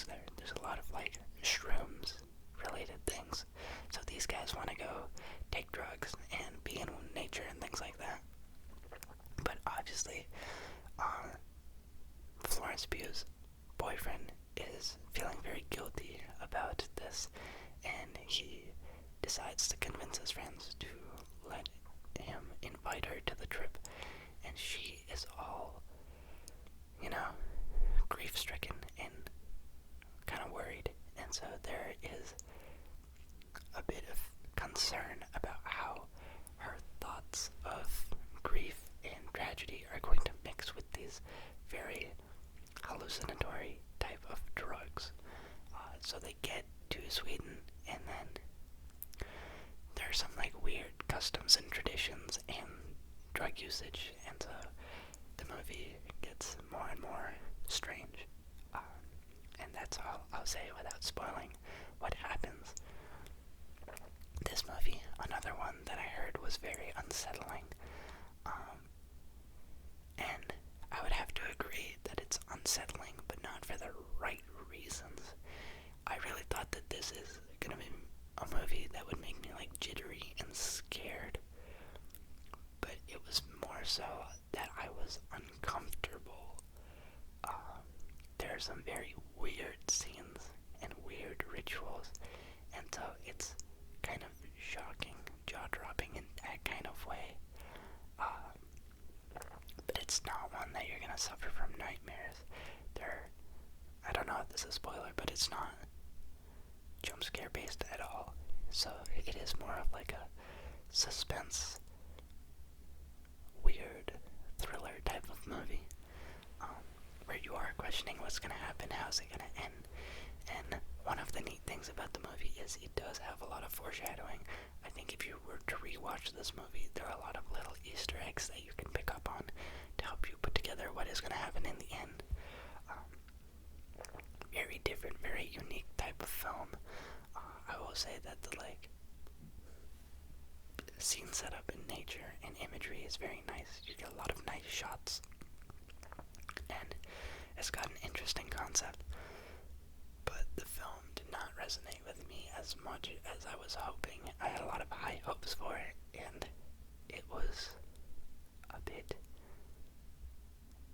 Speaker 1: drugs there. There's a lot of like shrooms related things. So these guys want to go take drugs and be in nature and things like that. But obviously, Florence Pugh's boyfriend is feeling very guilty about this, and he decides to convince his friends to let him invite her to the trip, and she is all, grief-stricken and kind of worried, and so there is a bit of concern about how her thoughts of grief and tragedy are going to mix with these very hallucinatory type of drugs. So they get to Sweden, and then there's some like weird customs and traditions and drug usage, and so the movie gets more and more strange. And that's all I'll say without spoiling what happens. This movie, another one that I heard was very unsettling, and I would have to agree that it's unsettling, but not for the right reasons. I really thought that this is gonna be a movie that would make me like jittery and scared, but it was more so that I was uncomfortable. There are some very weird scenes and weird rituals, and so it's kind of shocking, jaw-dropping in that kind of way. But it's not one that you're gonna suffer from nightmares. I don't know if this is a spoiler, but it's not jump scare based at all. So it is more of like a suspense, weird thriller type of movie, where you are questioning what's gonna happen, how's it gonna end. And one of the neat things about the movie is it does have a lot of foreshadowing. I think if you were to rewatch this movie, there are a lot of little Easter eggs that you can pick up on to help you put together what is going to happen in the end. Very different, very unique type of film. I will say that the scene setup in nature and imagery is very nice. You get a lot of nice shots, and it's got an interesting concept. But the film did not resonate with me as much as I was hoping. I had a lot of high hopes for it, and it was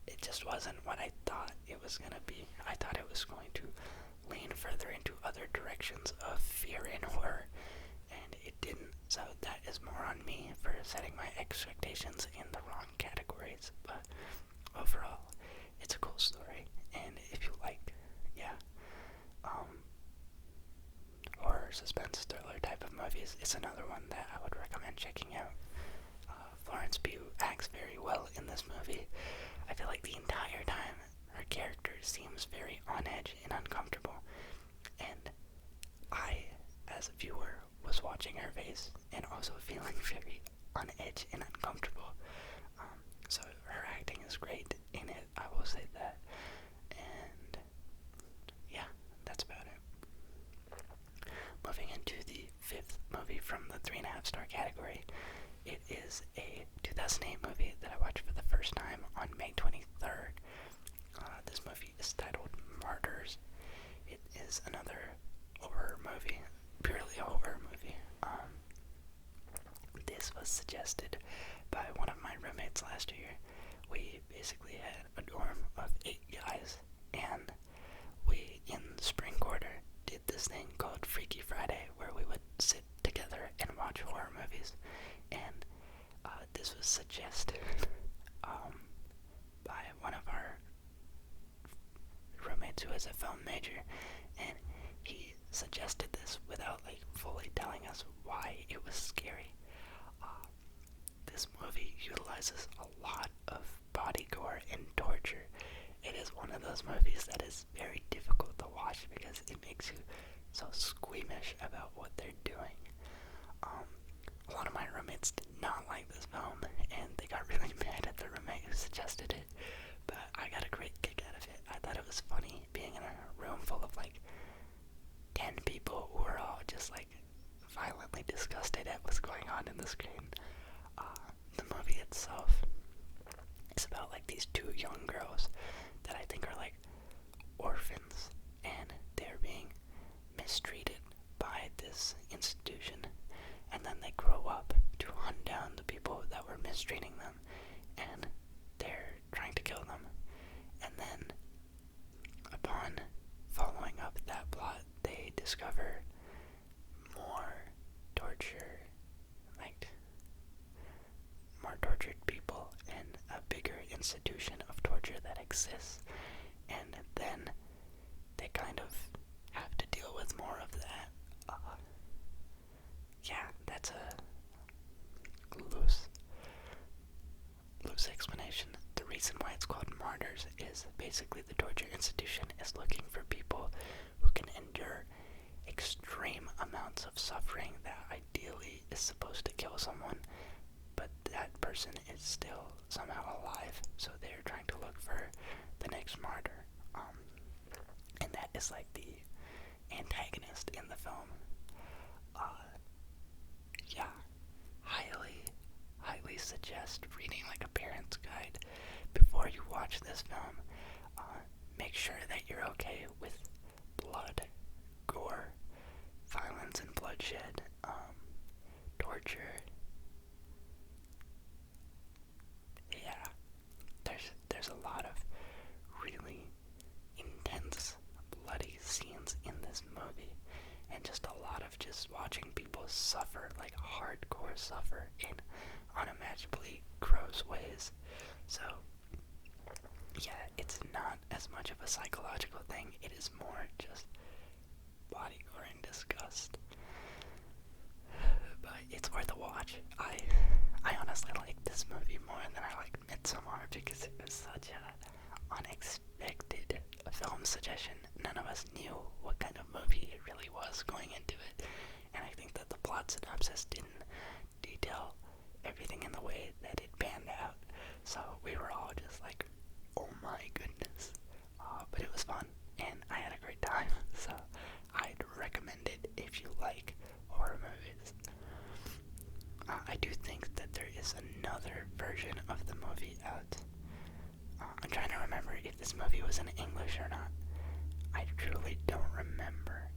Speaker 1: it just wasn't what I thought it was gonna be. I thought it was going to lean further into other directions of fear and horror, and it didn't. So that is more on me for setting my expectations in the wrong categories. But overall, it's a cool story, and if you like, horror, suspense, thriller type of movies, it's another one that I would recommend checking out. Florence Pugh acts very well in this movie. I feel like the entire time her character seems very on edge and uncomfortable, and I, as a viewer, was watching her face and also feeling very on edge and uncomfortable. So her acting is great in it, I will say that. And yeah, that's about it. Moving into the fifth movie from the 3.5 star category, it is a 2008 movie that I watched for the first time on May 23rd. This movie is titled Martyrs. It is another horror movie, purely a horror movie. This was suggested by one of my roommates last year. We basically had a dorm of 8 guys, and we, in spring quarter, did this thing called Freaky Friday, where we would sit together and watch horror movies. And this was suggested by one of our roommates who is a film major, and he suggested this without fully telling us why it was scary. This movie utilizes a lot of body gore and torture. It is one of those movies that is very difficult to watch because it makes you so squeamish about what they're doing. A lot of my roommates did not like this film, and they got really mad at the roommate who suggested it, but I got a great kick out of it. I thought it was funny being in a room full of 10 people who were all just violently disgusted at what's going on in the screen. The movie itself is about these two young girls that I think are orphans, and discover more torture, like more tortured people and a bigger institution of torture that exists, and then they kind of have to deal with more of that. Yeah, that's a loose explanation. The reason why it's called martyrs is basically the torture institution is looking for people who can endure extreme amounts of suffering that ideally is supposed to kill someone, but that person is still somehow alive, so they're trying to look for the next martyr. And that is like the antagonist in the film. Yeah, highly suggest reading like a parent's guide before you watch this film. Make sure that you're okay with blood, gore, violence and bloodshed, torture. Yeah, there's a lot of really intense, bloody scenes in this movie, and just a lot of just watching people suffer, like hardcore suffer in unimaginably gross ways. So, yeah, it's not as much of a psychological thing, it is more just body gore and disgust. But it's worth a watch. I honestly like this movie more than I like Midsommar because it was such a unexpected film suggestion. None of us knew what kind of movie it really was going into it, and I think that the plot synopsis didn't detail everything in the way that it panned out. So we were all just like, oh my goodness. But it was fun, and I had a great time, so I'd recommend it if you like horror movies. I do think that there is another version of the movie out. I'm trying to remember if this movie was in English or not. I truly don't remember.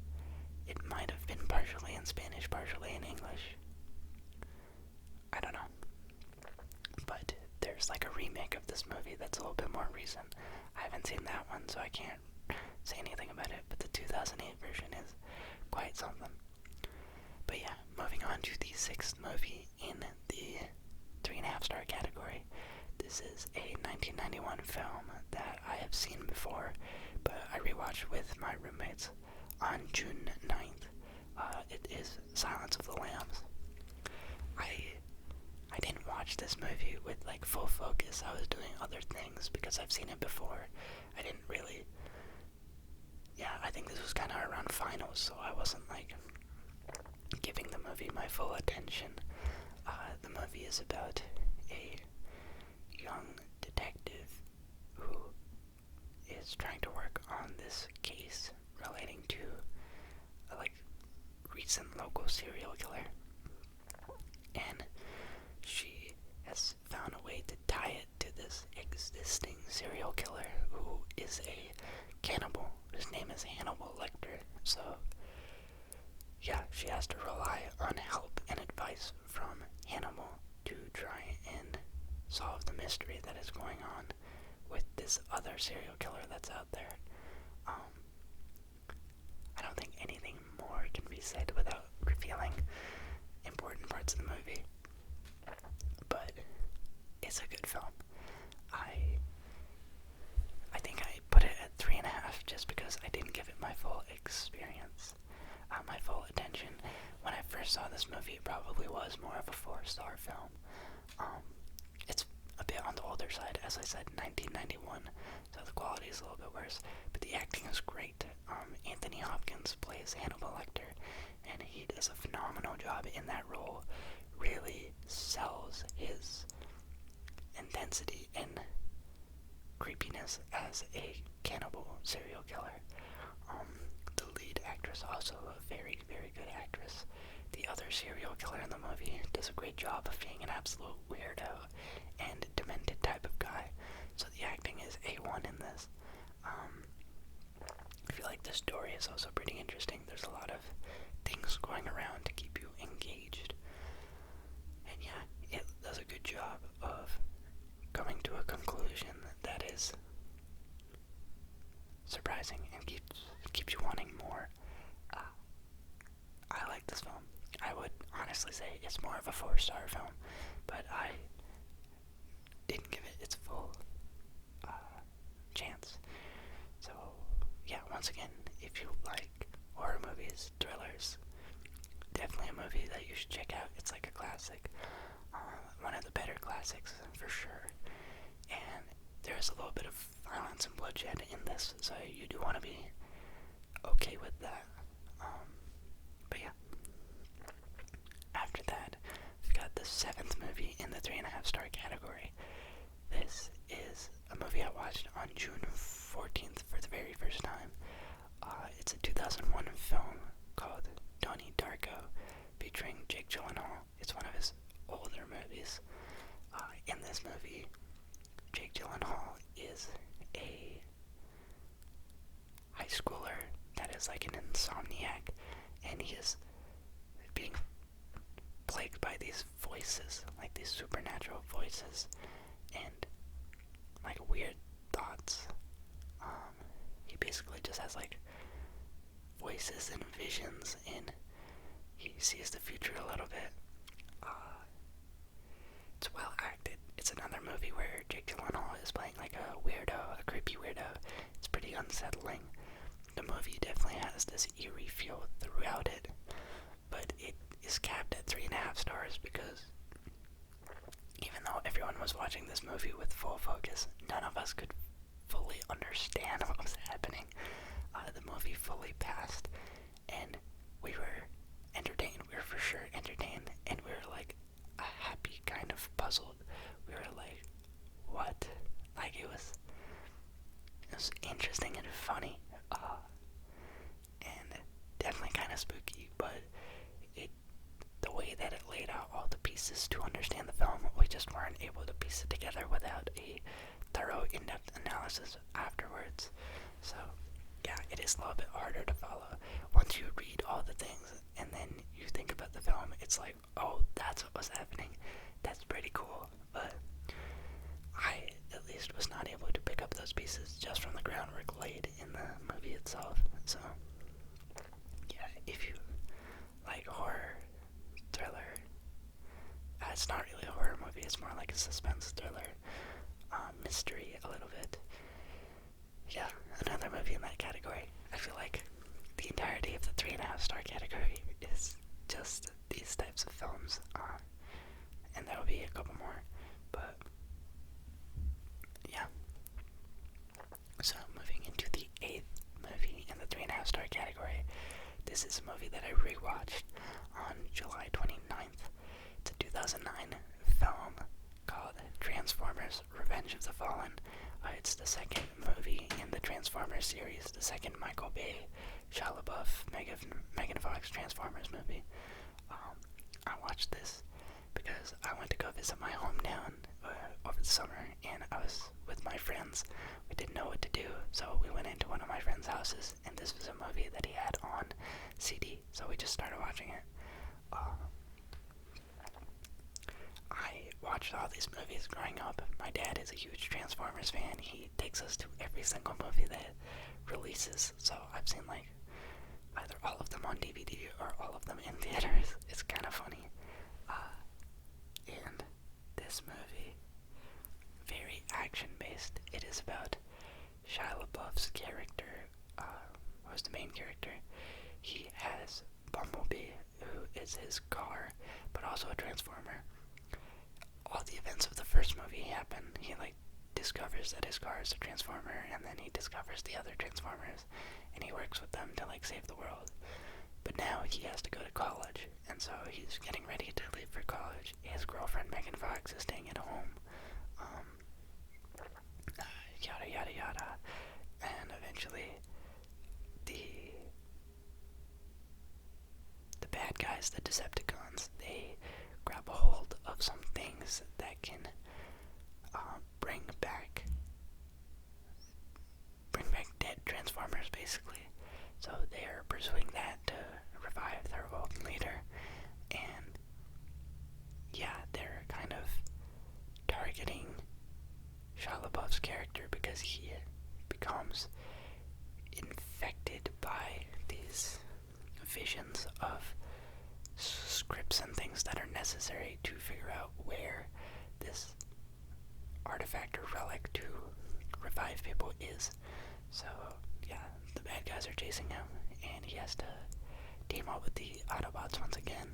Speaker 1: It might have been partially in Spanish, partially in English. I don't know. But there's like a remake of this movie that's a little bit more recent. I haven't seen that one, so I can't say anything about it, but the 2008 version is quite something. But yeah, moving on to the sixth movie in the 3.5 star category. This is a 1991 film that I have seen before, but I rewatched with my roommates on June 9th. It is Silence of the Lambs. I didn't watch this movie with like full focus. I was doing other things because I've seen it before. I didn't really. Yeah, I think this was kind of around finals, so I wasn't like giving the movie my full attention. The movie is about a young detective who is trying to work on this case relating to a recent local serial killer, and she has found a way to tie it to this existing serial killer who is a cannibal. His name is Hannibal Lecter. So yeah, she has to rely on help and advice from Hannibal to try and solve the mystery that is going on with this other serial killer that's out there. I don't think anything more can be said without revealing important parts of the movie, but it's a good film. I think I put it at 3.5 just because I didn't give it my full experience, my full attention. When I first saw this movie, it probably was more of a 4-star film. It's a bit on the older side, as I said, 1991, so the quality is a little bit worse, but the acting is great. Anthony Hopkins plays Hannibal Lecter, and he does a phenomenal job in that role. Really sells his intensity and creepiness as a cannibal serial killer. The lead actress, also a very, very good actress. The other serial killer in the movie does a great job of being an absolute weirdo and demented type of guy. So the acting is A1 in this. I feel like the story is also pretty interesting. There's a lot of things going around to keep you engaged. And yeah, it does a good job of coming to a conclusion that is surprising and keeps you wanting more. this film. I would honestly say it's more of a 4-star film, but I didn't give it its full chance. So, yeah, once again, if you like horror movies, thrillers, definitely a movie that you should check out. It's like a classic, one of the better classics for sure. And there's a little bit of violence and bloodshed in this, so you do want to be okay with that. But yeah. After that, we've got the 7th movie in the 3.5-star category. This is a movie I watched on June 14th for the very first time. It's a 2001 film called Donnie Darko, featuring Jake Gyllenhaal. It's one of his older movies. In this movie, Jake Gyllenhaal is a high schooler that is like an insomniac, and he is being plagued by these voices, like these supernatural voices, and like weird thoughts. He basically just has like voices and visions, and he sees the future a little bit. It's well acted. It's another movie where Jake Gyllenhaal is playing like a weirdo, a creepy weirdo. It's pretty unsettling. The movie definitely has this eerie feel throughout it, but it is capped at 3.5 stars because even though everyone was watching this movie with full focus, none of us could fully understand what was happening. The movie fully passed, and we were entertained. We were for sure entertained, and we were like a happy kind of puzzled. We were like, what? Like it was interesting and funny, and definitely kind of spooky, but the way that it laid out all the pieces to understand the film, we just weren't able to piece it together without a thorough, in-depth analysis afterwards. So, yeah, it is a little bit harder to follow. Once you read all the things and then you think about the film, it's like, oh, that's what was happening. That's pretty cool. But I, at least, was not able to pick up those pieces just from the groundwork laid in the movie itself. So, yeah, if you like horror, thriller, it's not really a horror movie, it's more like a suspense thriller, mystery a little bit. Yeah, another movie in that category. I feel like the entirety of the 3.5 star category is just these types of films, and there will be a couple more, but yeah. So moving into the 8th movie in the 3.5 star category, this is a movie that I rewatched on July 29th. It's a 2009 film called Transformers: Revenge of the Fallen. It's the second movie in the Transformers series, the second Michael Bay, Shia LaBeouf, Megan Fox Transformers movie. I watched this because I went to go visit my hometown over the summer, and I was with my friends. We didn't know what to do, so we went into one of my friends' houses, and this was a movie that he had on CD, so we just started watching it. I watched all these movies growing up. My dad is a huge Transformers fan. He takes us to every single movie that releases, so I've seen like either all of them on DVD or all of them in theaters. It's kind of funny. And this movie, very action-based. It is about Shia LaBeouf's character, who's the main character. He has Bumblebee, who is his car, but also a Transformer. All the events of the first movie happen. He discovers that his car is a Transformer, and then he discovers the other Transformers, and he works with them to save the world. But now he has to go to college, and so he's getting ready to leave for college. His girlfriend Megan Fox is staying at home. Yada yada yada, and eventually the bad guys, the Decepticons, they grab a hold of some things that can bring back dead Transformers, basically. So they are pursuing that to revive their old leader, and yeah, they're kind of targeting Shia LaBeouf's character because he becomes infected by these visions of steps and things that are necessary to figure out where this artifact or relic to revive people is. So, yeah, the bad guys are chasing him, and he has to team up with the Autobots once again.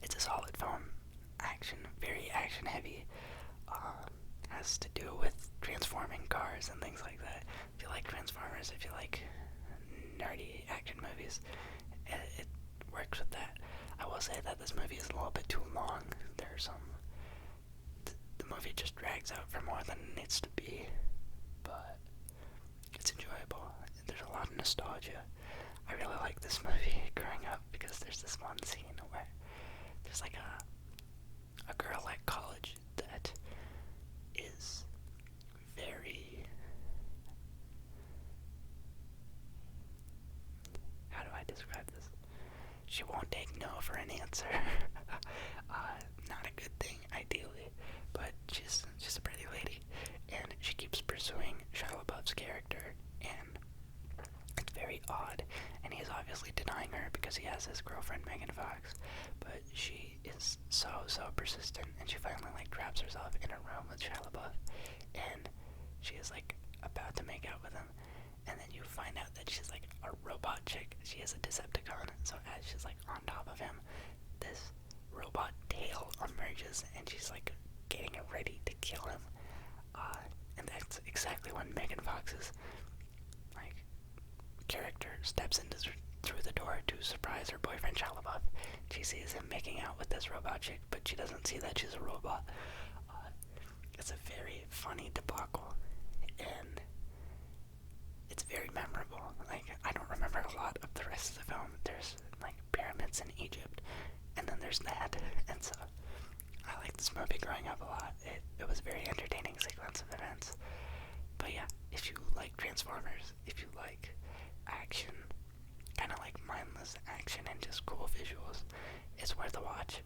Speaker 1: It's a solid film. Action, very action heavy. Has to do with transforming cars and things like that. If you like Transformers, if you like nerdy action movies, it works with that. I will say that this movie is a little bit too long. There's the movie just drags out for more than it needs to be, but it's enjoyable. There's a lot of nostalgia. I really like this movie growing up because there's this one scene where there's like a girl at college that is very, how do I describe this? She won't take no for an answer. Not a good thing, ideally, but she's a pretty lady, and she keeps pursuing Shia LaBeouf's character, and it's very odd, and he's obviously denying her because he has his girlfriend Megan Fox, but she is so persistent, and she finally like traps herself in a room with Shia LaBeouf, and she is like about to make out with him, and then you find out that she's like a robot chick. She is a Decepticon, so as she's like on top of him, this robot tail emerges, and she's like getting ready to kill him, and that's exactly when Megan Fox's like character steps through the door to surprise her boyfriend Shia LaBeouf. She sees him making out with this robot chick, but she doesn't see that she's a robot. It's a very funny debacle, and it's very memorable. Like, I don't remember a lot of the rest of the film. There's like pyramids in Egypt, and then there's that, and so I like this movie growing up a lot. It was a very entertaining sequence of events. But yeah, if you like Transformers, if you like action, kind of like mindless action and just cool visuals, it's worth a watch.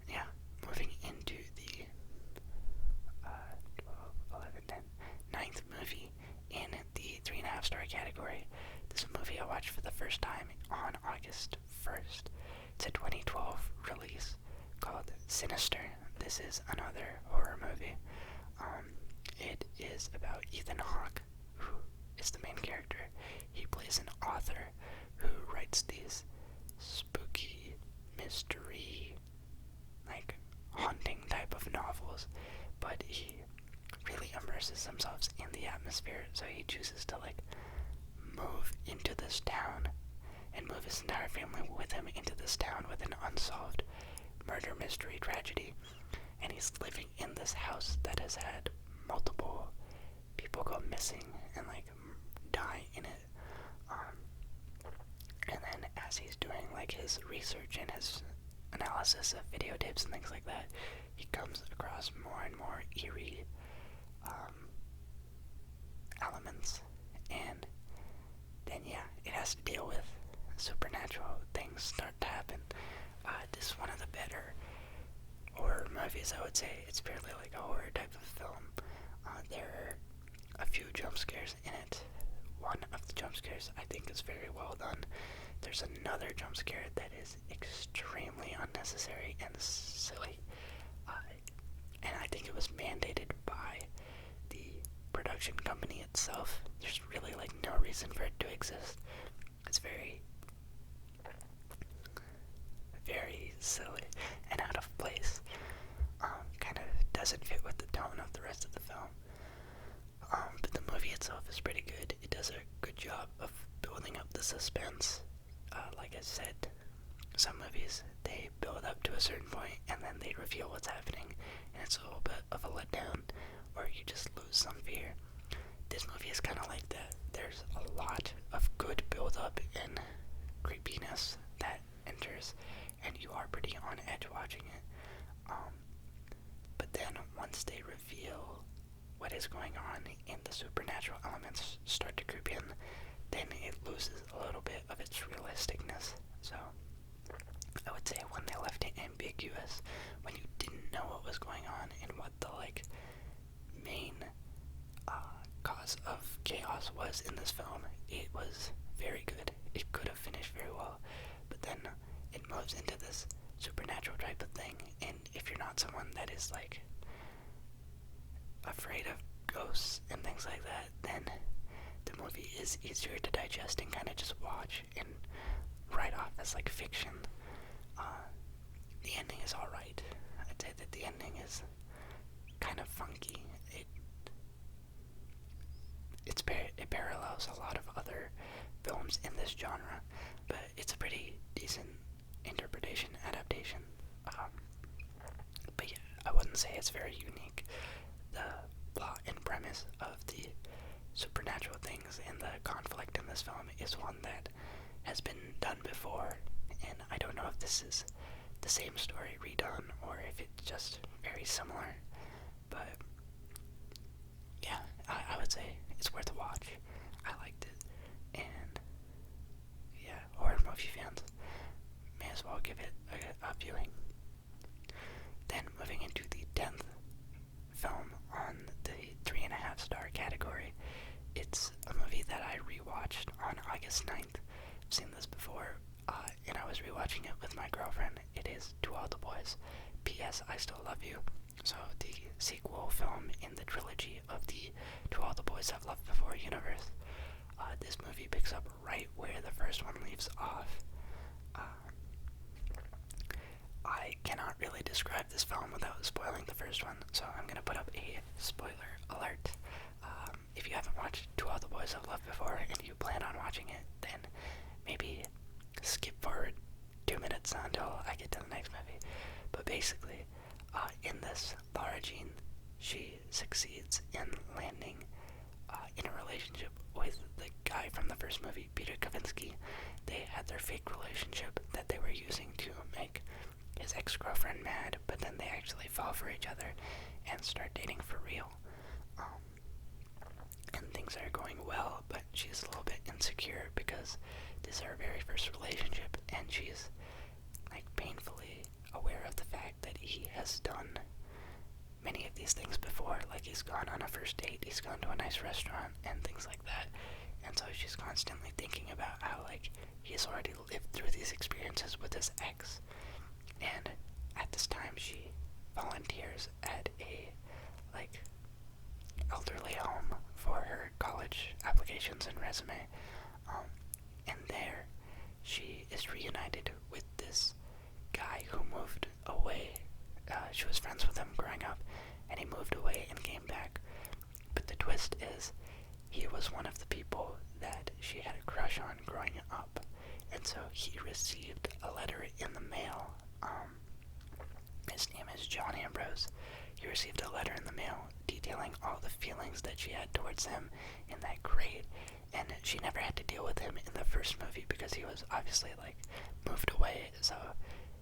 Speaker 1: Yeah, moving into the 12, 11, 10, 9th movie in the 3.5 star category. This is a movie I watched for the first time on August 1st. It's a 2012 release called Sinister. This is another horror movie. It is about Ethan Hawke, who is the main character. He plays an author who writes these spooky, mystery, like haunting type of novels, but he really immerses himself in the atmosphere, so he chooses to like move into this town and move his entire family with him into this town with an unsolved murder mystery tragedy, and he's living in this house that has had multiple people go missing and like die in it. And then as he's doing like his research and his analysis of videotapes and things like that, he comes across more and more eerie elements, and then yeah, it has to deal with supernatural things start to happen. This is one of the better horror movies, I would say. It's fairly like a horror type of film. There are a few jump scares in it. One of the jump scares I think is very well done. There's another jump scare that is extremely unnecessary and silly, and I think it was mandated by the production company itself. There's really like no reason for it to exist. It's very silly and out of place. Kind of doesn't fit with the tone of the rest of the film. But the movie itself is pretty good. It does a good job of building up the suspense. Like I said, some movies, they build up to a certain point and then they reveal what's happening, and it's a little bit of a letdown, or you just lose some fear. This movie is kind of like that. There's a lot of good build-up and creepiness that enters, and you are pretty on edge watching it. But then once they reveal what is going on and the supernatural elements start to creep in, then it loses a little bit of its realisticness. So I would say when they left it ambiguous, when you didn't know what was going on and what the like main cause of chaos was in this film, it was very good. It could have finished very well, but but then it moves into this supernatural type of thing, and if you're not someone that is like afraid of ghosts and things like that, then the movie is easier to digest and kind of just watch and write off as like fiction. The ending is alright. I'd say that the ending is kind of funky. It parallels a lot of other films in this genre, but it's a pretty decent interpretation, adaptation. But yeah, I wouldn't say it's very unique. The plot and premise of the supernatural things and the conflict in this film is one that has been done before, and I don't know if this is the same story redone or if it's just very similar, but yeah, I would say it's worth a watch. I liked it, and yeah, horror movie fans may as well give it a viewing. Then moving into the 10th film on the 3.5 star category, it's a movie that I rewatched on August 9th. I've seen this before, and I was rewatching it with my girlfriend. It is To All the Boys, P.S. I Still Love You. So the sequel film in the trilogy of the To All the Boys I've Loved Before universe. This movie picks up right where the first one leaves off. I cannot really describe this film without spoiling the first one, so I'm going to put up a spoiler alert. If you haven't watched To All the Boys I've Loved Before and you plan on watching it, then maybe skip forward 2 minutes until I get to the next movie. But basically, in this, Laura Jean, she succeeds in landing in a relationship with the guy from the first movie, Peter Kavinsky. They had their fake relationship that they were using to make his ex-girlfriend mad, but then they actually fall for each other and start dating for real. And things are going well, but she's a little bit insecure because this is her very first relationship, and she's like painfully aware of the fact that he has done many of these things before. Like, he's gone on a first date, he's gone to a nice restaurant, and things like that. And so she's constantly thinking about how, like, he's already lived through these experiences with his ex. And at this time, she volunteers at a, like, elderly home for her college applications and resume. And there, she is reunited with this guy who moved away. She was friends with him growing up, and he moved away and came back. But the twist is, he was one of the people that she had a crush on growing up. And so he received a letter in the mail. His name is John Ambrose. He received a letter in the mail detailing all the feelings that she had towards him in that grade. And she never had to deal with him in the first movie because he was obviously, like, moved away. So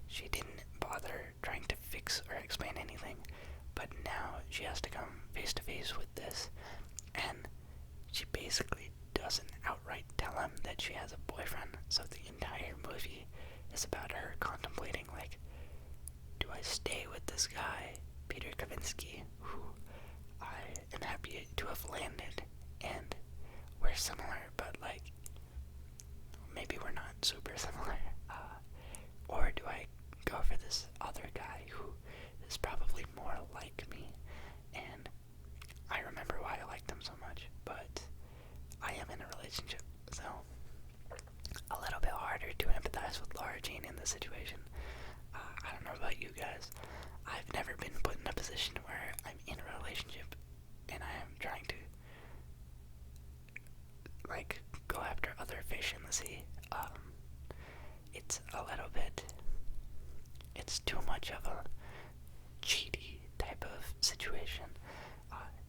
Speaker 1: she didn't bother trying to fix or explain anything. But now she has to come face to face with this. And she basically doesn't outright tell him that she has a boyfriend. So the entire movie is about her contemplating, like, do I stay with this guy, Peter Kavinsky, who I am happy to have landed, and we're similar, but, like, maybe we're not super similar, or do I go for this other guy who is probably more like me? And I remember why I liked him so much, but I am in a relationship, so a little bit harder to empathize with Laura Jean in this situation. I don't know about you guys. I've never been put in a position where I'm in a relationship and I am trying to, like, go after other fish in the sea. It's a little bit, it's too much of a cheaty type of situation.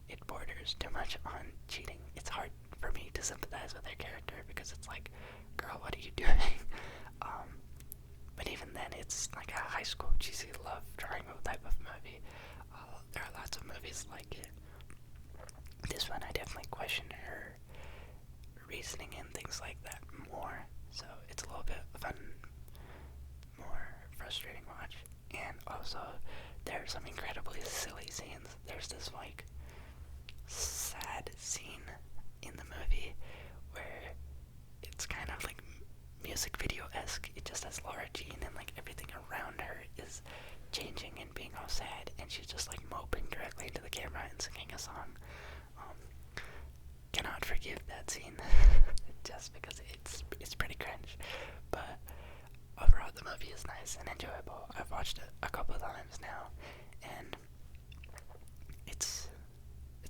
Speaker 1: It borders too much on cheating. It's hard for me to sympathize with her character because it's like, girl, what are you doing? But even then, it's like a high school cheesy love triangle type of movie. There are lots of movies like it. This one, I definitely question her reasoning and things like that more. So it's a little bit of a more frustrating watch. And also, there are some incredibly silly scenes. There's this, like, sad scene in the movie where it's kind of like music video-esque. It just has Laura Jean, and like everything around her is changing and being all sad, and she's just like moping directly into the camera and singing a song. Cannot forgive that scene just because it's pretty cringe, but overall the movie is nice and enjoyable. I've watched it a couple of times now, and it's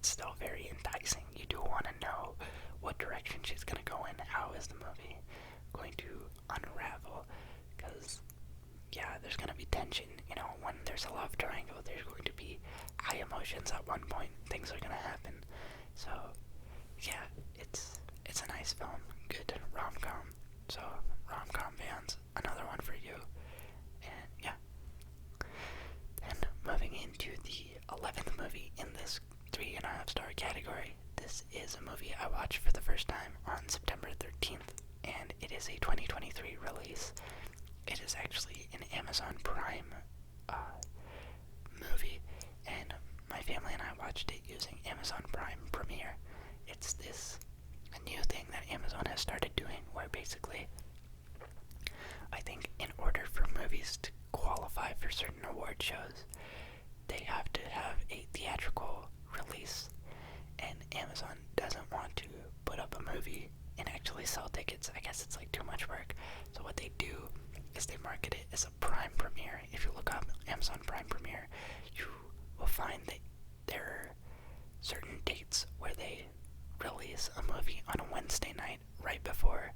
Speaker 1: still very enticing. You do want to know what direction she's gonna go in. How is the movie going to unravel? Because yeah, there's gonna be tension. You know, when there's a love triangle, there's going to be high emotions at one point. Things are gonna happen. So yeah, it's a nice film. Good rom-com. So rom-com fans, another one for you. And yeah. And moving into the 11th movie in this 3.5-star category. This is a movie I watched for the first time on September 13th, and it is a 2023 release. It is actually an Amazon Prime movie, and my family and I watched it using Amazon Prime Premiere. It's a new thing that Amazon has started doing, where basically, I think in order for movies to qualify for certain award shows, they have to have a theatrical release, and Amazon doesn't want to put up a movie and actually sell tickets. I guess it's like too much work. So what they do is they market it as a Prime Premiere. If you look up Amazon Prime Premiere, you will find that there are certain dates where they release a movie on a Wednesday night right before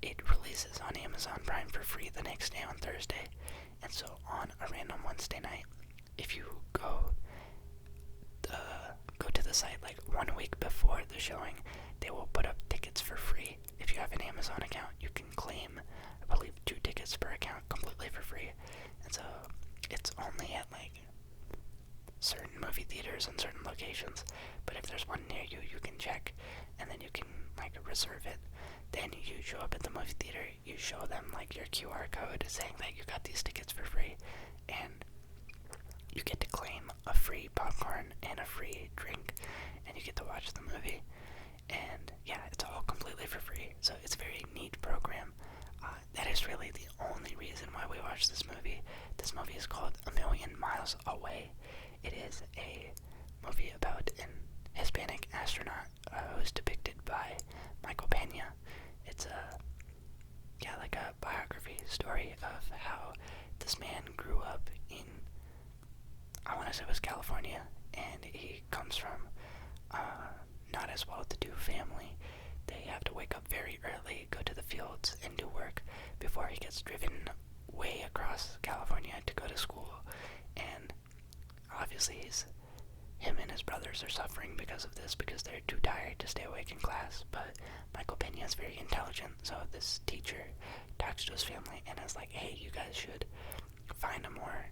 Speaker 1: it releases on Amazon Prime for free the next day on Thursday. And so on a random Wednesday night, if you go to the site like 1 week before the showing, they will put up tickets for free. If you have an Amazon account, you can claim, I believe, 2 tickets per account completely for free. And so it's only at like certain movie theaters and certain locations, but if there's one near you, you can check, and then you can like reserve it. Then you show up at the movie theater, you show them like your QR code saying that you got these tickets for free, and you get to claim a free popcorn and a free drink, and you get to watch the movie. And yeah, it's all completely for free, so it's a very neat program. That is really the only reason why we watched this movie. This movie is called A Million Miles Away. It is a movie about an Hispanic astronaut who's depicted by Michael Pena. It's like a biography story of how this man grew up in, I want to say it was California, and he comes from not as well-to-do family. They have to wake up very early, go to the fields, and do work before he gets driven way across California to go to school. And obviously him and his brothers are suffering because of this, because they're too tired to stay awake in class. But Michael Pena is very intelligent, so this teacher talks to his family and is like, hey, you guys should find a more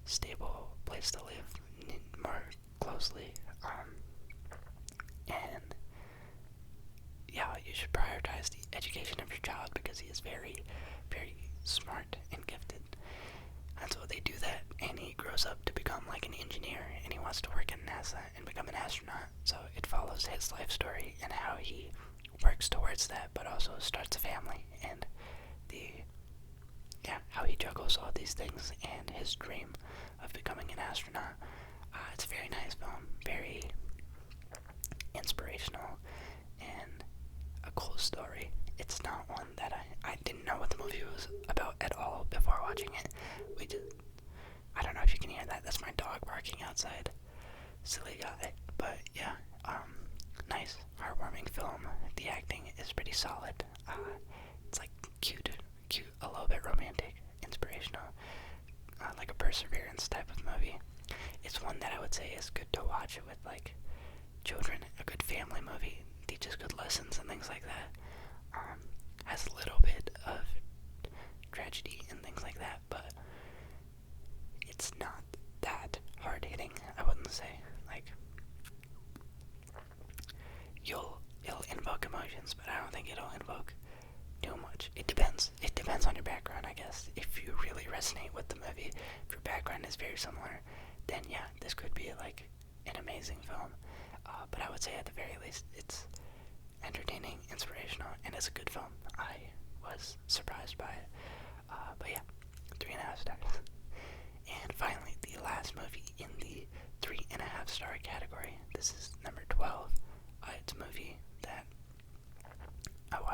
Speaker 1: stable place to live more closely, and yeah, you should prioritize the education of your child because he is very, very smart and gifted. And so they do that, and he grows up to become like an engineer, and he wants to work at NASA and become an astronaut. So it follows his life story and how he works towards that, but also starts a family, and how he juggles all these things and his dream of becoming an astronaut. It's a very nice film, very inspirational, and a cool story. It's not one that I didn't know what the movie was about at all before watching it. I don't know if you can hear that. That's my dog barking outside. Silly guy. But yeah, nice, heartwarming film. The acting is pretty solid. It's like cute, a little bit romantic, inspirational, like a perseverance type of movie. It's one that I would say is good to watch with like children. A good family movie, teaches good lessons and things like that. Has a little bit of tragedy and things like that, but it's not that hard hitting, I wouldn't say. Like, it'll invoke emotions, but I don't think it'll invoke too much. It depends on your background, I guess. If you really resonate with the movie, if your background is very similar, then yeah, this could be like an amazing film. But I would say at the very least, it's entertaining, inspirational, and it's a good film. I was surprised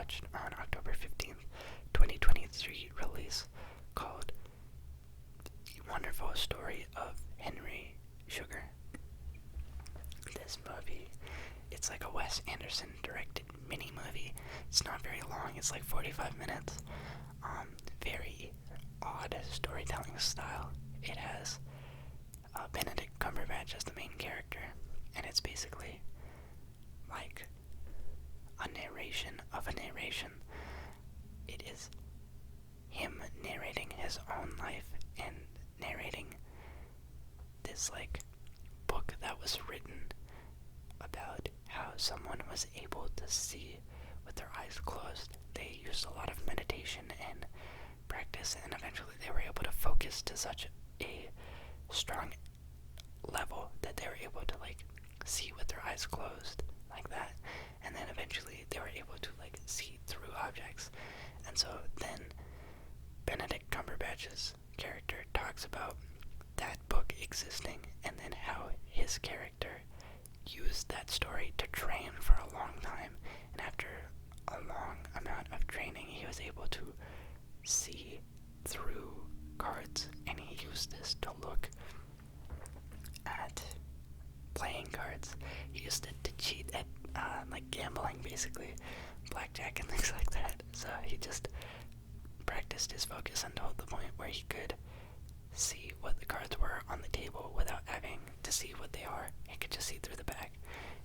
Speaker 1: watched on October 15th, 2023 release called The Wonderful Story of Henry Sugar. This movie, it's like a Wes Anderson directed mini movie. It's not very long, it's like 45 minutes. Very odd storytelling style. It has Benedict Cumberbatch as the main character, and it's basically like a narration of a narration. It is him narrating his own life and narrating this like book that was written about how someone was able to see with their eyes closed. They used a lot of meditation and practice, and eventually they were able to focus to such a strong level that they were able to like see with their eyes closed like that, and then eventually they were able to like see through objects. And so then Benedict Cumberbatch's character talks about that book existing and then how his character used that story to train for a long time, and after a long amount of training he was able to see through cards, and he used this to look at playing cards. He used it to cheat at like gambling, basically blackjack and things like that. So he just practiced his focus until the point where he could see what the cards were on the table without having to see what they are. He could just see through the back,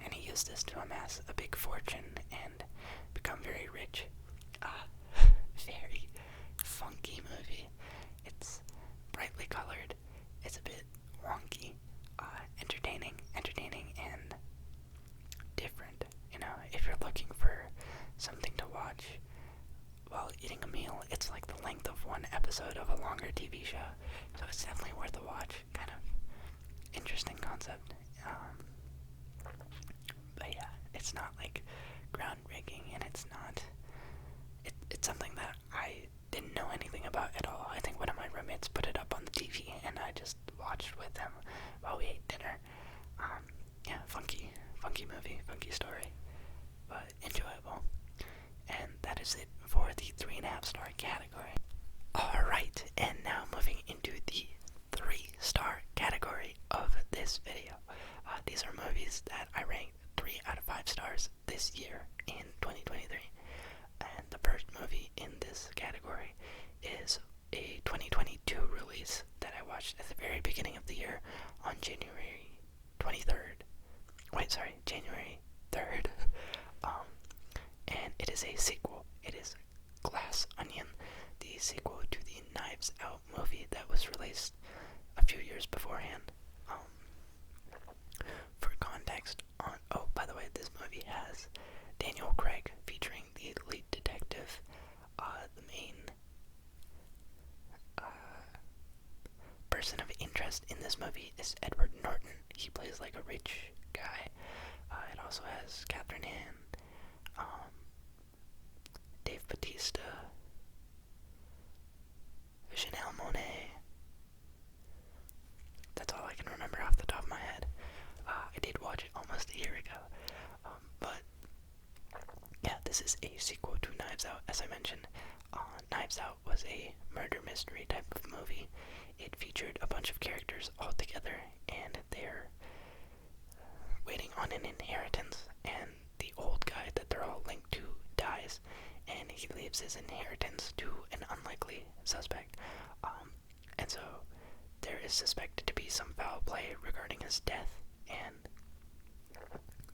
Speaker 1: and he used this to amass a big fortune and become very rich. Very funky movie. It's brightly colored. It's a bit wonky, entertaining, and different. You know, if you're looking for something to watch while eating a meal, it's like the length of one episode of a longer TV show, so it's definitely worth a watch. Kind of interesting concept. But yeah, it's not like groundbreaking, and it's not. It's something that I didn't know anything about at all. I think one of my roommates put it up on the TV, and I just watched with him while we ate dinner. Yeah, funky movie, funky story, but enjoyable. And that is it for the 3.5-star category. Alright, and now moving into the 3-star category of this video. These are movies that I ranked 3 out of 5 stars this year in 2023. And the first movie in this category is a 2022 release that I watched at the very beginning of the year on January 23rd. January 3rd. And it is a sequel. It is Glass Onion, the sequel to the Knives Out movie that was released a few years beforehand. For context on, by the way, this movie has Daniel Craig featuring the lead detective. The main person of interest in this movie is Edward Norton. He plays like a rich guy. It also has Catherine Hahn, Dave Bautista, Janelle Monáe. That's all I can remember off the top of my head. I did watch it almost a year ago. But yeah, this is a sequel to Knives Out, as I mentioned. Knives Out was a murder mystery type of movie. It featured a bunch of characters all together, and they're waiting on an inheritance, and the old guy that they're all linked to dies, and he leaves his inheritance to an unlikely suspect. And so there is suspected to be some foul play regarding his death, and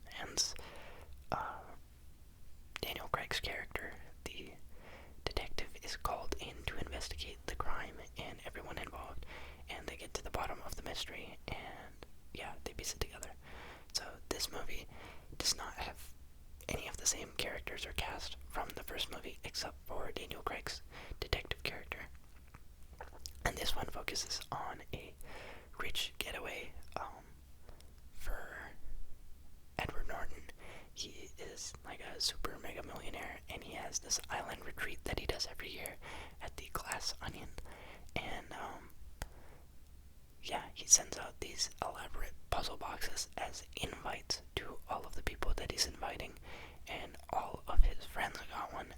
Speaker 1: hence Daniel Craig's character, the detective, is called in to investigate the crime and everyone involved, and they get to the bottom of the mystery, and yeah, they piece it together. So this movie does not have any of the same characters or cast from the first movie except for Daniel Craig's detective character. And this one focuses on a rich getaway for Edward Norton. He is like a super mega millionaire, and he has this island retreat that he does every year at the Glass Onion. And yeah, he sends out these elaborate puzzle boxes as invites to all of the people that he's inviting, and all of his friends got one.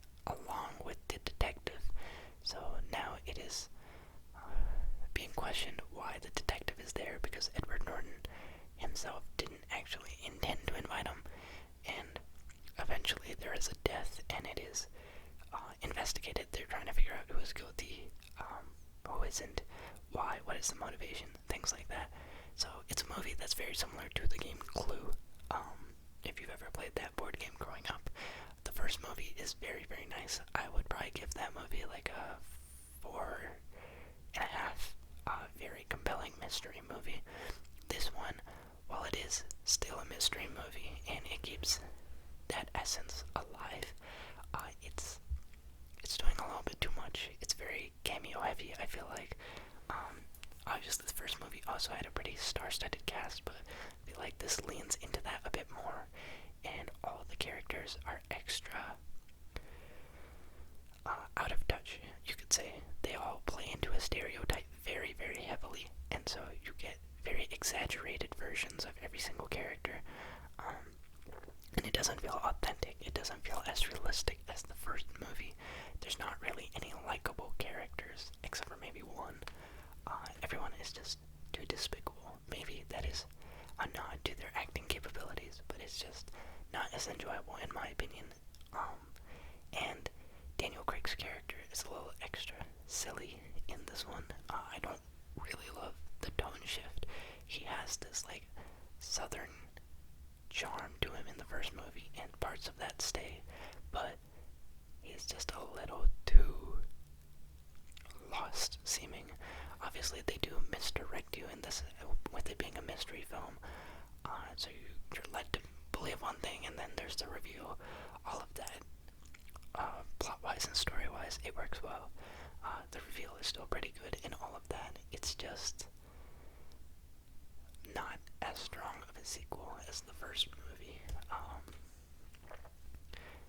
Speaker 1: there because Edward Norton himself didn't actually intend to invite him, and eventually there is a death, and it is investigated. They're trying to figure out who is guilty, who isn't, why, what is the motivation, things like that. So it's a movie that's very similar to the game Clue. If you've ever played that board game growing up, the first movie is very, very nice. I would probably give that movie like a 4.5. Very compelling mystery movie. This one, while it is still a mystery movie and it keeps that essence alive, it's doing a little bit too much. It's very cameo heavy, I feel like. Obviously the first movie also had a pretty star-studded cast, but I feel like this leans into that a bit more, and all the characters are extra out of touch, you could say. They all play into a stereotype very, very heavily, and so you get very exaggerated versions of every single character, and it doesn't feel authentic. It doesn't feel as realistic as the first movie. There's not really any likable characters, except for maybe one. Everyone is just too despicable. Maybe that is a nod to their acting capabilities, but it's just not as enjoyable in my opinion. And Daniel Craig's character is a little extra silly in this one. I don't really love the tone shift. He has this like southern charm to him in the first movie, and parts of that stay, but he's just a little too lost seeming. Obviously they do misdirect you in this, with it being a mystery film, so you're led to believe one thing, and then there's the reveal. All of that, plot-wise and story-wise, it works well. The reveal is still pretty good in all of that. It's just not as strong of a sequel as the first movie.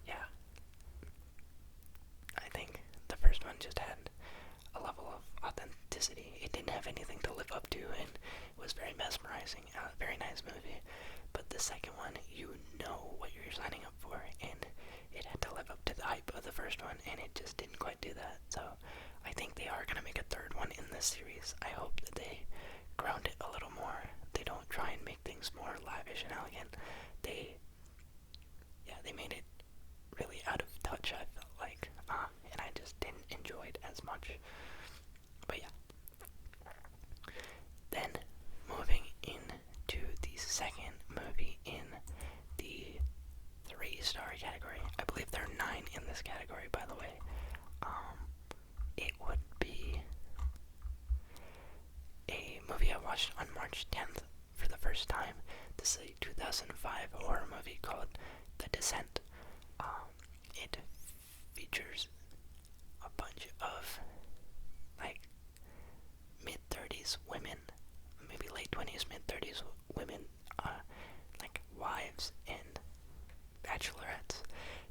Speaker 1: Yeah, I think the first one just had a level of authenticity. It didn't have anything to live up to, and it was very mesmerizing. Very nice movie. But the second one, you know what you're signing up for, and it had to live up to the hype of the first one, and it just didn't quite do that. So I think they are going to make a third one in this series. I hope that they ground it a little more. They don't try and make things more lavish and elegant. They made it really out of touch, I felt like, and I just didn't enjoy it as much. But yeah. Then, moving into the second movie in the 3-star category. I believe there are 9 in this category, by the way. It would be a movie I watched on March 10th for the first time. This is a 2005 horror movie called The Descent. It features a bunch of like mid-30s women, maybe late 20s, mid-30s women, like wives and bachelorettes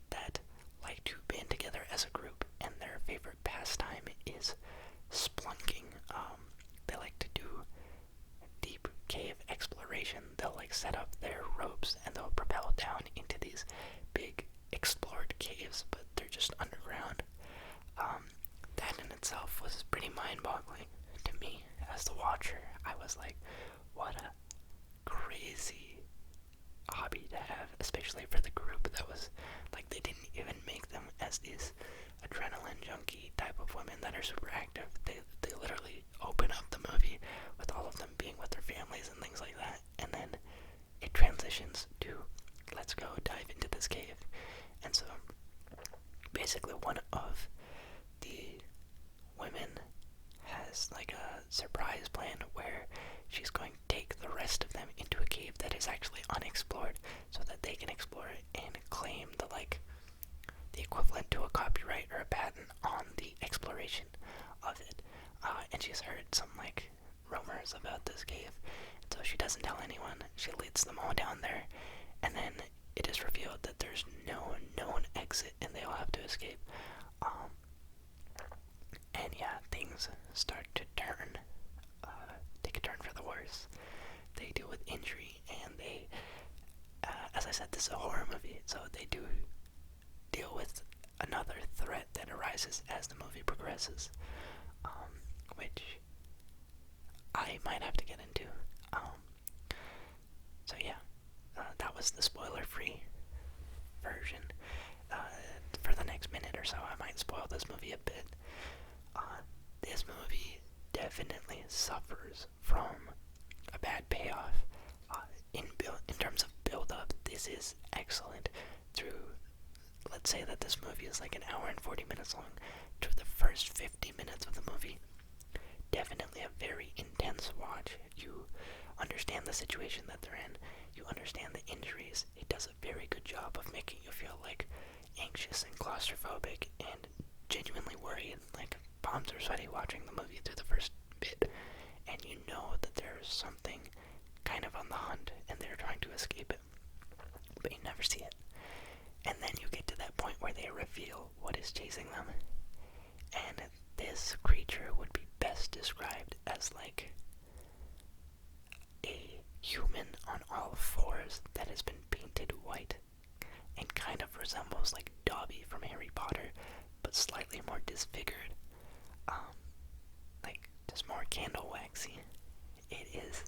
Speaker 1: that like to band together as a group, and their favorite pastime is splunking. They like to do deep cave exploration. They'll like set up their ropes and they'll propel down into these big explored caves, but they're just underground. That in itself was pretty mind-boggling to me as the watcher. I was like, what a crazy hobby to have, especially for the group that was like, they didn't even make them as these adrenaline junkie type of women that are super active. They literally open up the movie with all of them being with their families and things like that, and then it transitions to let's go dive into this cave. And so basically one of the women has like a surprise plan where she's going to take the rest of them into a cave that is actually unexplored so that they can explore it and claim the equivalent to a copyright or a patent on the exploration of it. And she's heard some like rumors about this cave, so she doesn't tell anyone. She leads them all down there, and then it is revealed that there's no known exit and they all have to escape. And yeah, things start to turn, take a turn for the worse. They deal with injury, and they, as I said, this is a horror movie, so they do deal with another threat that arises as the movie progresses, which I might have to get into. So yeah, that was the spoiler-free version. For the next minute or so, I might spoil this movie a bit. This movie definitely suffers from a bad payoff. In terms of build-up, this is excellent. Through, let's say that this movie is like an hour and 40 minutes long. Through the first 50 minutes of the movie, definitely a very intense watch. You understand the situation that they're in. You understand the injuries. It does a very good job of making you feel like anxious and claustrophobic and genuinely worried, like palms are sweaty watching the movie through the first bit, and you know that there's something kind of on the hunt and they're trying to escape it, but you never see it. And then you get to that point where they reveal what is chasing them, and this creature would be best described as like a human on all fours that has been painted white and kind of resembles like Dobby from Harry Potter, but slightly more disfigured. Like just more candle waxy. It is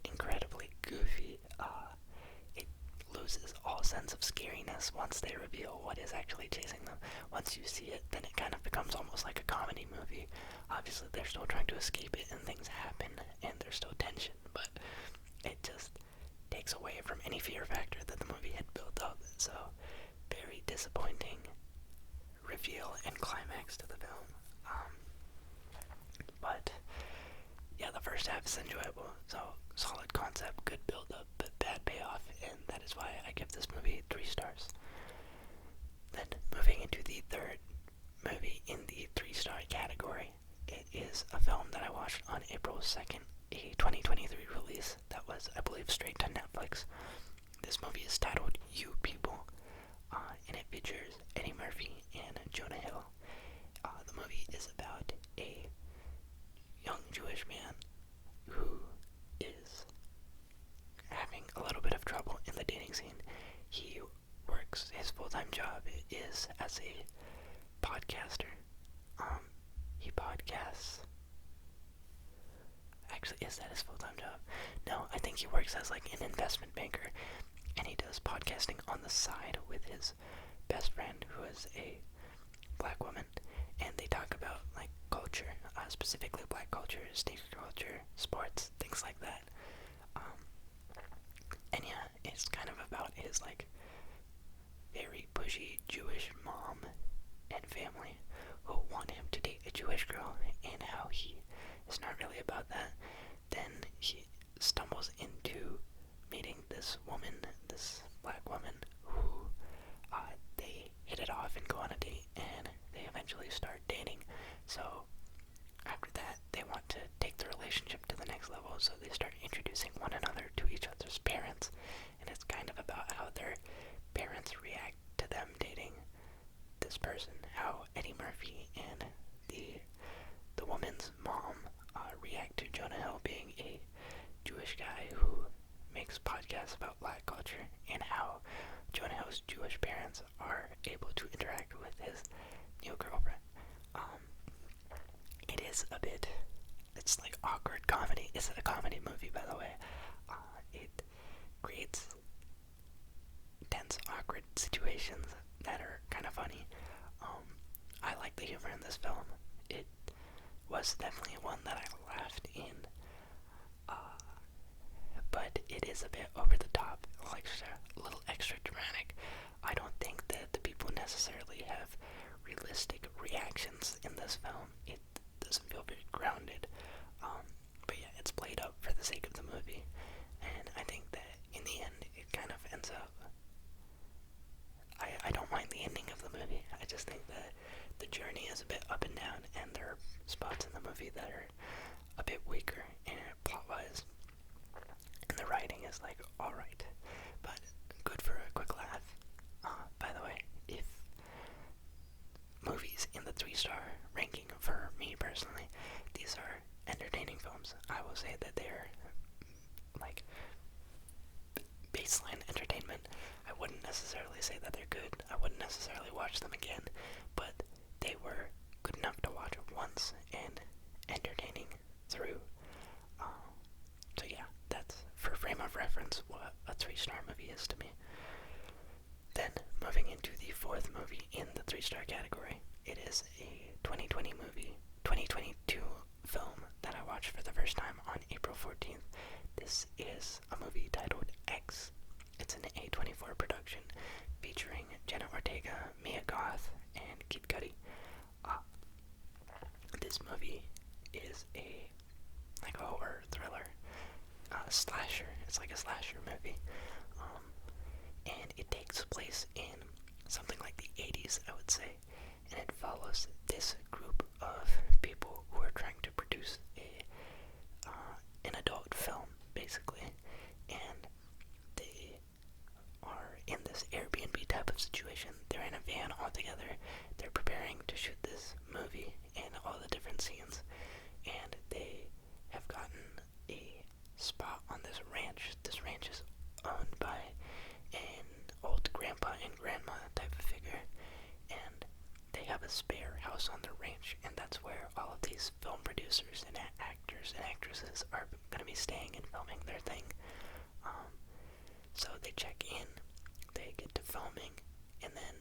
Speaker 1: incredibly goofy. It loses all sense of scariness once they reveal what is actually chasing them. Once you see it, then it kind of becomes almost like a comedy movie. Obviously, they're still trying to escape it and things happen and there's still tension, but it just takes away from any fear factor that the movie had built up. So, very disappointing reveal and climax to the film. But yeah, the first half is enjoyable. So, solid concept, good build up, but bad payoff, and that is why I give this movie 3 stars. Then, moving into the third movie in the 3-star category, it is a film that I watched on April 2nd, a 2023 release that was, I believe, straight to Netflix. This movie is titled You People, and it features Eddie Murphy and Jonah Hill. The movie is about a young Jewish man who is having a little bit of trouble in the dating scene. He works, his full-time job is as a podcaster. He podcasts. Actually, is that his full-time job? No, I think he works as like an investment banker, and he does podcasting on the side with his best friend, who is a black woman, and they talk about like culture, specifically black culture, sneaker culture, sports, things like that. And yeah, it's kind of about his like very pushy Jewish mom and family who want him to date a Jewish girl, and how he is not really about that. Then he stumbles into meeting this woman, this black woman, who they hit it off and go on a date, and they eventually start dating. So after that, they want to take the relationship to the next level, so they start introducing one another to each other's parents, and it's kind of about how their parents react to them dating this person, how Eddie Murphy and the woman's mom react to Jonah Hill being a Jewish guy who makes podcasts about black culture, and how Jonah Hill's Jewish parents are able to interact with his new girlfriend. It is a bit, it's like awkward comedy. It's a comedy movie, by the way. It creates tense, awkward situations that are kind of funny. I like the humor in this film. It was definitely one that I laughed in, but it is a bit over the top, a little extra dramatic. I don't think that the people necessarily have realistic reactions in this film. It doesn't feel very grounded, but yeah, it's played up for the sake of the movie, and I think that in the end, it kind of ends up, I don't mind the ending of the movie. I just think that the journey is a bit up and down, and there are spots in the movie that are a bit weaker plot-wise, and the writing is like alright, but good for a quick laugh. By the way, if movies in the 3-star ranking for me personally, these are entertaining films. I will say that they're like baseline entertainment. I wouldn't necessarily say that they're good. I wouldn't necessarily watch them again, but they were good enough to watch once and entertaining through. 3-star movie is to me. Then, moving into the fourth movie in the 3-star category, it is a 2022 film that I watched for the first time on April 14th. This is a movie titled X. It's an A24 production featuring Jenna Ortega, Mia Goth, and Kid Cudi. This movie is a horror thriller slasher. It's like a slasher movie, and it takes place in something like the 80s, I would say, and it follows this group of people who are trying to produce an adult film, basically, and they are in this Airbnb type of situation. They're in a van all together. They're preparing to shoot this movie and all the different scenes, and they have gotten a spot on this ranch. This ranch is owned by an old grandpa and grandma type of figure, and they have a spare house on the ranch, and that's where all of these film producers and actors and actresses are going to be staying and filming their thing. So they check in, they get to filming, and then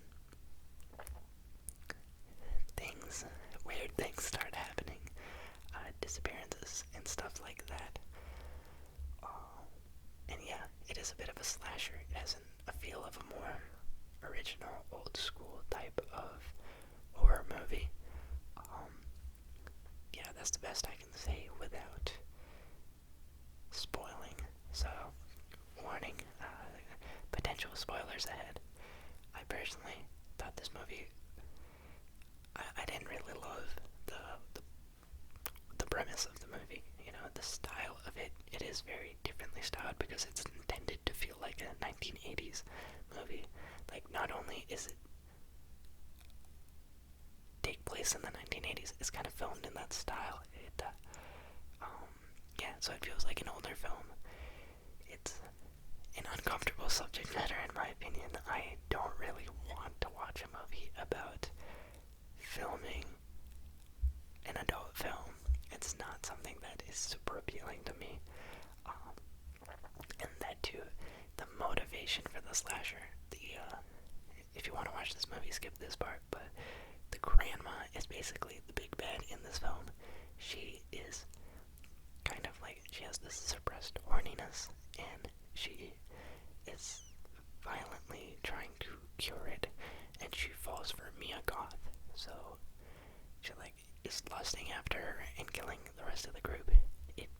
Speaker 1: weird things start happening, disappearances and stuff like that. And yeah, it is a bit of a slasher. It has a feel of a more original, old school type of horror movie. Yeah, that's the best I can say without spoiling. So, warning, potential spoilers ahead. I personally thought this movie, I didn't really love the premise of the movie. You know, the style of it. It is very differently styled because it's intended to feel like a 1980s movie. Like, not only is it take place in the 1980s, it's kind of filmed in that style. So it feels like an older film. It's an uncomfortable subject matter, in my opinion. I don't really want to watch a movie about filming an adult film. It's not something that is super appealing to me. And that too, the motivation for the slasher. If you want to watch this movie, skip this part, but the grandma is basically the big bad in this film. She is kind of like, she has this suppressed horniness, and she is violently trying to cure it, and she falls for Mia Goth, so she is lusting after her and killing the rest of the group. It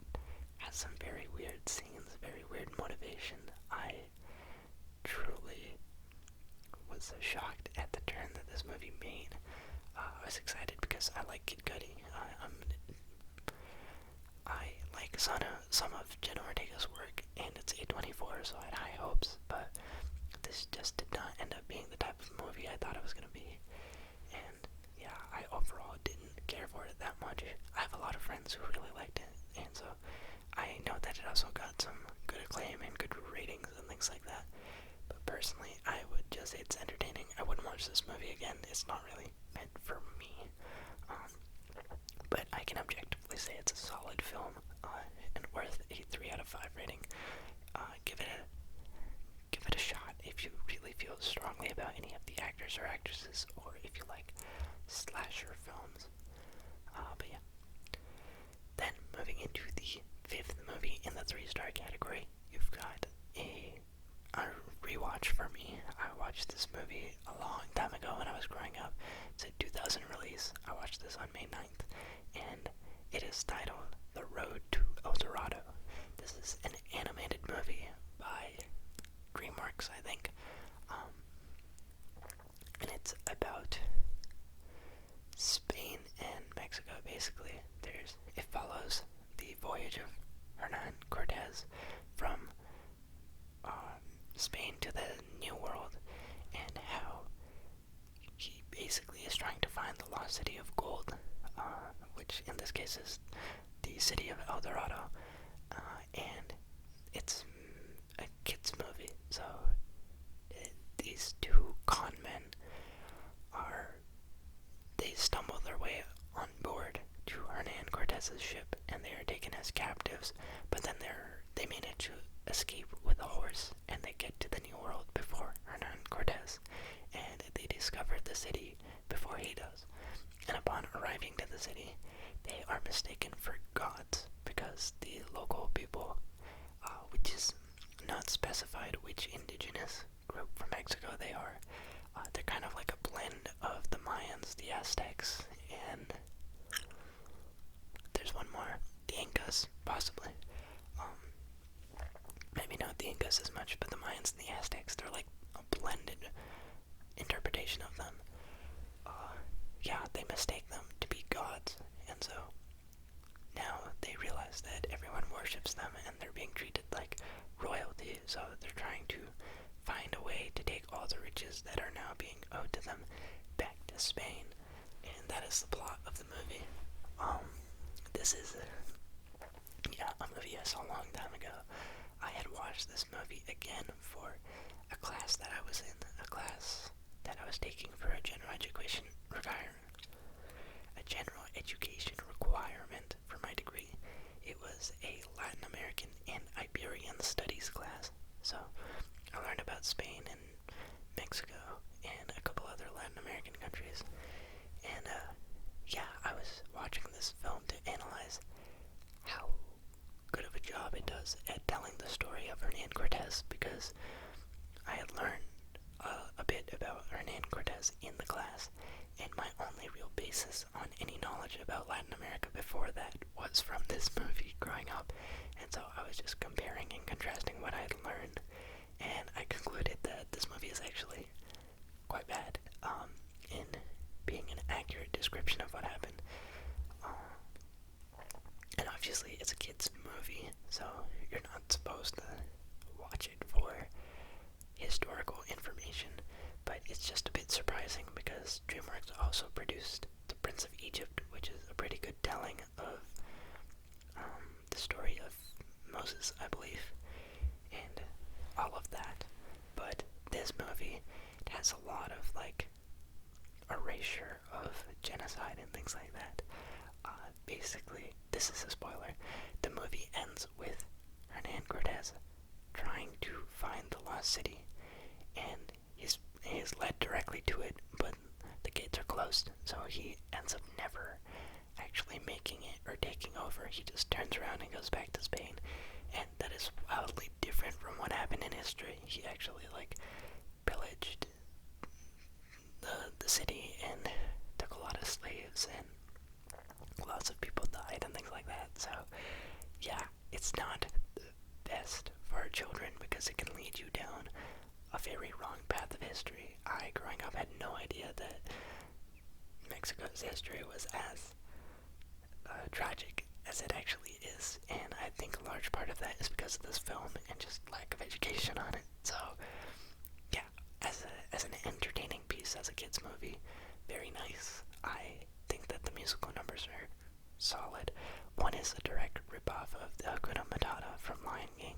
Speaker 1: has some very weird scenes, very weird motivation. I truly was shocked at the turn that this movie made. I was excited because I like Kid Cudi. I like some of Jenna Ortega's work, and it's A24, so I had high hopes, but this just did not end up being the type of movie I thought it was going to be. And yeah, I overall didn't care for it that much. I have a lot of friends who really liked it, and so I know that it also got some good acclaim and good ratings and things like that. But personally, I would just say it's entertaining. I wouldn't watch this movie again. It's not really meant for me. But I can objectively say it's a solid film, and worth a 3 out of 5 rating. Give it a shot if you really feel strongly about any of the actors or actresses, or if you like slasher films. But yeah. Then, moving into the 5th movie in the 3-star category, you've got a rewatch for me. I watched this movie a long time ago when I was growing up. It's a 2000 release. I watched this on May 9th, and it is titled The Road to El Dorado. This is an animated movie by DreamWorks, I think, and it's about Spain and Mexico, basically. It follows the voyage of Hernan Cortez from Spain to the New World, and how he basically is trying to find the lost city of gold, which in this case is the city of El Dorado, and it's a kid's movie, so these two con men they stumble their way on board to Hernan Cortez's ship, and they are taken as captives, but then they manage to escape with a horse, and they before he does. And upon arriving to the city, they are mistaken for gods because the local people, which is not specified which indigenous group from Mexico they are, they're kind of like a blend of the Mayans, the Aztecs, and there's one more, the Incas, possibly. Maybe not the Incas as much, but the Mayans and the Aztecs, they're like a blended interpretation of them. Yeah, they mistake them to be gods, and so now they realize that everyone worships them and they're being treated like royalty, so they're trying to find a way to take all the riches that are now being owed to them back to Spain, and that is the plot of the movie. This is a movie I saw a long time ago. I had watched this movie again for a class that I was in, a class that I was taking for a general education requirement for my degree. It was a Latin American and Iberian studies class, so I learned about Spain and Mexico and a couple other Latin American countries. And I was watching this film to analyze how good of a job it does at telling the story of Hernan Cortez, because I had learned a bit about Hernan Cortez in the class, and my only real basis on any knowledge about Latin America before that was from this movie growing up, and so I was just comparing and contrasting what I had learned, and I concluded that this movie is actually quite bad in being an accurate description of what happened. And obviously it's a kid's movie, so you're not supposed to watch it for historical information, but it's just a bit surprising because DreamWorks also produced The Prince of Egypt, which is a pretty good telling of the story of Moses, I believe, and all of that. But this movie, it has a lot of like erasure of genocide and things like that. Basically, this is a spoiler, the movie ends with Hernan Cortez trying to find the lost city, and he's led directly to it, but the gates are closed, so he ends up never actually making it or taking over. He just turns around and goes back to Spain, and that is wildly different from what happened in history. He actually like pillaged the city and took a lot of slaves, and lots of people died and things like that. So yeah, it's not the best for children because it can lead you down a very wrong path of history. I, growing up, had no idea that Mexico's history was as tragic as it actually is, and I think a large part of that is because of this film and just lack of education on it. So yeah, as an entertaining piece, as a kids movie, very nice. I think that the musical numbers are solid. One is a direct ripoff of the Hakuna Matata from Lion King.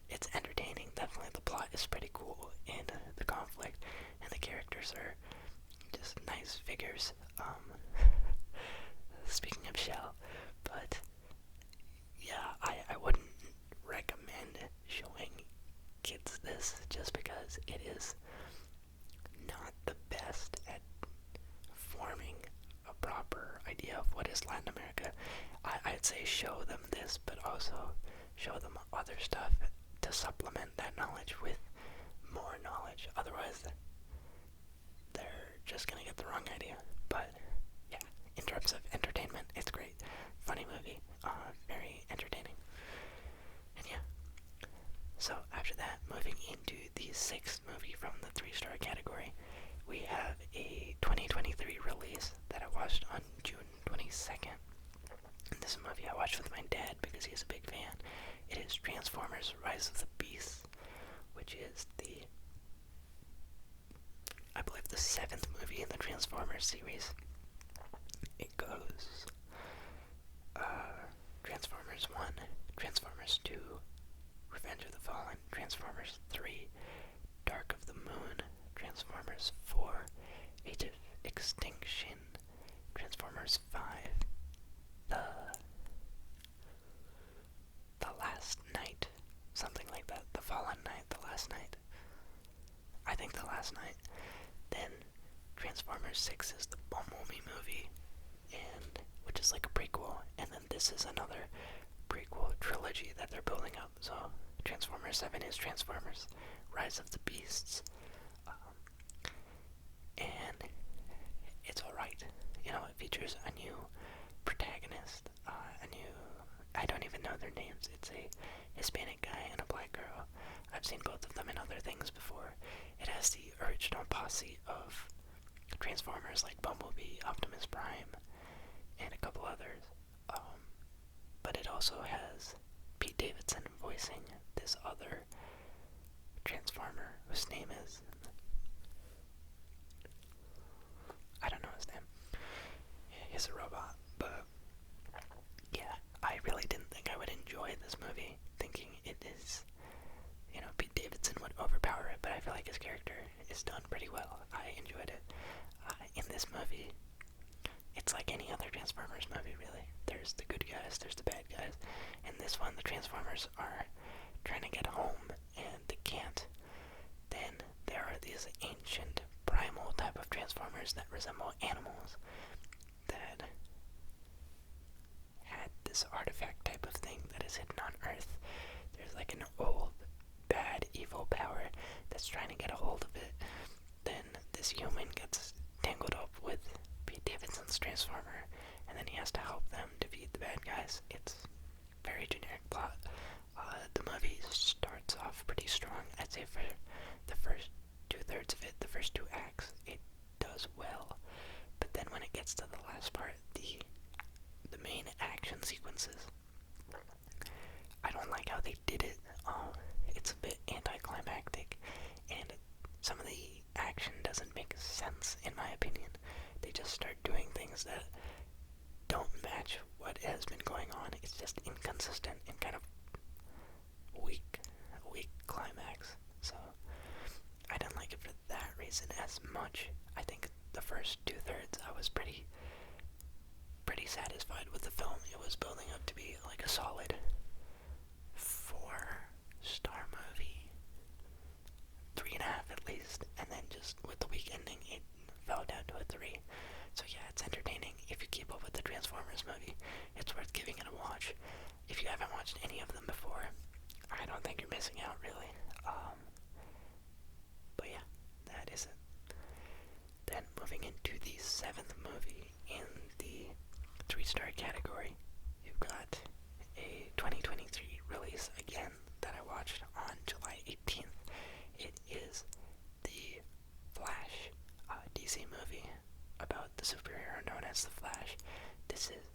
Speaker 1: It's entertaining. Definitely the plot is pretty cool, and the conflict and the characters are just nice figures. Speaking of Shell, but yeah, I wouldn't recommend showing kids this just because it is not the best at forming a proper idea of what is Latin America. I'd say show them this, but also show them other stuff to supplement that knowledge with more knowledge. Otherwise, they're just gonna get the wrong idea. But yeah, in terms of entertainment, it's great. Funny movie, very entertaining. And yeah, so after that, moving into the sixth movie from the 3-star category, we have a 2023 release that I watched on June 22nd. And this is a movie I watched with my dad because he's a big fan. It is Transformers: Rise of the Beasts, which is I believe the 7th movie in the Transformers series. It goes Transformers 1, Transformers 2, Revenge of the Fallen, Transformers 3, Dark of the Moon, Transformers 4, Age of Extinction, Transformers 5, The Last Night, something like that, The Fallen Night, The Last Night, I think The Last Night, then Transformers Transformers 6 is the Bumblebee movie, and which is like a prequel, and then this is another prequel trilogy that they're building up. So Transformers 7 is Transformers Rise of the Beasts, and it's alright. You know, it features a new protagonist, I don't even know their names. It's a Hispanic guy and a black girl. I've seen both of them in other things before. It has the original posse of Transformers like Bumblebee, Optimus Prime, and a couple others. But it also has Pete Davidson voicing this other Transformer whose name is... I don't know his name. He's a robot, but yeah, I really didn't think I would enjoy this movie, thinking it is, you know, Pete Davidson would overpower it, but I feel like his character is done pretty well. I enjoyed it. In this movie, it's like any other Transformers movie, really. There's the good guys, there's the bad guys. In this one, the Transformers are trying to get home, and they can't. Then there are these ancient, primal type of Transformers that resemble animals that had this artifact type of thing that is hidden on Earth. There's like an old, bad, evil power that's trying to get a hold of it. Then this human gets tangled up with Pete Davidson's Transformer, and then he has to help them defeat the bad guys. It's very generic plot. The movie starts off pretty strong. I'd say for the first 2/3 of it, the first 2 acts, it does well. But then when it gets to the last part, the main action sequences, I don't like how they did it. It's a bit anticlimactic, and some of the action doesn't make sense, in my opinion. They just start doing things that don't match what has been going on. It's just inconsistent and kind of weak climax. So I didn't like it for that reason as much. I think the first 2/3 I was pretty satisfied with the film. It was building up to be like a solid 4-star movie, 3.5 at least, and then just with the weak ending it fell down to a 3. So yeah, it's entertaining. If you keep up with the Transformers movie, it's worth giving it a watch. If you haven't watched any of them before, I don't think you're missing out, really. But yeah, that is it. Then moving into the 7th movie in the 3-star category, you've got a 2023 release again that I watched on July 18th. It is the Flash DC movie about the superhero known as the Flash. This is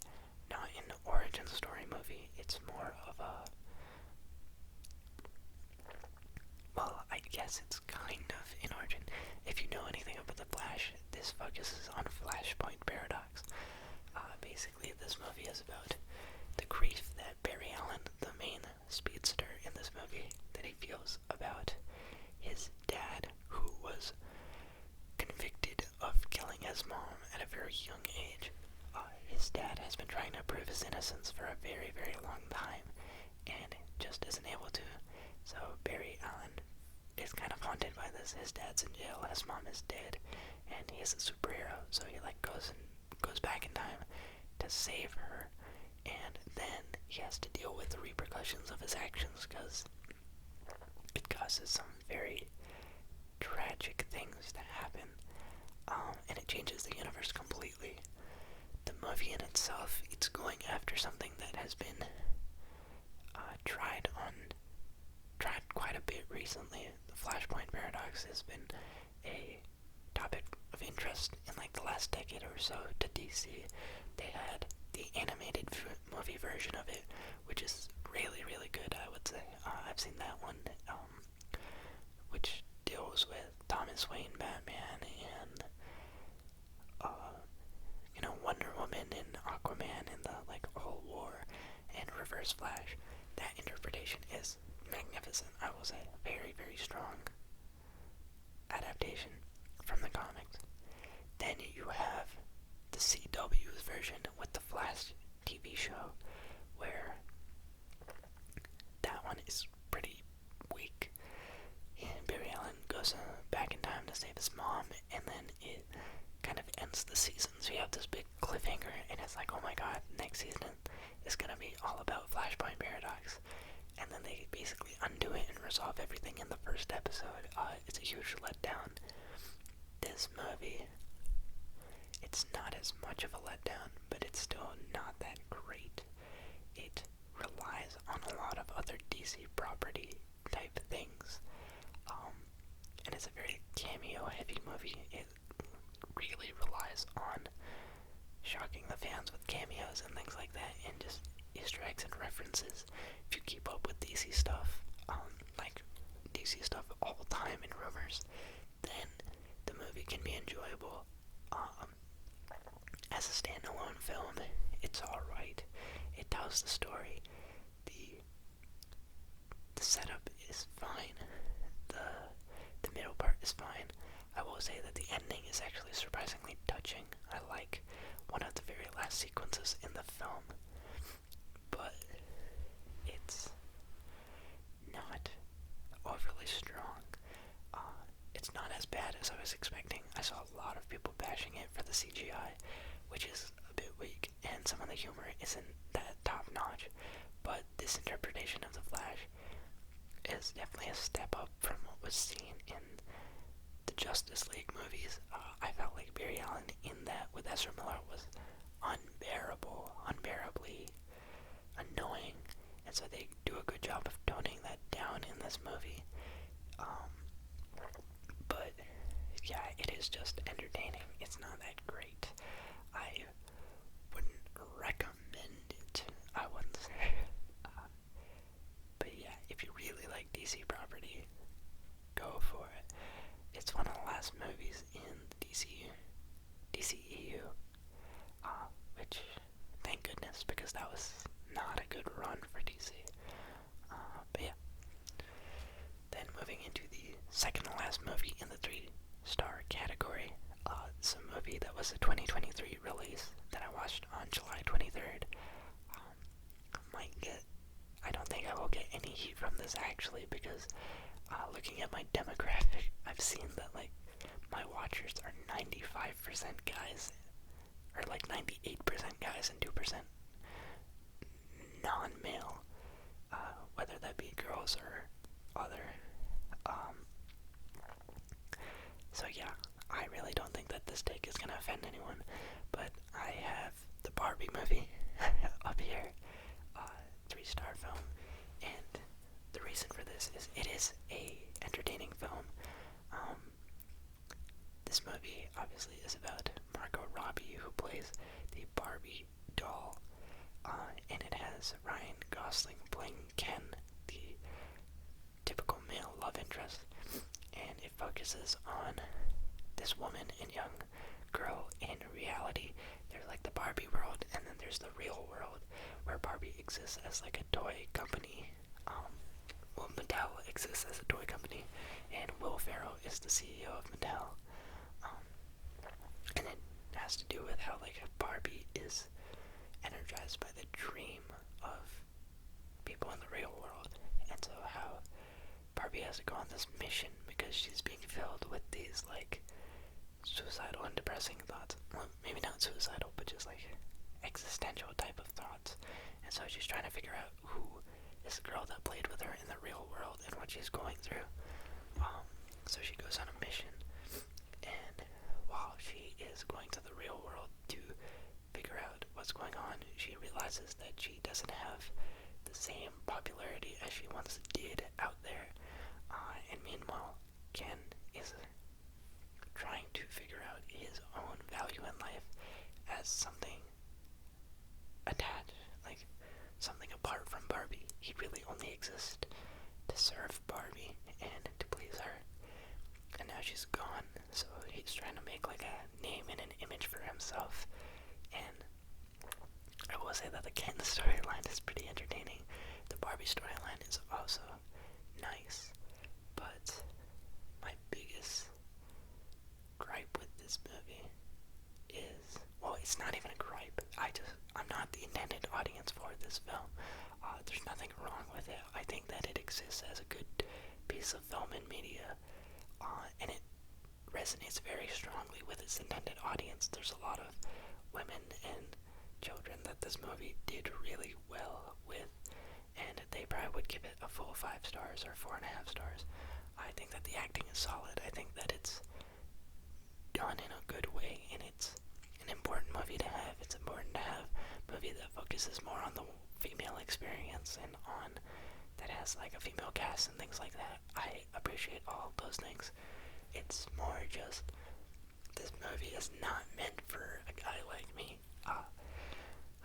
Speaker 1: not an origin story movie. It's more of a... well, I guess it's kind of an origin. If you know anything about the Flash, this focuses on Flashpoint Paradox. Basically, this movie is about the grief that Barry Allen, the main speedster in this movie, that he feels about his dad, who was convicted of killing his mom at a very young age. His dad has been trying to prove his innocence for a very, very long time, and just isn't able to. So Barry Allen is kind of haunted by this. His dad's in jail, his mom is dead, and he is a superhero, so he goes back in time to save her, and then he has to deal with the repercussions of his actions because it causes some very tragic things to happen, and it changes the universe completely. The movie in itself, it's going after something that has been tried quite a bit recently. The Flashpoint Paradox has been a topic of interest in like the last decade or so to DC. They had the animated movie version of it, which is really, really good, I would say. I've seen that one, which deals with Thomas Wayne Batman and Wonder Woman and Aquaman and the whole war and Reverse Flash. That interpretation is magnificent, I will say. Very, very strong adaptation from the comics. Then you have the CW's version with the Flash TV show, where that one is pretty weak. And Barry Allen goes back in time to save his mom, and then it kind of starts the season, so you have this big cliffhanger, and it's like, oh my god, next season is gonna be all about Flashpoint Paradox. And then they basically undo it and resolve everything in the first episode. It's a huge letdown. This movie, it's not as much of a letdown, but it's still not that great. It relies on a lot of other DC property type things. And it's a very cameo-heavy movie. It really relies on shocking the fans with cameos and things like that, and just Easter eggs and references. If you keep up with DC stuff, like DC stuff all the time in rumors, then the movie can be enjoyable. As a standalone film, it's alright. It tells the story. The setup is fine. The middle part is fine. I will say that the ending is actually surprisingly touching. I like one of the very last sequences in the film, but it's not overly strong. It's not as bad as I was expecting. I saw a lot of people bashing it for the CGI, which is a bit weak, and some of the humor isn't that top notch, but this interpretation of the Flash is definitely a step up from what was seen in the Justice League movies. I felt like Barry Allen in that with Ezra Miller was unbearably annoying, and so they do a good job of toning that down in this movie. But yeah, it is just entertaining. It's not that great. I wouldn't recommend it. I wouldn't say. But yeah, if you really like DC property, go for it. It's one of the last movies in the DCEU, which, thank goodness, because that was not a good run for DC. But yeah. Then moving into the second to last movie in the 3-star category, it's a movie that was a 2023 release that I watched on July 23rd. I don't think I will get any heat from this actually, because looking at my demographic, I've seen that like my watchers are 95% guys, or like 98% guys and 2% non-male, whether that be girls or other. So yeah, I really don't think that this take is gonna offend anyone, but I have the Barbie movie up here, 3-star film, and the reason for this is it is a entertaining film. This movie obviously is about Margot Robbie, who plays the Barbie doll, and it has Ryan Gosling playing Ken, the typical male love interest, and it focuses on this woman and young girl in reality. There's like the Barbie world, and then there's the real world, where Barbie exists as like a toy company. Well, Mattel exists as a toy company, and Will Ferrell is the CEO of Mattel. And it has to do with how like Barbie is energized by the dream of people in the real world, and so how Barbie has to go on this mission because she's being filled with these like suicidal and depressing thoughts. Well, maybe not suicidal, but just like existential type of thoughts. And so she's trying to figure out who is the girl that played with her in the real world and what she's going through. So she goes on a mission, and while she is going to the real world to figure out what's going on, she realizes that she doesn't have the same popularity as she once did out there. And meanwhile, Ken is trying to figure out his own value in life as something attached, like something apart from Barbie. He really only exists to serve Barbie and to please her. And now she's gone, so he's trying to make like a name and an image for himself. And I will say that the Ken storyline is pretty entertaining. The Barbie storyline is also nice, but my biggest gripe with this movie is, well, it's not even a gripe. I'm not the intended audience for this film. There's nothing wrong with it. I think that it exists as a good piece of film and media, and it resonates very strongly with its intended audience. There's this movie did really well with, and they probably would give it a full 5 stars or 4.5 stars. I think that the acting is solid. I think that it's done in a good way, and it's an important movie to have. It's important to have a movie that focuses more on the female experience and on that has like a female cast and things like that. I appreciate all of those things. It's more just this movie is not meant for a guy like me.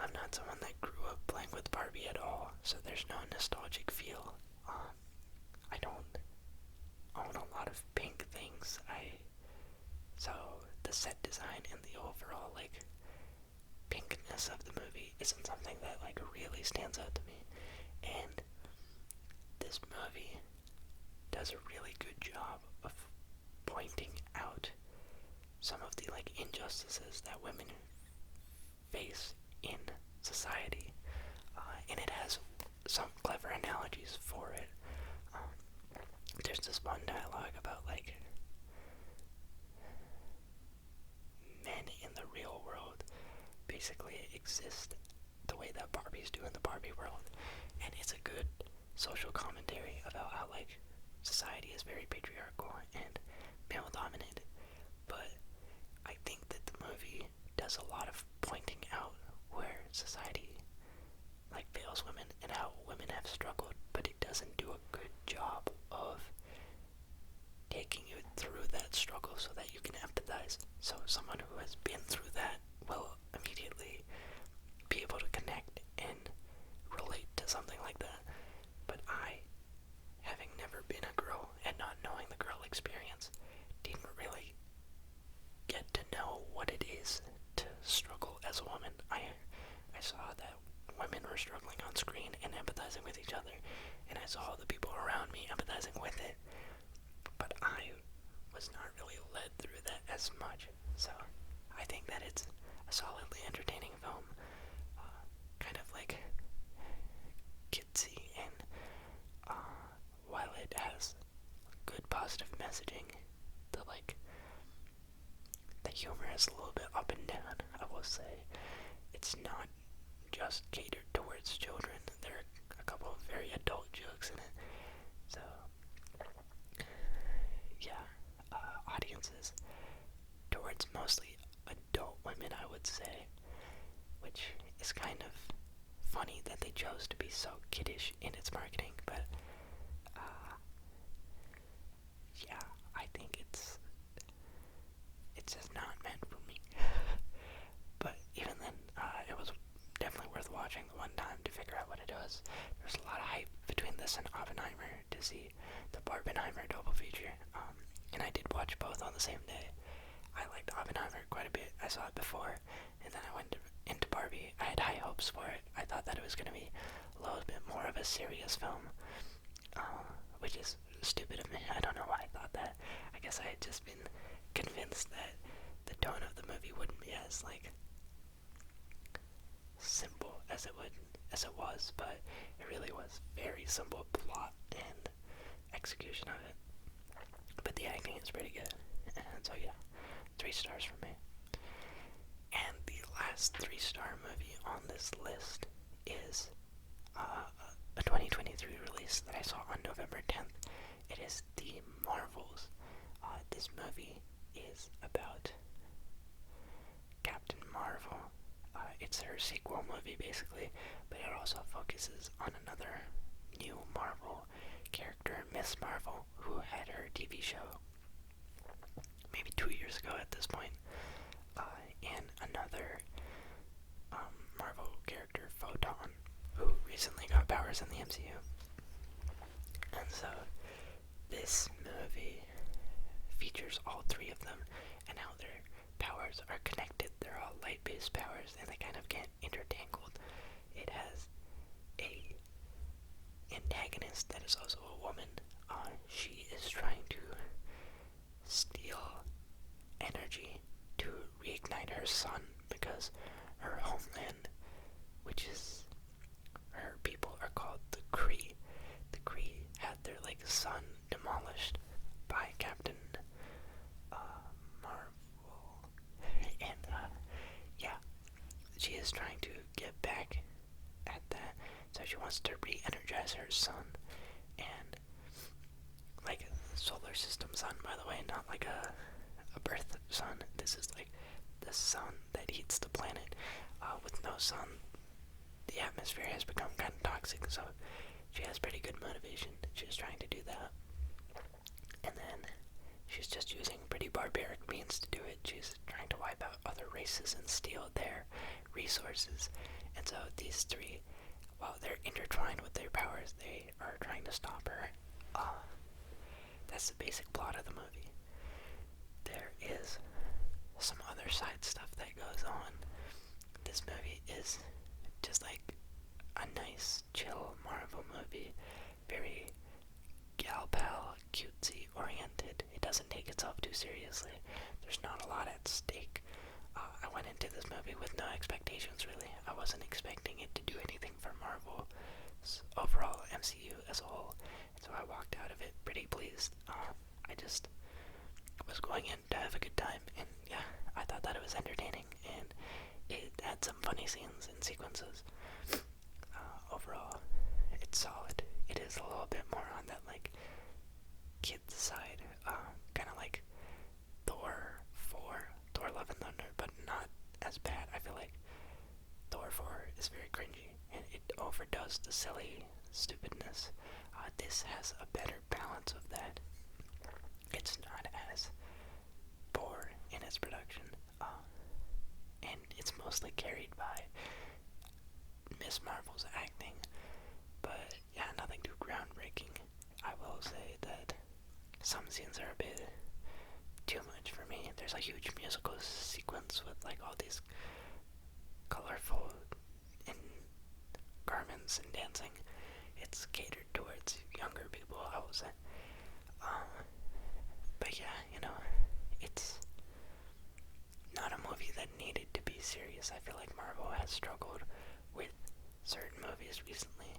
Speaker 1: I'm not someone that grew up playing with Barbie at all, so there's no nostalgic feel. I don't own a lot of pink things. So the set design and the overall like pinkness of the movie isn't something that like really stands out to me. And this movie does a really good job of pointing out some of the like injustices that women face in society, and it has some clever analogies for it. There's this one dialogue about like men in the real world basically exist the way that Barbies do in the Barbie world, and it's a good social commentary about how like society is very patriarchal and male dominated. But I think that the movie does a lot of pointing out where society like fails women and how women have struggled, but it doesn't do a good job of taking you through that struggle so that you can empathize. So someone who has been through that will immediately be able to connect and relate to something like that. But I, having never been a girl and not knowing the girl experience, didn't really get to know what it is to struggle as a woman. I saw that women were struggling on screen and empathizing with each other, and I saw the people around me empathizing with it, but I was not really led through that as much. So I think that it's a solidly entertaining film, kind of like kitsy, and while it has good positive messaging, the humor is a little bit up and down. I will say it's not just catered towards children. There are a couple of very adult jokes in it. So yeah, audiences towards mostly adult women, I would say, which is kind of funny that they chose to be so kiddish in its marketing, but yeah, I think it's just not meant for me. But even then, it was definitely worth watching the one time to figure out what it was. There's a lot of hype between this and Oppenheimer to see the Barbenheimer double feature, and I did watch both on the same day. I liked Oppenheimer quite a bit. I saw it before, and then I went into Barbie. I had high hopes for it. I thought that it was going to be a little bit more of a serious film, which is stupid of me. I don't know why I thought that. I guess I had just been convinced that the tone of the movie wouldn't be as like simple as it was, but it really was very simple plot and execution of it. But the acting is pretty good, and so yeah, 3 stars from me. And the last 3-star movie on this list is a 2023 release that I saw on November 10th. It is The Marvels. This movie is about Captain Marvel. It's her sequel movie basically, but it also focuses on another new Marvel character, Miss Marvel, who had her TV show maybe 2 years ago at this point, and another Marvel character, Photon, who recently got powers in the MCU. And so this movie features all 3 of them and how their powers are connected. They're all light-based powers, and they kind of get intertangled. It has a antagonist that is also a woman. She is trying to steal energy to reignite her sun because her homeland, which is her people, are called the Kree. The Kree had their sun demolished by Captain Marvel, and yeah, she is trying to get back wants to re-energize her sun, and like solar system sun, by the way, not like a birth sun. This is like the sun that heats the planet. With no sun, the atmosphere has become kind of toxic, so she has pretty good motivation. She's trying to do that. And then she's just using pretty barbaric means to do it. She's trying to wipe out other races and steal their resources. And so these three, while they're intertwined with their powers, they are trying to stop her. That's the basic plot of the movie. There is some other side stuff that goes on. This movie is just like a nice, chill Marvel movie. Very gal pal, cutesy oriented. It doesn't take itself too seriously. There's not a lot at stake. I went into this movie with no expectations, really. I wasn't expecting it to do anything for Marvel's overall MCU as a whole, and so I walked out of it pretty pleased. I just was going in to have a good time, and yeah, I thought that it was entertaining, and it had some funny scenes and sequences. Overall, it's solid. It is a little bit more on that like kids side, kind of like Thor 4, Thor Love and Thunder, but not as bad. I feel like Thor 4 is very cringy, and it overdoes the silly stupidness. This has a better balance of that. It's not as poor in its production, and it's mostly carried by Miss Marvel's acting, but yeah, nothing too groundbreaking. I will say that some scenes are a bit too much for me. There's a huge musical sequence with like all these colorful garments and dancing. It's catered towards younger people, I will say. But yeah, it's not a movie that needed to be serious. I feel like Marvel has struggled with certain movies recently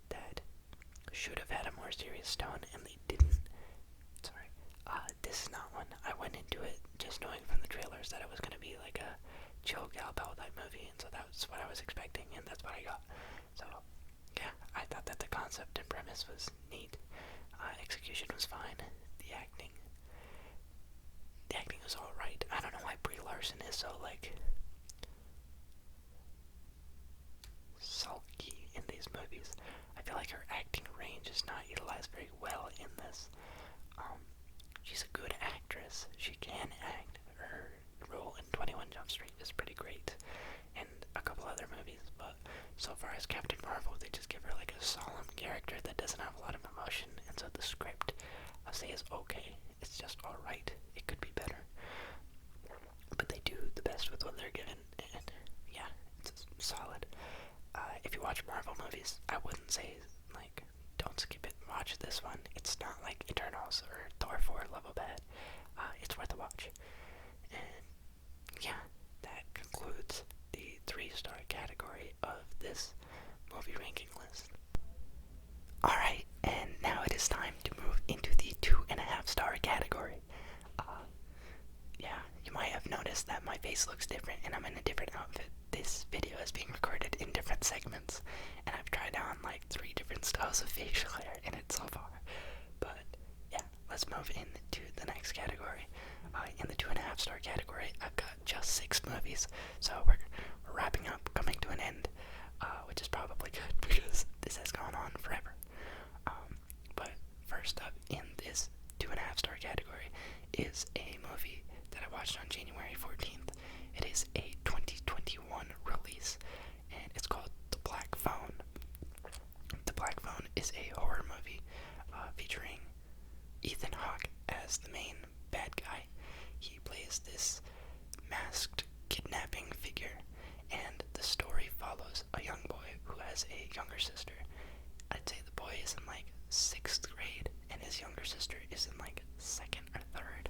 Speaker 1: that should have had a more serious tone, and they didn't. Sorry. This is not one. I went into it just knowing from the trailers that it was going to be like a chill gal pal type movie, and so that's what I was expecting, and that's what I got. So, yeah, I thought that the concept and premise was neat. Execution was fine. The acting was alright. I don't know why Brie Larson is so, like, sulky in these movies. I feel like her acting range is not utilized very well in this. She's a good actress. She can act. Her role in 21 Jump Street is pretty great, and a couple other movies, but so far as Captain Marvel, they just give her like a solemn character that doesn't have a lot of emotion, and so the script, I'll say, is okay. It's just alright. It could be better, but they do the best with what they're given, and yeah, it's solid. If you watch Marvel movies, I wouldn't say, like, don't skip it, watch this one. It's not like Eternals or Thor 4 level bad. It's worth a watch. And yeah, that concludes the 3-star category of this movie ranking list. Alright, and now it is time to move into the 2.5-star category. Yeah, you might have noticed that my face looks different and I'm in a different outfit. This video is being recorded in different segments, and I've tried on like 3 different styles of facial hair in it so far. But yeah, let's move into the next category. In the 2.5-star category, I've got just 6 movies, so we're wrapping up, coming to an end, which is probably good because this has gone on forever. But first up in this 2.5-star category is a movie that I watched on January 14th. It is a 2021 release, and it's called The Black Phone. The Black Phone is a horror movie featuring Ethan Hawke as the main bad guy. He plays this masked kidnapping figure, and the story follows a young boy who has a younger sister. I'd say the boy is in like 6th grade, and his younger sister is in like 2nd or 3rd.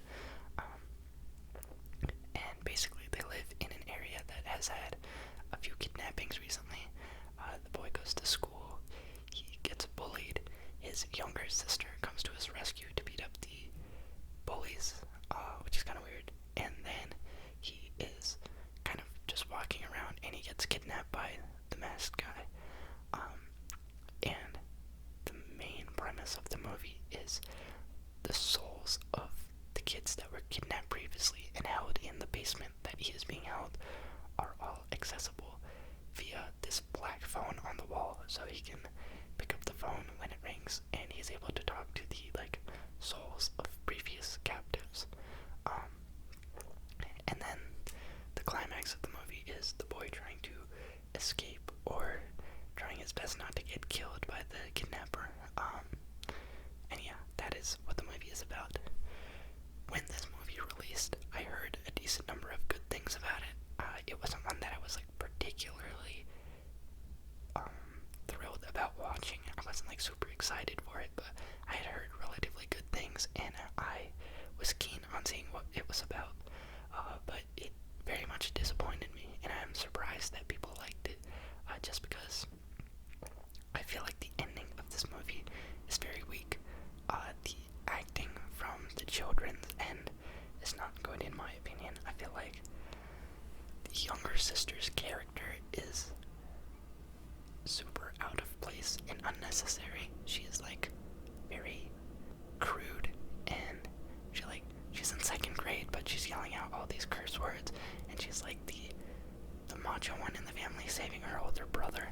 Speaker 1: And basically they live in an area that has had a few kidnappings recently. The boy goes to school, he gets bullied, his younger sister comes to his rescue to beat up the bullies, which is kind of weird, and then he is kind of just walking around and he gets kidnapped by the masked guy. premise of the movie is the souls of the kids that were kidnapped previously and held in the basement that he is being held are all accessible via this black phone on the wall, so he can pick up the phone when it rings and he's able to talk to the souls of previous captives. And then the climax of the movie is the boy trying to escape or trying his best not to get killed by the kidnapper. And yeah, that is what the movie is about. When this movie released, I heard a decent number of good things about it. It wasn't one that I was particularly thrilled about watching. I wasn't super excited for it, but I had heard relatively good things, and I was keen on seeing what it was about. But it very much disappointed me, and I'm surprised that people liked it, just because I feel like the ending of this movie is very weak. The acting from the children's end is not good in my opinion. I feel like the younger sister's character is super out of place and unnecessary. She is very crude, and she's in second grade, but she's yelling out all these curse words, and she's like the macho one in the family, saving her older brother,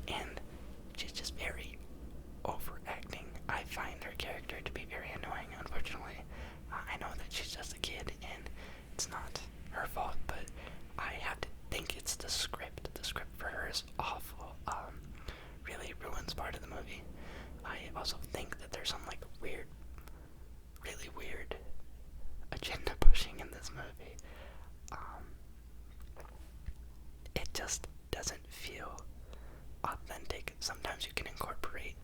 Speaker 1: and she's just very overacting. I find her character to be very annoying, unfortunately. I know that she's just a kid, and it's not her fault, but I have to think it's the script. The script for her is awful. Really ruins part of the movie. I also think that there's some really weird agenda pushing in this movie. It just doesn't feel authentic. Sometimes you can incorporate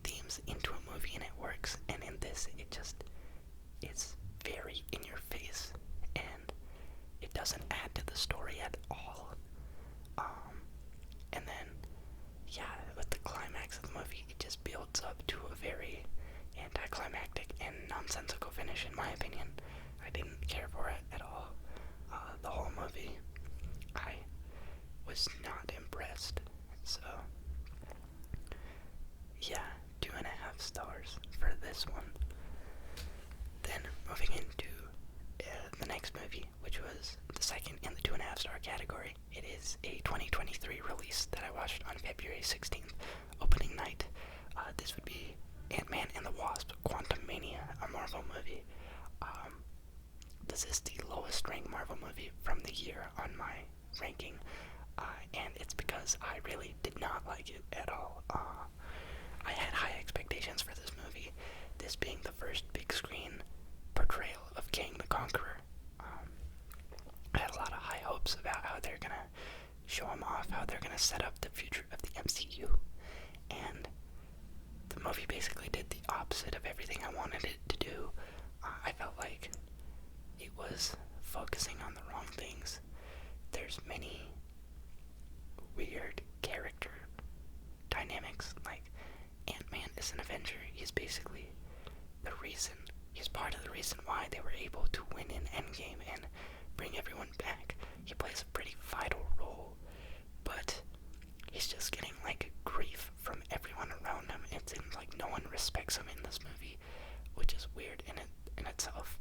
Speaker 1: themes into a movie and it works, and in this it's very in your face, and it doesn't add to the story at all. And then with the climax of the movie, it just builds up to a very anticlimactic and nonsensical finish, in my opinion. I didn't care for it at all. The whole movie, I was not impressed. So, 2.5 stars for this one. Then, moving into the next movie, which was the second in the 2.5 star category. It is a 2023 release that I watched on February 16th, opening night. This would be Ant-Man and the Wasp: Quantumania, a Marvel movie. This is the lowest ranked Marvel movie from the year on my ranking, and it's because I really did not like it at all. I had high expectations for this movie, this being the first big screen portrayal of Kang the Conqueror. I had a lot of high hopes about how they're gonna show him off, how they're gonna set up the future of the MCU, and the movie basically did the opposite of everything I wanted it to do. I felt like it was focusing on the wrong things. There's many weird character dynamics. Ant-Man is an Avenger. He's basically he's part of the reason why they were able to win in Endgame and bring everyone back. He plays a pretty vital role, but he's just getting grief from everyone around him. It seems like no one respects him in this movie, which is weird in itself.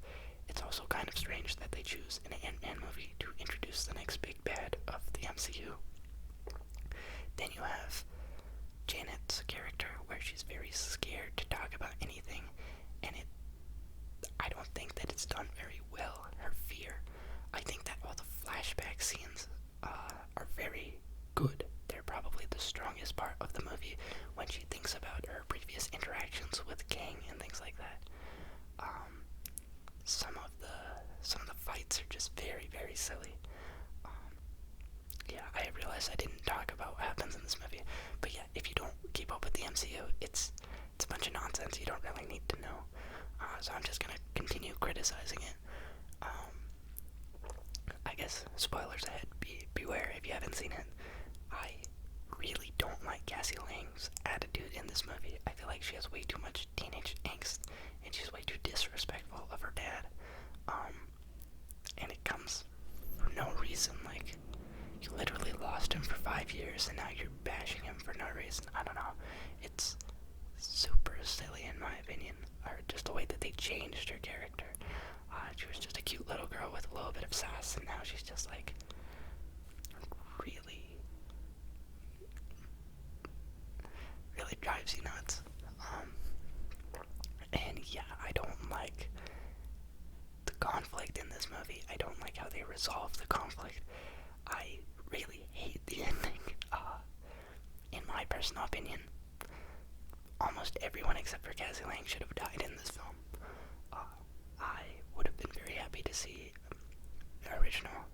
Speaker 1: It's also kind of strange that they choose an Ant-Man movie to introduce the next big bad of the MCU. Then you have Janet's character, where she's very scared to talk about anything, and I don't think that it's done very well, her fear. I think that all the flashback scenes are very good. They're probably the strongest part of the movie when she thinks about her previous interactions with Kang and things like that. Some of the fights are just very, very silly. I realize I didn't talk about what happens in this movie, but if you don't keep up with the MCU, it's a bunch of nonsense you don't really need to know. So I'm just gonna continue criticizing it. I guess spoilers ahead. Beware if you haven't seen it. I really don't like Cassie Lang's attitude in this movie. I feel like she has way too much teenage angst, and she's way too disrespectful of her dad. And it comes for no reason. You literally lost him for 5 years, and now you're bashing him for no reason. I don't know. It's super silly in my opinion, or just the way that they changed her character. She was just a cute little girl with a little bit of sass, and now she's just like really, really drives you nuts. And yeah, I don't like the conflict in this movie. I don't like how they resolve the conflict. I really hate the ending. In my personal opinion, almost everyone except for Cassie Lang should have died in this film. I would have been very happy to see the original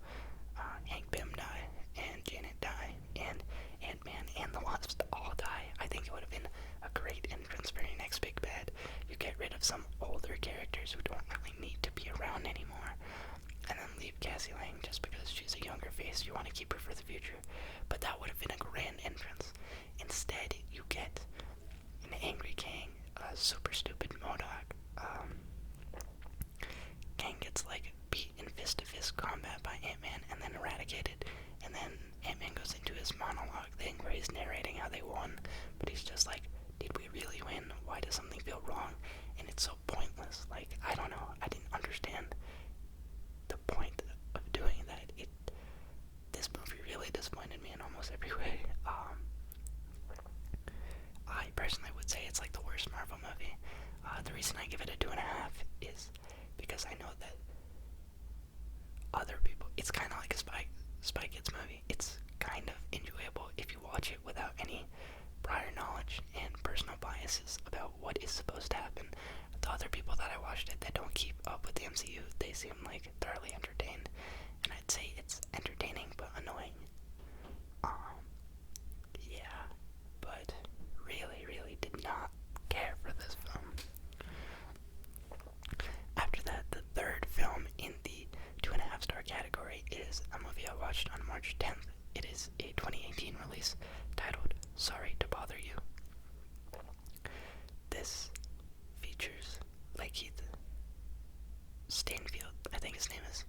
Speaker 1: Hank Pym die, and Janet die, and Ant-Man and the Wasp all die. I think it would have been a great entrance for your next big bad. You get rid of some older characters who don't really need to be around anymore, and then leave Cassie Lang just because she's a younger face. You want to keep her for the future, but that would have been a grand entrance. Instead, you get an angry Kang, a super stupid MODOK. Kang gets like beat in fist-to-fist combat by Ant-Man and then eradicated, and then Ant-Man goes into his monologue thing where he's narrating how they won, but he's just like, did we really win? Why does something feel wrong? And it's so pointless. Like, I don't know, I didn't understand the point of doing that. This movie really disappointed me in almost every way. I personally would say it's like the worst Marvel movie. The reason I give it a 2.5 is because I know that other people, it's kind of like a Spy Kids movie. It's kind of enjoyable if you watch it without any prior knowledge and personal biases about what is supposed to happen. The other people that I watched it that don't keep up with the MCU, they seem like thoroughly entertained, and I'd say it's entertaining but annoying. Yeah, but really did not care for this film. After that, the third film in the 2.5-star category is a movie I watched on March 10th. It is a 2018 release titled Sorry to Bother You. This features Lakeith Stanfield, I think his name is.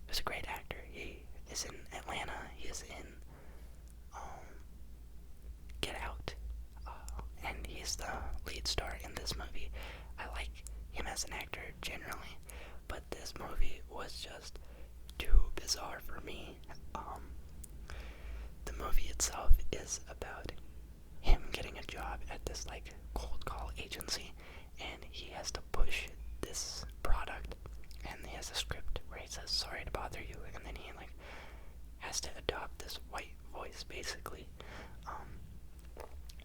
Speaker 1: He's a great actor. He is in Atlanta. He is in Get Out, and he's the lead star in this movie. I like him as an actor generally, but this movie was just too bizarre for me. The movie itself is about him getting a job at this like cold call agency, and he has to push this product, and he has a script where he says sorry to bother you, and then he like has to adopt this white voice basically.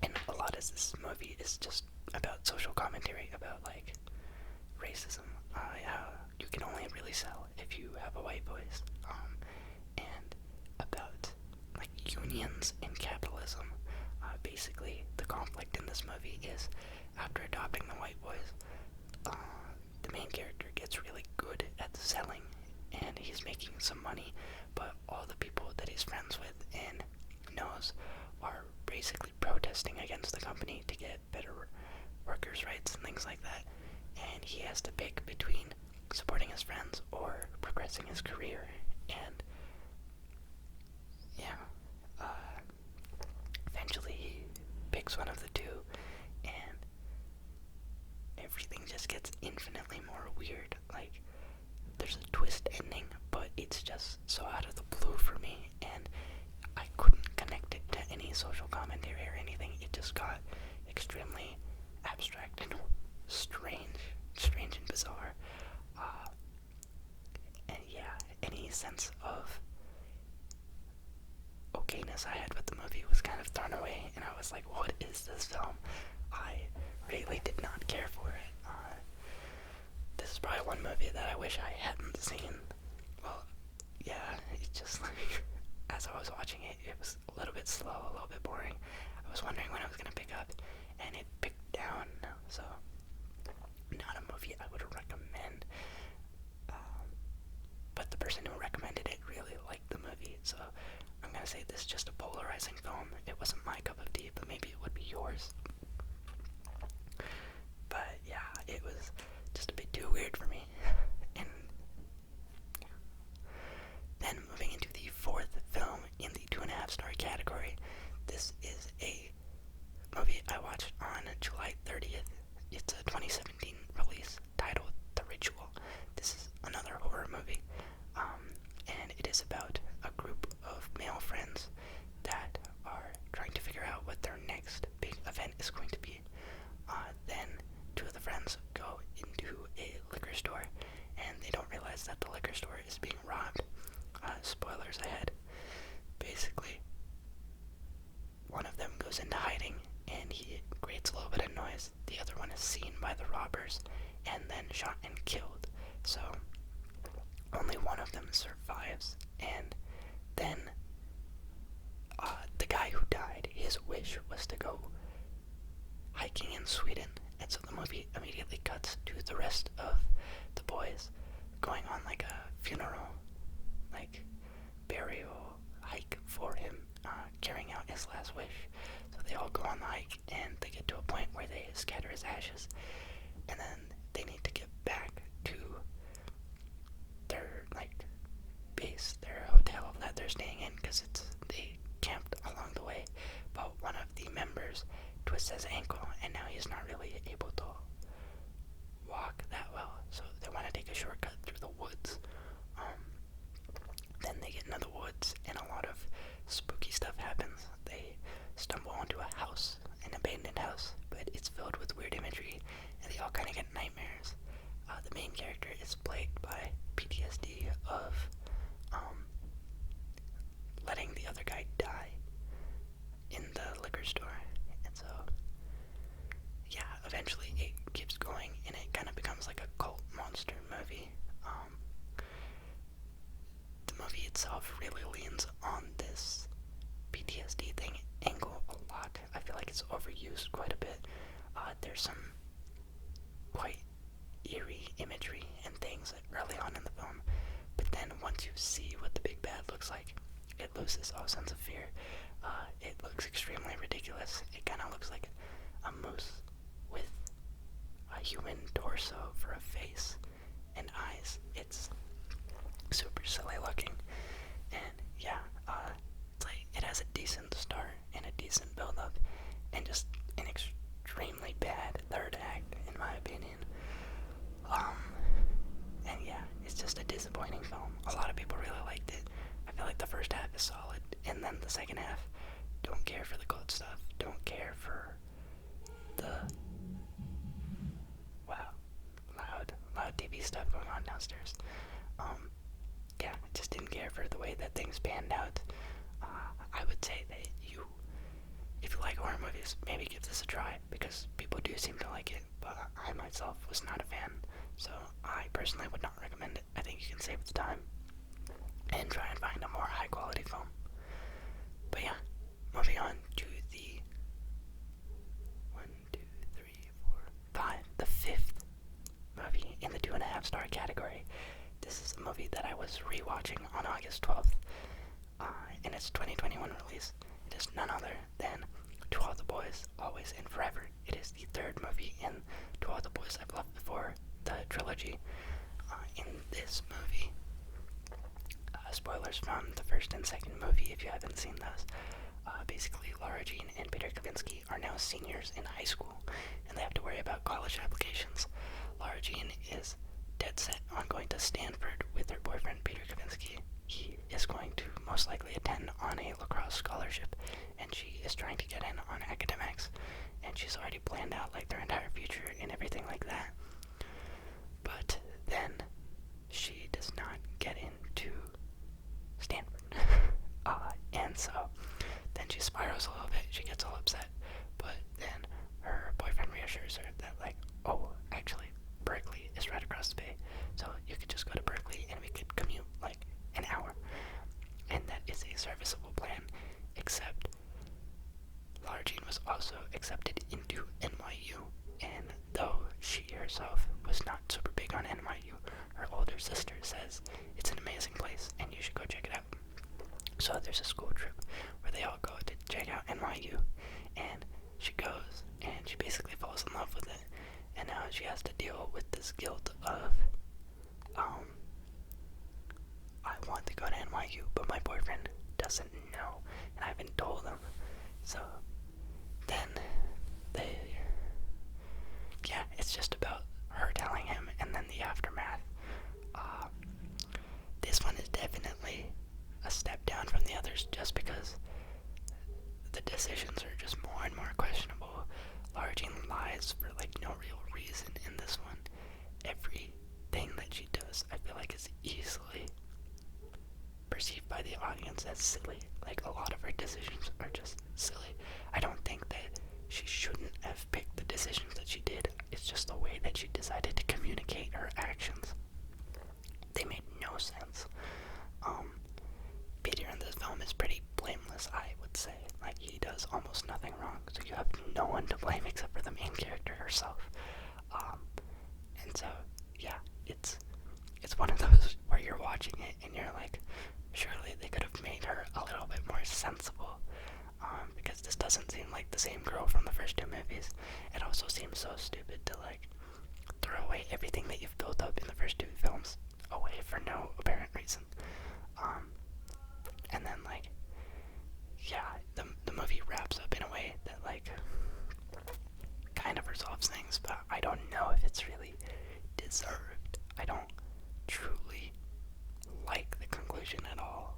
Speaker 1: And a lot of this movie is just about social commentary about like racism, how you can only really sell if you have a white voice, and about like unions and capitalism. Basically, the conflict in this movie is after adopting the white voice, the main character gets really good at selling, and he's making some money, but all the people that he's friends with and knows are basically protesting against the company to get better workers' rights and things like that, and he has to pick between supporting his friends or progressing his career, and yeah, eventually he picks one of the two, and everything just gets infinitely more weird. Like, there's a twist ending, but it's just so out of the blue for me, and I couldn't connect it to any social commentary or anything. It just got extremely abstract and strange and bizarre. And yeah, any sense of okayness I had with the movie was kind of thrown away, and I was like, what is this film? I really did not care for it. This is probably one movie that I wish I hadn't seen. Well, yeah, it's just like, as I was watching it, it was a little bit slow, a little bit boring. I was wondering when it was going to pick up, and it picked down, so not a movie I would recommend. But the person who recommended it really liked the movie, so I'm going to say this is just a polarizing film. It wasn't my cup of tea, but maybe it would be yours. But yeah, it was just a bit too weird for me. And then moving into the fourth film in the 2.5-star category, this is a movie I watched on spoilers ahead. Basically, one of them goes into hiding and he creates a little bit of noise. The other one is seen by the robbers and then shot and killed. So only one of them survives, and then the guy who died, his wish was to go hiking in Sweden, and so the movie immediately cuts to the rest of the boys going on like a funeral, like burial hike for him, carrying out his last wish. So they all go on the hike, and they get to a point where they scatter his ashes, and then they need to get back to their like base, their hotel that they're staying in, because they camped along the way. But one of the members twists his ankle, and now he's not really able to walk that well. So they want to take a shortcut through the woods. Then they get into the woods, and a lot of spooky stuff happens. They stumble onto a house, an abandoned house, but it's filled with weird imagery, and they all kind of get nightmares. The main character is plagued by PTSD of letting the other guy die in the liquor store. And so, yeah, eventually it keeps going, and it kind of becomes like a cult monster movie. The movie itself really leans on this PTSD thing angle a lot. I feel like it's overused quite a bit. There's some quite eerie imagery and things early on in the film, but then once you see what the big bad looks like, it loses all sense of fear. It looks extremely ridiculous. It kind of looks like a moose with a human torso for a face and eyes. It's super silly looking, and yeah, it's like it has a decent start and a decent build up, and just an extremely bad third act, in my opinion. And yeah, it's just a disappointing film. A lot of people really liked it. I feel like the first half is solid, and then the second half, don't care for the cult stuff, don't care for the, wow, loud TV stuff going on downstairs. Yeah, just didn't care for the way that things panned out. I would say that if you like horror movies, maybe give this a try, because people do seem to like it, but I myself was not a fan, so I personally would not recommend it. I think you can save the time and try and find a more high quality film. But yeah, moving on to the 5th movie in the 2.5 star category. This is a movie that I was rewatching on August 12th, in its 2021 release. It is none other than To All the Boys, Always and Forever. It is the third movie in To All the Boys I've Loved Before, the trilogy. In this movie, spoilers from the first and second movie if you haven't seen those. Basically, Lara Jean and Peter Kavinsky are now seniors in high school, and they have to worry about college applications. Lara Jean is dead set on going to Stanford with her boyfriend Peter Kavinsky. He is going to most likely attend on a lacrosse scholarship, and she is trying to get in on academics, and she's already planned out like their entire future and everything like that. But then she does not get into Stanford. And so then she spirals a little bit, she gets all upset, but then her boyfriend reassures her that like, oh, actually, Berkeley is right across the bay, so you could just go to Berkeley and we could commute like an hour. And that is a serviceable plan, except Lara Jean was also accepted into NYU, and though she herself was not super big on NYU, her older sister says it's an amazing place and you should go check it out. So there's a school trip where they all go to check out NYU, and she goes and she basically falls in love with it. audience as silly. Like, a lot of her decisions are just silly. I don't think that she shouldn't have picked the decisions that she did. It's just the way that she decided to communicate her actions. They made no sense. Peter in this film is pretty blameless, I would say. Like, he does almost nothing wrong, so you have no one to blame except for the main character herself. And so, yeah, it's one of those where you're watching it and you're like, surely they could have made her a little bit more sensible, because this doesn't seem like the same girl from the first two movies. It also seems so stupid to, like, throw away everything that you've built up in the first two films away for no apparent reason. And then, like, yeah, the movie wraps up in a way that, like, kind of resolves things, but I don't know if it's really deserved. I don't truly like the conclusion at all.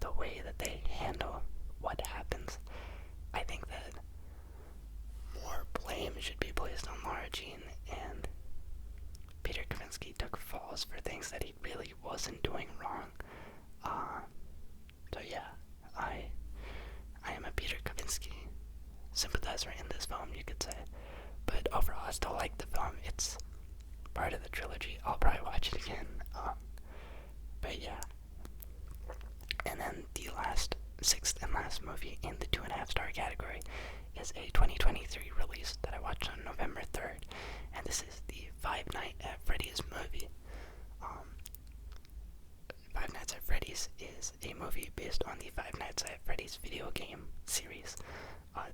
Speaker 1: The way that they handle what happens, I think that more blame should be placed on Lara Jean, and Peter Kavinsky took falls for things that he really wasn't doing wrong. So yeah, I am a Peter Kavinsky sympathizer in this film, you could say. But overall, I still like the film. It's part of the trilogy. I'll probably watch it again. But yeah. And then the sixth and last movie in the 2.5-star category is a 2023 release that I watched on November 3rd. And this is the Five Nights at Freddy's movie. Five Nights at Freddy's is a movie based on the Five Nights at Freddy's video game series.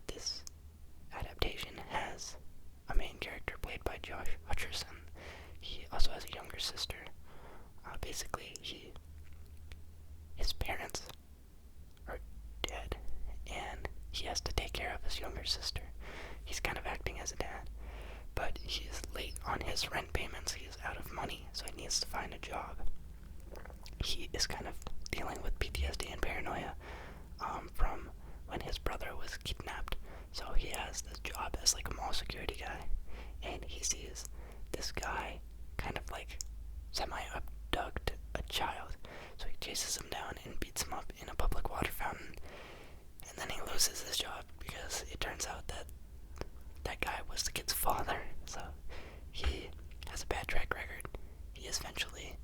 Speaker 1: This adaptation has a main character played by Josh Hutcherson. He also has a younger sister. Basically, his parents are dead, and he has to take care of his younger sister. He's kind of acting as a dad, but he is late on his rent payments. He is out of money, so he needs to find a job. He is kind of dealing with PTSD and paranoia from when his brother was kidnapped. So he has this job as like a mall security guy, and he sees this guy kind of like semi-abduct a child. So he chases him down and beats him up in a public water fountain, and then he loses his job because it turns out that that guy was the kid's father. So he has a bad track record. He is eventually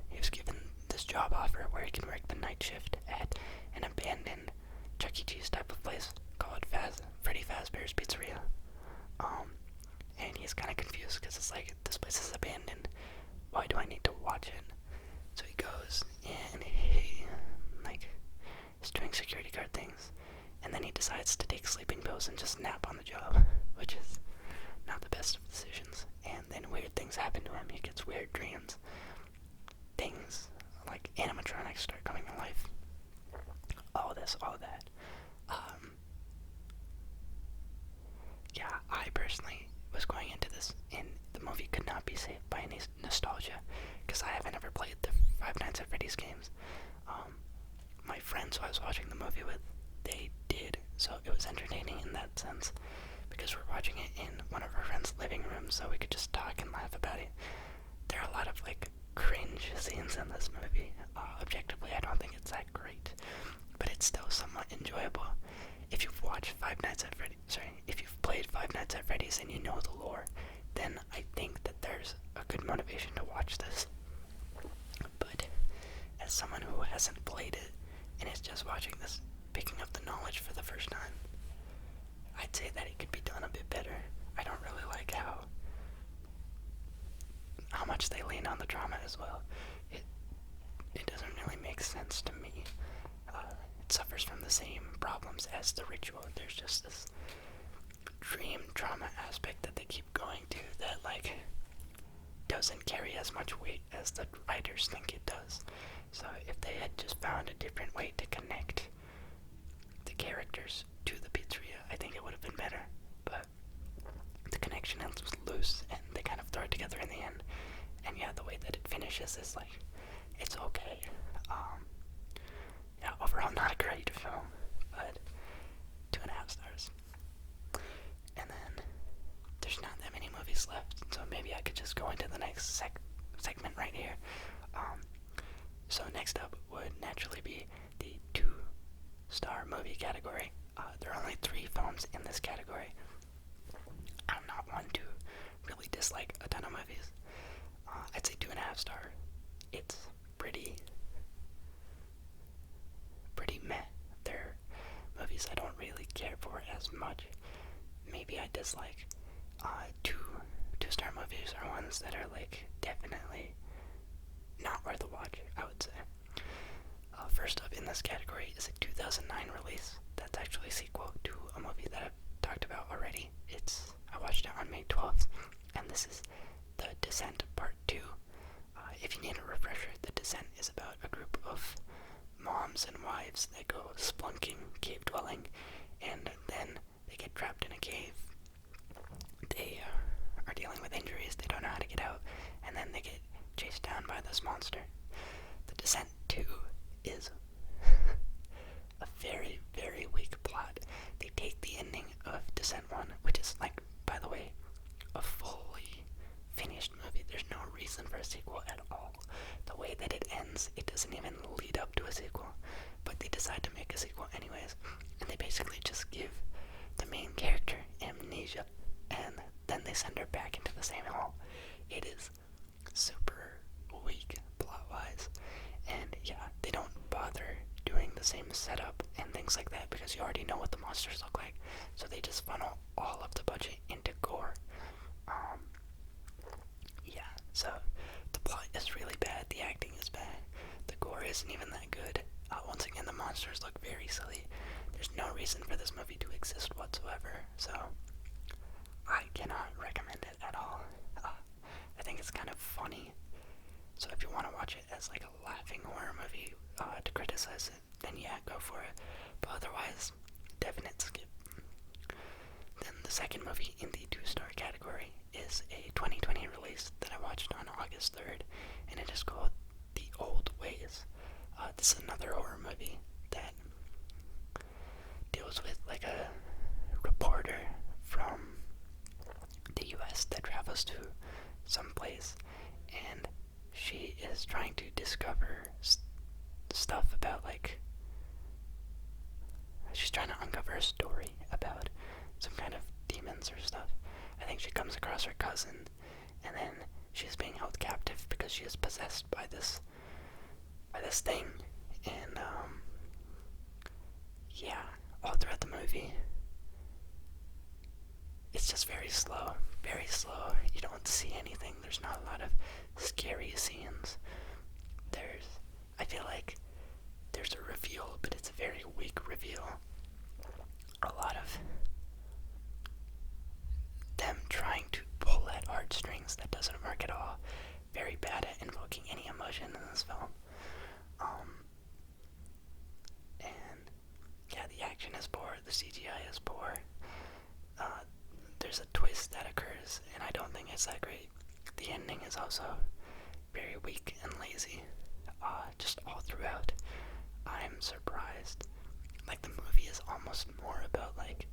Speaker 1: he was given this job offer where he can work the night shift at an abandoned Chuck E. Cheese type of place called Freddy Fazbear's Pizzeria. And he's kind of confused because it's like, this place is abandoned. Why do I need to watch it? So he goes and he is doing security guard things, and then he decides to take sleeping pills and just nap on the job, which is not the best of decisions. And then weird things happen to him. He gets weird dreams. Things like animatronics start coming to life. All this, all that. Yeah, I personally was going into this, and the movie could not be saved by any nostalgia, because I haven't ever played the Five Nights at Freddy's games. My friends who I was watching the movie with, they did, so it was entertaining in that sense, because we're watching it in one of our friends' living rooms, so we could just talk and laugh about it. There are a lot of, like, cringe scenes in this movie. Objectively, I don't think it's that great, but it's still somewhat enjoyable. If you've watched if you've played Five Nights at Freddy's and you know the lore, then I think that there's a good motivation to watch this. But as someone who hasn't played it and is just watching this, picking up the knowledge for the first time, I'd say that it could be done a bit better. I don't really like how much they lean on the drama as well. It doesn't really make sense to me. It suffers from the same problems as The Ritual. There's just this dream trauma aspect that they keep going to that, like, doesn't carry as much weight as the writers think it does. So if they had just found a different way to connect the characters to the pizzeria, I think it would have been better. But the connection was loose, and they kind of throw it together in the end. And yeah, the way that it finishes is like, it's okay. Yeah, overall not a great film, but 2.5 stars. And then there's not that many movies left, so maybe I could just go into the next segment right here. So next up, category. There are only 3 films in this category. I'm not one to really dislike a ton of movies. I'd say 2.5 star. It's pretty meh. They're movies I don't really care for as much. Maybe I dislike. Two-star movies are ones that are like definitely not worth a watch, I would say. First up in this category is a 2009 release that's actually a sequel to a movie that I've talked about already. I watched it on May 12th, and this is The Descent Part 2. If you need a refresher, The Descent is about a group of moms and wives that go splunking, cave dwelling, and then they get trapped in a cave. They are dealing with injuries, they don't know how to get out, and then they get chased down by this monster. The Descent 2 is a very, very weak plot. They take the ending of Descent 1, which is, like, by the way, a fully finished movie. There's no reason for a sequel at all. The way that it ends, it doesn't even lead up to a sequel, but they decide to make a sequel anyways, and they basically just give the main character amnesia, and then they send her back into the same hole. It is super weak plot-wise, and yeah, they don't bother doing the same setup and things like that because you already know what the monsters look like, so they just funnel all of the budget into gore. Yeah, so the plot is really bad, the acting is bad, the gore isn't even that good. Once again, the monsters look very silly. There's no reason for this movie to exist whatsoever, so I cannot recommend it at all. I think it's kind of funny, so if you want to watch it as like a laughing horror movie to criticize it, then yeah, go for it, but otherwise, definite skip. Then the second movie in the 2-star category is a 2020 release that I watched on August 3rd, and it is called The Old Ways. This is another horror movie that deals with like a reporter from the US that travels to some place, and she is trying to discover stuff about, like, she's trying to uncover a story about some kind of demons or stuff. I think she comes across her cousin, and then she's being held captive because she is possessed by this thing, and yeah, all throughout the movie it's just very slow, very slow. You don't see anything. There's not a lot of scary scenes. I feel like there's a reveal, but it's a very weak reveal. A lot of them trying to pull at heartstrings that doesn't work at all. Very bad at invoking any emotion in this film. And yeah, the action is poor, the CGI is poor. There's a twist that occurs, and I don't think it's that great. The ending is also very weak and lazy, just all throughout. I'm surprised. Like, the movie is almost more about, like,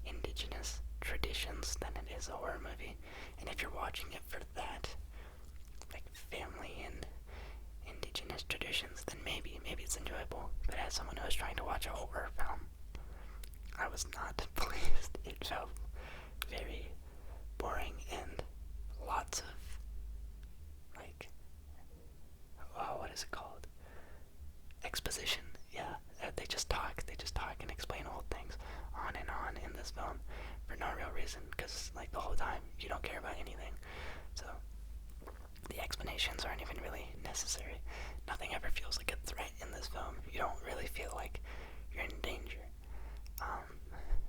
Speaker 1: indigenous traditions than it is a horror movie. And if you're watching it for that, like, family and indigenous traditions, then maybe it's enjoyable. But as someone who was trying to watch a horror film, I was not pleased. It felt very boring and lots of, like, what is it called? Exposition. Yeah, they just talk and explain old things on and on in this film for no real reason, because, like, the whole time you don't care about anything. So the explanations aren't even really necessary. Nothing ever feels like a threat in this film. You don't really feel like you're in danger.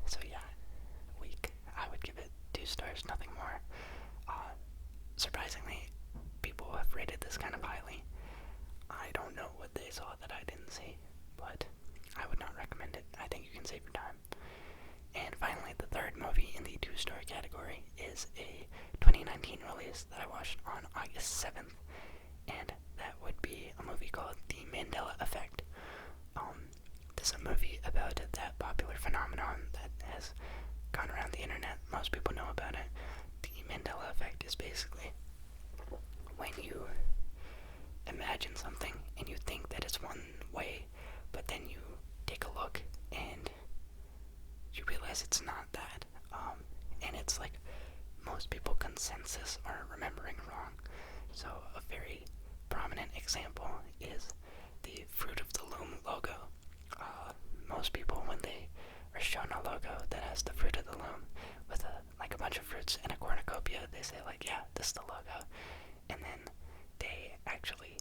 Speaker 1: So yeah, weak. I would give it 2 stars, nothing more. Surprisingly, people have rated this kind of highly. I don't know what they saw that I didn't see, but I would not recommend it. I think you can save your time. And finally, the third movie in the 2-star category is a 2019 release that I watched on August 7th, and that would be a movie called The Mandela Effect. This is a movie about that popular phenomenon that has gone around the internet. Most people know about it. The Mandela Effect is basically when you imagine something and you think that it's one way, but then you take a look and you realize it's not that. And it's like most people consensus are remembering wrong. So a very prominent example is the Fruit of the Loom logo. Most people, when they are shown a logo that has the Fruit of the Loom with a bunch of fruits and a cornucopia, they say like, yeah, this is the logo. And then they actually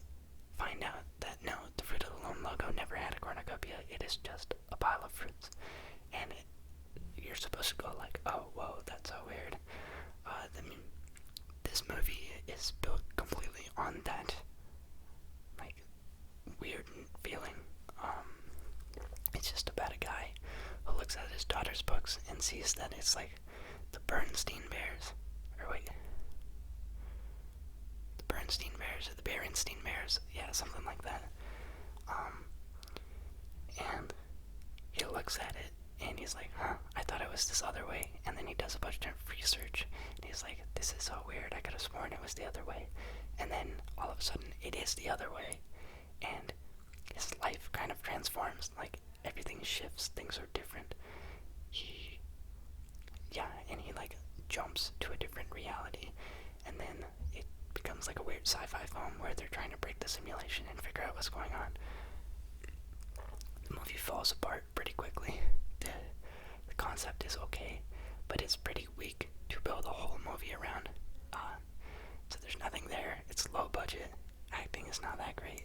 Speaker 1: find out that no, the Fruit of the Loom logo never had a cornucopia. It is just a pile of fruits. And you're supposed to go like, oh, whoa, that's so weird. This movie is built completely on that, like, weird feeling. It's just about a guy who looks at his daughter's books and sees that it's like the Bernstein Bears, or wait, the Bernstein Bears or the Berenstein Bears, yeah, something like that. And he looks at it and he's like, huh, I thought it was this other way. And then he does a bunch of research and he's like, this is so weird, I could have sworn it was the other way. And then all of a sudden it is the other way. And his life kind of transforms, like everything shifts, things are different. He like jumps to a different reality. And then it becomes like a weird sci-fi film where they're trying to break the simulation and figure out what's going on. The movie falls apart pretty quickly. The concept is okay, but it's pretty weak to build a whole movie around. So there's nothing there. It's low budget. Acting is not that great.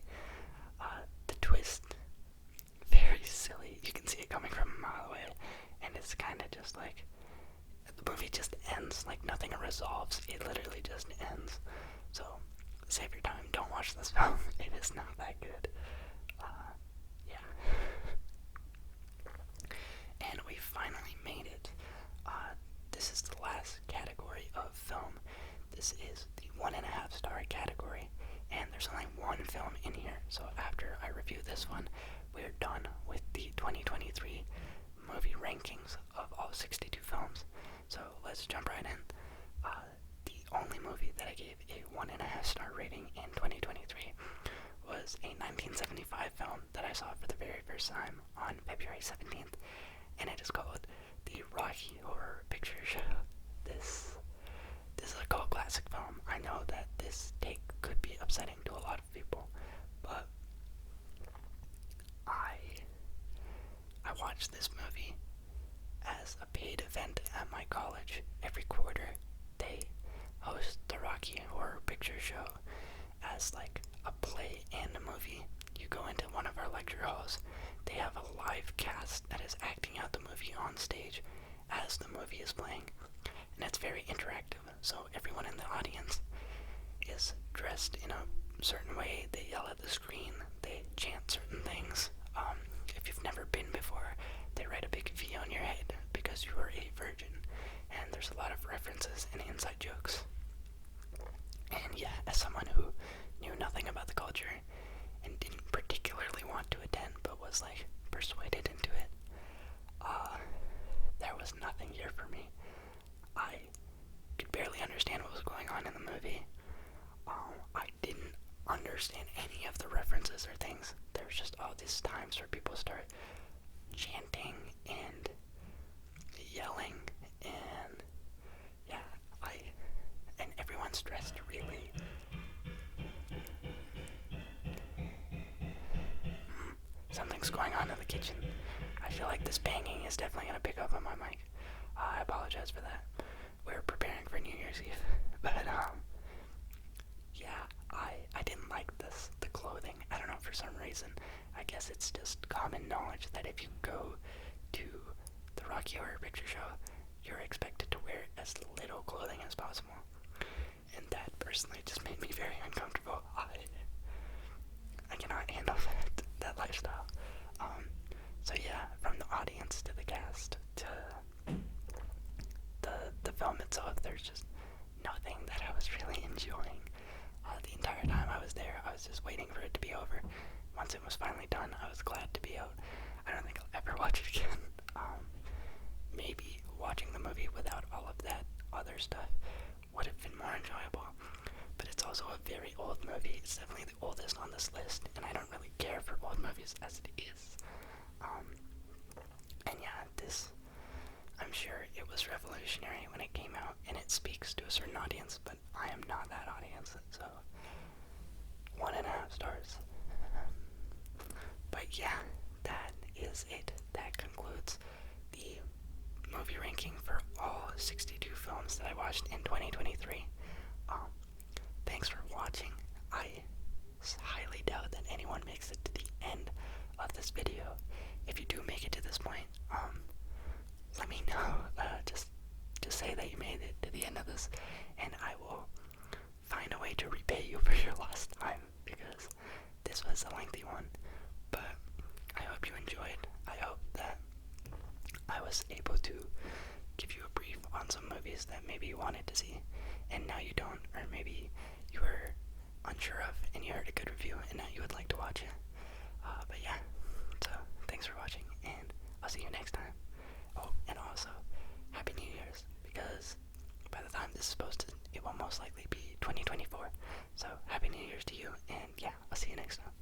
Speaker 1: The twist, very silly. You can see it coming from a mile away, and it's kind of just like the movie just ends. Like nothing resolves. It literally just ends. So save your time. Don't watch this film. It is not that good. Yeah. And we finally made it. This is the last category of film. This is the 1.5 star category, and there's only one film in here. So after I review this one, we're done with the 2023 movie rankings of all 62 films. So let's jump right in. The only movie that I gave a 1.5 star rating in 2023 was a 1975 film that I saw for the very first time on February 17th, and it is called The Rocky Horror Picture Show. This is a cult classic film. I know that this take could be upsetting to a lot of people, but I watched this movie as a paid event at my college. Every quarter, they host the Rocky Horror Picture Show as like a play and a movie. You go into one of our lecture halls. They have a live cast that is acting out the movie on stage as the movie is playing, and it's very interactive. So everyone in the audience is dressed in a certain way. They yell at the screen. They chant certain things. If you've never been before, they write a big V on your head because you are a virgin. And there's a lot of references and inside jokes. And yeah, as someone who knew nothing about the culture and didn't particularly want to attend, but was like persuaded into it, there was nothing here for me. I could barely understand what was going on in the movie. I didn't understand any of the references or things. There was just all these times where people start chanting and yelling, and yeah, and everyone's dressed really something's going on in the kitchen. I feel like this banging is definitely going to pick up on my mic. I apologize for that. We're preparing for New Year's Eve. But, yeah, I didn't like the clothing. I don't know, for some reason. I guess it's just common knowledge that if you go to the Rocky Horror Picture Show, you're expected to wear as little clothing as possible. And that personally just made me very uncomfortable. I cannot handle that lifestyle. So yeah, from the audience to the cast to the film itself, there's just nothing that I was really enjoying. The entire time I was there, I was just waiting for it to be over. Once it was finally done, I was glad to be out. I don't think I'll ever watch it again. Maybe watching the movie without all of that other stuff would have been more enjoyable. But it's also a very old movie. It's definitely the oldest on this list, and I don't really care for old movies as it is. And yeah, this revolutionary when it came out, and it speaks to a certain audience, but I am not that audience, so 1.5 stars. But yeah, that is it. That concludes the movie ranking for all 62 films that I watched in 2023. Thanks for watching. I highly doubt that anyone makes it to the end of this video. If you do make it to this point, let me know. Just say that you made it to the end of this, and I will find a way to repay you for your lost time, because this was a lengthy one. But I hope you enjoyed. I hope that I was able to give you a brief on some movies that maybe you wanted to see and now you don't, or maybe you were unsure of and you heard a good review and now you would like to watch it. But yeah, so thanks for watching, and I'll see you next time. Oh, and also, Happy New Year's, because by the time this is posted, it will most likely be 2024. So Happy New Year's to you, and yeah, I'll see you next time.